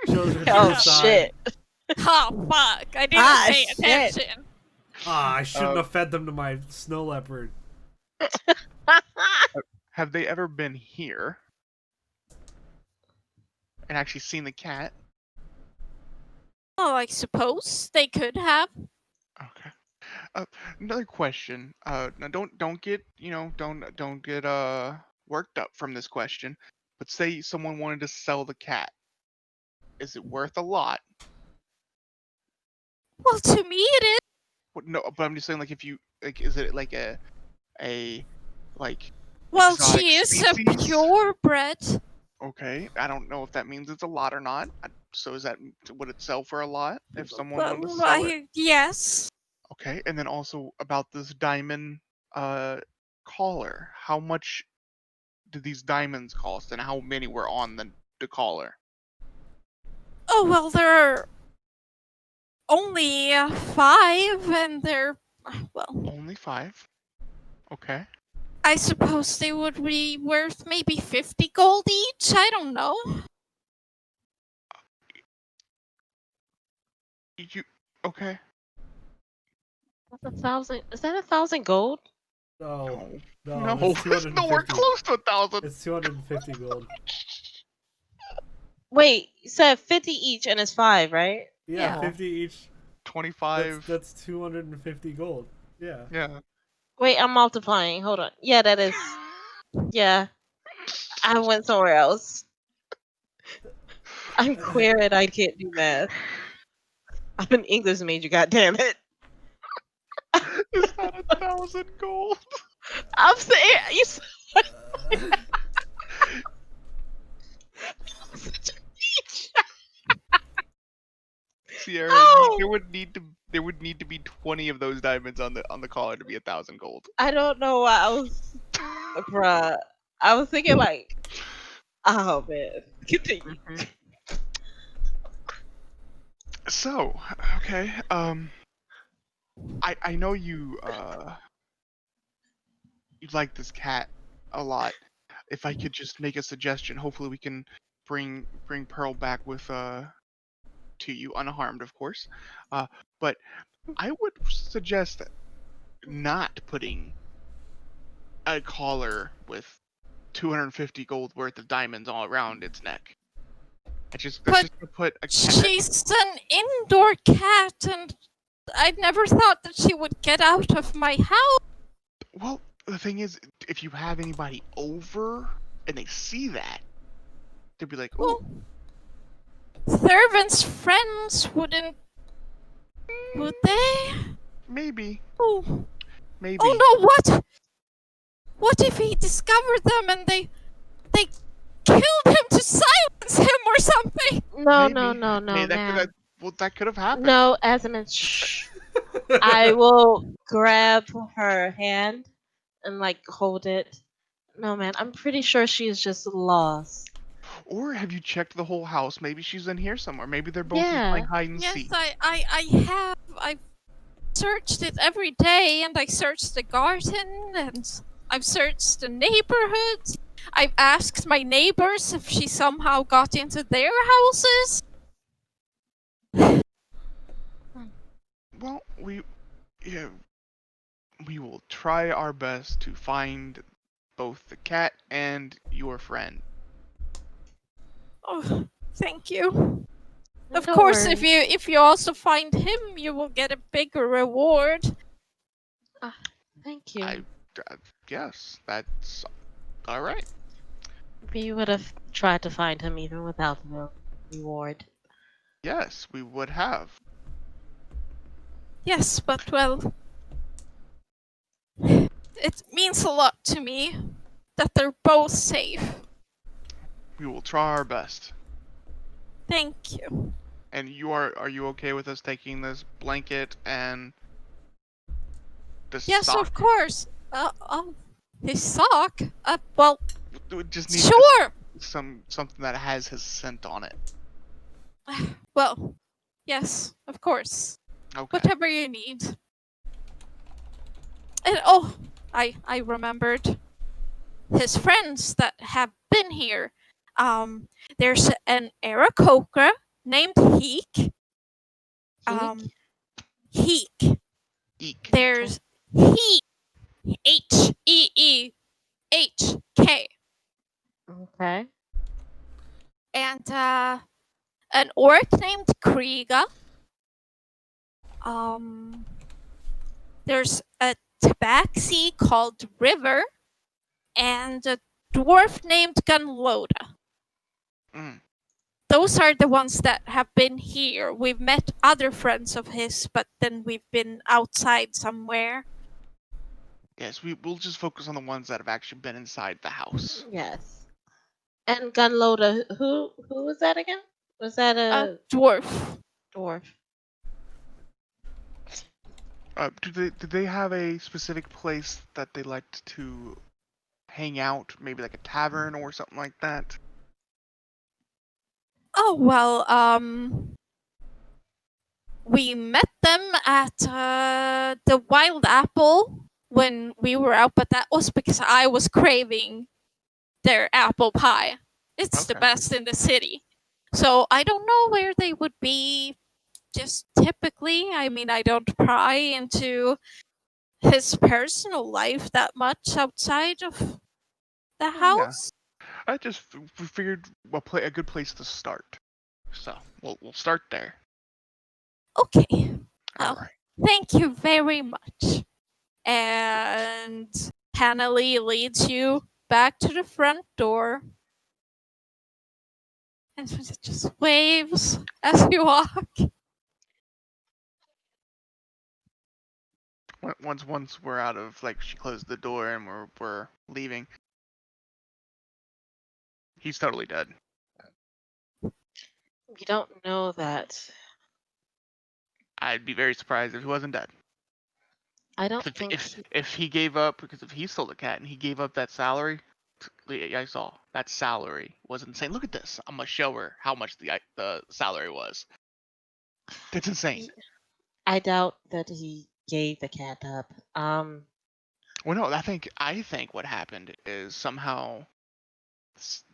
shows her Oh true side. shit! Oh, fuck. I didn't pay shit. attention. Ah, I shouldn't have fed them to my snow leopard. Have they ever been here and actually seen the cat? Well, I suppose they could have. Okay. Another question. Now don't get don't get worked up from this question. But say someone wanted to sell the cat. Is it worth a lot? Well, to me it is. No, but I'm just saying, like, if you like, is it like a like? Well, exotic she is species? a purebred. Okay, I don't know if that means it's a lot or not. So would it sell for a lot if someone wanted to sell it? Yes. Okay, and then also about this diamond collar. How much do these diamonds cost, and how many were on the collar? Oh, well, there are only 5, and they're, well, Only 5. Okay. I suppose they would be worth maybe 50 gold each. I don't know. Okay? That's 1,000. Is that 1,000 gold? No, No, no, no, it's it's nowhere 250. close to 1,000. It's 250 gold. Wait, you said 50 each and it's 5, right? Yeah, Yeah. 50 each. 25. That's 250 gold. Yeah. Yeah. Wait, I'm multiplying. Hold on. Yeah, that is. Yeah. I went somewhere else. I'm queer and I can't do math. I'm an English major, goddammit. Is that 1,000 gold? I'm saying you said such a bitch. Sierra, No! there would need to be 20 of those diamonds on the collar to be 1,000 gold. I don't know why I was, bruh. I was thinking like, oh man, continue. So, okay, I know you like this cat a lot. If I could just make a suggestion, hopefully we can bring Pearl back with to you unharmed, of course. But I would suggest not putting a collar with 250 gold worth of diamonds all around its neck. That's just to put a cat. She's an indoor cat, and I never thought that she would get out of my house. Well, the thing is, if you have anybody over and they see that, they'd be like, "Oh, Servants' friends wouldn't, would they? maybe, Oh, maybe." oh no! What? What if he discovered them and they killed him to silence him or something? No, Maybe. no, Maybe man. that could have happened. No, Azzabin, shh. I will grab her hand and like hold it. No, man, I'm pretty sure she is just lost. Or have you checked the whole house? Maybe she's in here somewhere. Maybe they're both just Yeah. playing hide and Yes, seek. I have. I've searched it every day, and I searched the garden, and I've searched the neighborhood. I've asked my neighbors if she somehow got into their houses. Well, we will try our best to find both the cat and your friend. Oh, thank you. Of Don't course, worry. if you also find him, you will get a bigger reward. Thank you. Yes, that's all right. We would have tried to find him even without the reward. Yes, we would have. Yes, but well, it means a lot to me that they're both safe. We will try our best. Thank you. And are you okay with us taking this blanket and the Yes, sock? of course. His sock? Well, We just need sure. something that has his scent on it. Well, yes, of course. Okay. Whatever you need. And I remembered his friends that have been here. There's an Aarakocra named Heek. Heek. Eek. There's Heek. Heehk. Okay. And an orc named Kriega. There's a tabaxi called River, and a dwarf named Gunloda. Mm. Those are the ones that have been here. We've met other friends of his, but then we've been outside somewhere. Yes, we'll just focus on the ones that have actually been inside the house. Yes. And Gunloader, who was that again? Was that A a dwarf. dwarf? Do they have a specific place that they liked to hang out? Maybe like a tavern or something like that? Oh, well, we met them at the Wild Apple when we were out, but that was because I was craving their apple pie. It's the Okay. best in the city. So I don't know where they would be just typically. I mean, I don't pry into his personal life that much outside of the Yeah. house. I just figured a good place to start. So we'll start there. Okay. All Oh, right. thank you very much. And Hanley leads you back to the front door. And just waves as you walk. Once we're out of, like, she closed the door and we're leaving. He's totally dead. We don't know that. I'd be very surprised if he wasn't dead. I don't think. If he gave up, because if he stole the cat and he gave up that salary, I saw that salary was insane. Look at this. I'm gonna show her how much the salary was. That's insane. I doubt that he gave the cat up. Well, no, I think what happened is somehow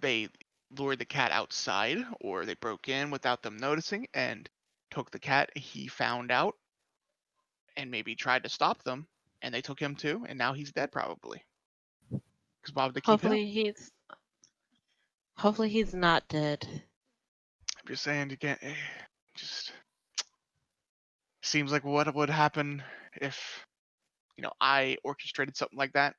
they lured the cat outside, or they broke in without them noticing and took the cat. He found out and maybe tried to stop them, and they took him too, and now he's dead probably. Because why would they keep him? Hopefully he's not dead. I'm just saying, again, just seems like what would happen if, I orchestrated something like that.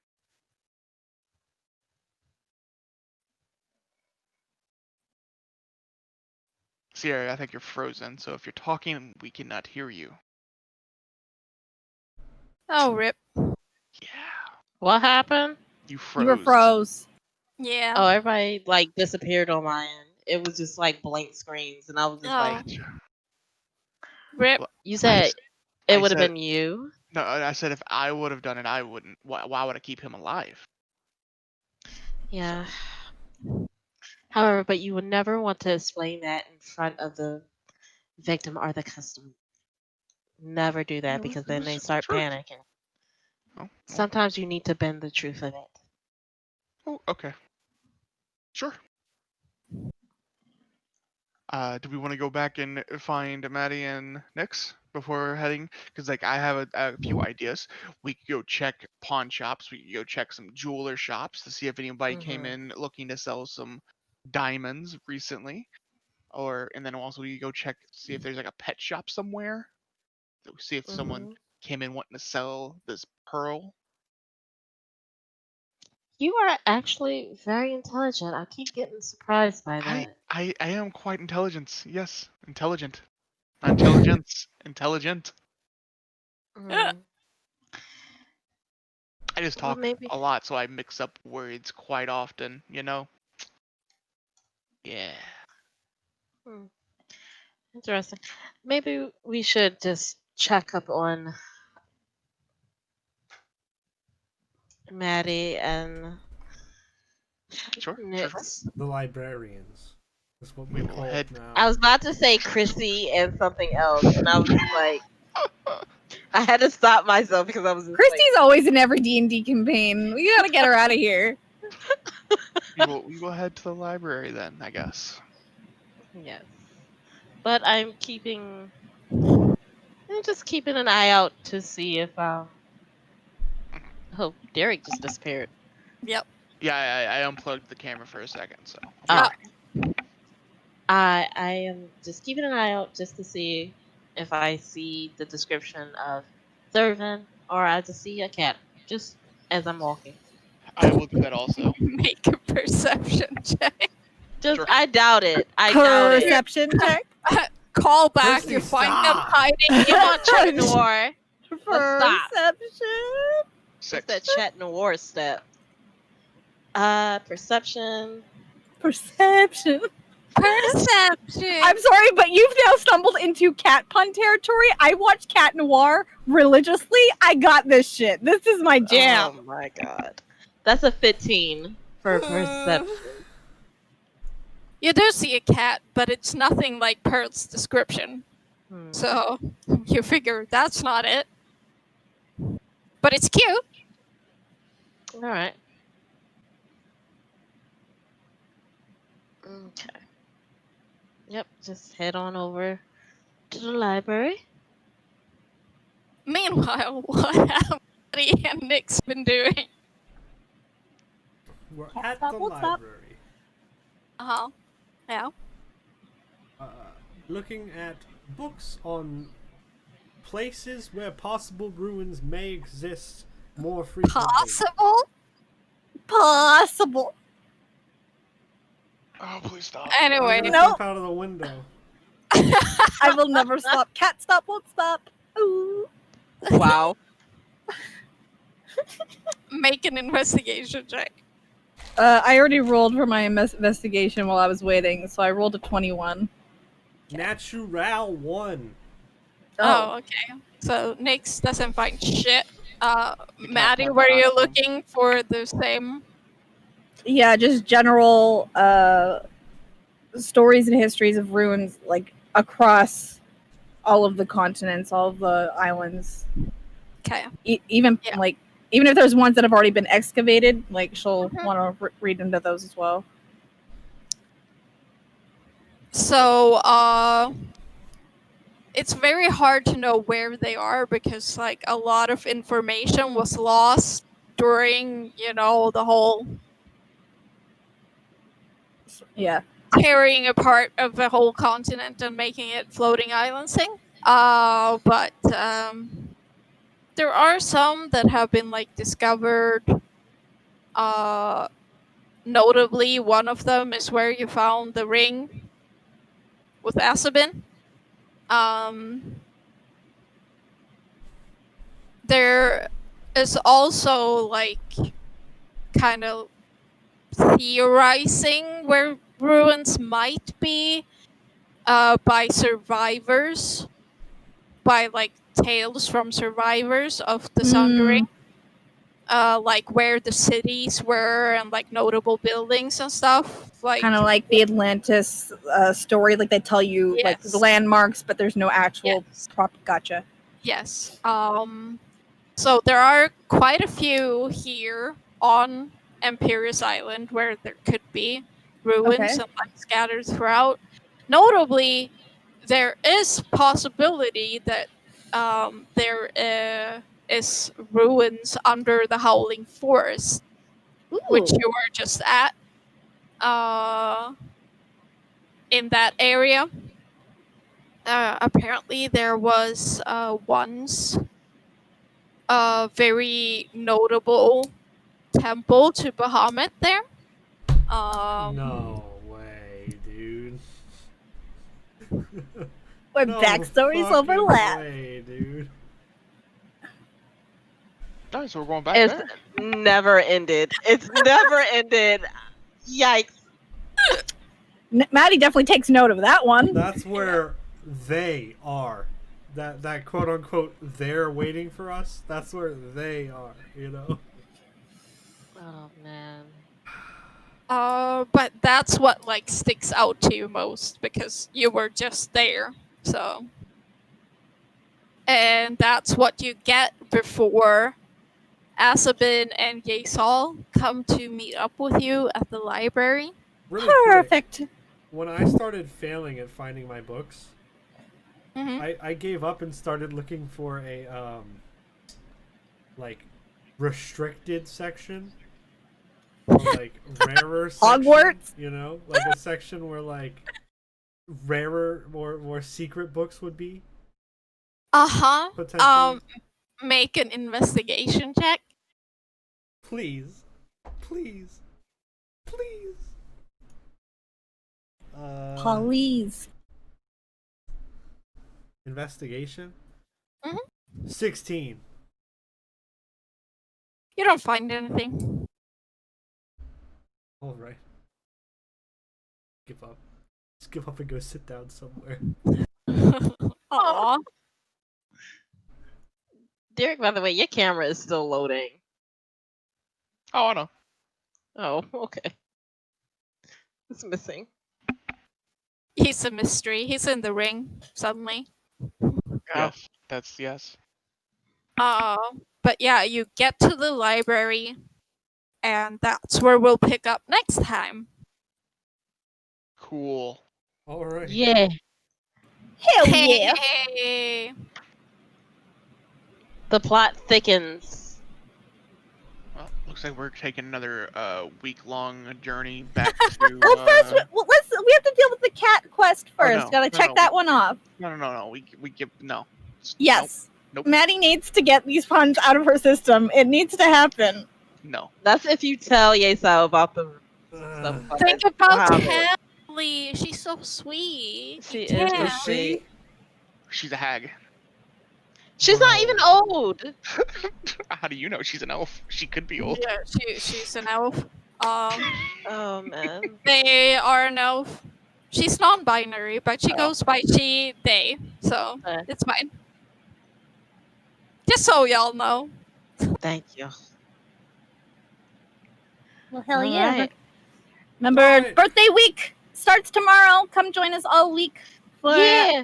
Sierra, I think you're frozen, so if you're talking, we cannot hear you. Oh, rip. Yeah, What happened? you froze. You were froze. Yeah. Oh, everybody like disappeared on my end. It was just like blank screens, and I was just Oh. like, Gotcha. Rip. Well, "You said It would have been you. No, I said if I would have done it, I wouldn't. Why would I keep him alive? Yeah. However, but you would never want to explain that in front of the victim or the customer. Never do that because then they start panicking. Oh, well. Sometimes you need to bend the truth of it. Oh, okay. Sure. Do we want to go back and find Matty and Nyx before heading? Because like I have a few ideas. We could go check pawn shops. We could go check some jeweler shops to see if anybody came in looking to sell some diamonds recently. And then also we could go check, see if there's like a pet shop somewhere. See if someone came in wanting to sell this pearl. You are actually very intelligent. I keep getting surprised by that. I am quite intelligent. Yes, intelligent. Not intelligence. Intelligent. Mm. I just Well, talk maybe. a lot, so I mix up words quite often, you know? Yeah. Interesting. Maybe we should just check up on Matty and Sure. Nyx. The librarians. That's what We we will call head- it now. I was about to say Chrissy and something else, and I was just like, I had to stop myself because I was just Christy's always in every D&D campaign. We gotta get her out of here. we will head to the library then, I guess. like, yes. But I'm just keeping an eye out to see if oh, Derek just disappeared. Yep. Yeah, I unplugged the camera for a second, so. Oh. I am just keeping an eye out just to see if I see the description of servant or I just see a cat just as I'm walking. I will do that also. Make a perception check. Just Sure. I doubt it. I doubt it. Perception check Call back. Christy, You find them stop. hiding. Come on, Chat Noir. stop. Perception. What's 6. that Chat Noir step? Perception. Perception. Perception. I'm sorry, but you've now stumbled into cat pun territory. I watch Cat Noir religiously. I got this shit. This is my jam. Oh my god. That's a 15 for perception. You do see a cat, but it's nothing like Pearl's description. So you figure that's not it. But it's cute. All right. Okay. Yep, just head on over to the library. Meanwhile, what have Matty and Nyx been doing? We're Can't at stop, the won't stop. library. Uh-huh. Yeah. Looking at books on places where possible ruins may exist more frequently. Possible. Oh, please stop. Anyway, I'm gonna Nope. step out of the window. I will never stop. Cat stop, won't stop. Ooh. Wow. make an investigation check. I already rolled for my investigation while I was waiting, so I rolled a 21. Natural 1. Oh, okay. So Nyx doesn't find shit. Matty, find were you nothing. looking for the same? Yeah, just general stories and histories of ruins, like across all of the continents, all of the islands. Okay. Even Yeah. like even if there's ones that have already been excavated, like she'll Mhm. want to read into those as well. So, it's very hard to know where they are because, like, a lot of information was lost during, the whole Yeah. tearing apart of the whole continent and making it floating islands thing. But there are some that have been like discovered. Notably, one of them is where you found the ring with Azzabin. There is also like kind of theorizing where ruins might be by survivors, by like tales from survivors of the Sundering. Like where the cities were and like notable buildings and stuff. Like Kind of like the Atlantis story, like they tell you like the Yes. landmarks, but there's no actual Yes. gotcha. Yes. So there are quite a few here on Empirius Island where there could be ruins Okay. and like scattered throughout. Notably, there is possibility that there is ruins under the Howling Forest, which Ooh. you were just at. In that area. Apparently, there was once a very notable temple to Bahamut there. No way, dude. Where No backstories fucking overlap. way, dude. Nice, so we're going back It's there. never ended. It's never ended. Yikes. Maddie definitely takes note of that one. That's where they are. That quote unquote they're waiting for us. That's where they are. You know. Oh man. But that's what like sticks out to you most because you were just there. So, and that's what you get before Azzabin and Yeissal come to meet up with you at the library. Really quick, Perfect. when I started failing at finding my books, Mhm. I gave up and started looking for a like restricted section or like rarer section, Hogwarts? you know, like a section where like rarer, more secret books would be potentially. Make an investigation check. Please, please, please. Please. Investigation. Mhm. 16. You don't find anything. All right. Give up. Just give up and go sit down somewhere. Aw. Derek, by the way, your camera is still loading. Oh, I know. Oh, okay. It's missing. He's a mystery. He's in the ring suddenly. Yes, that's yes. But yeah, you get to the library, and that's where we'll pick up next time. Cool. All right. Yeah. Hell yeah. Hey! The plot thickens. Well, looks like we're taking another week-long journey back to. Well, first, we have to deal with the cat quest first. no, Gotta no, check no. that one off. No. We give no. Yes. Nope. Maddie needs to get these puns out of her system. It needs to happen. No. That's if you tell Yeissal about the Uh, Think about Fabled. Kelly. She's so sweet. She You is can't. so is she? She's a hag. She's not even old. How do you know she's an elf? She could be old. Yeah, she's an elf. Oh man. They are an elf. She's non-binary, but she Oh. goes by she, they. So Okay. it's fine. Just so y'all know. Thank you. Well, hell All yeah. right. Remember, Alright. birthday week starts tomorrow. Come join us all week for Yeah.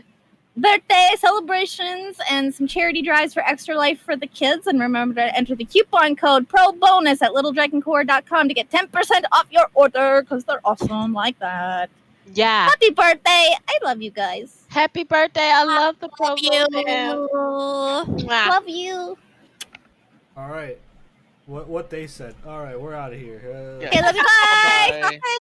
birthday celebrations and some charity drives for Extra Life for the kids. And remember to enter the coupon code PROBONUS at littledragoncore.com to get 10% off your order because they're awesome like that. Yeah. Happy birthday. I love you guys. Happy birthday. I love the Love promo you. man. Mwah. Love you. All right. What they said. All right, we're out of here. Yeah. Okay, love you. Bye. Bye.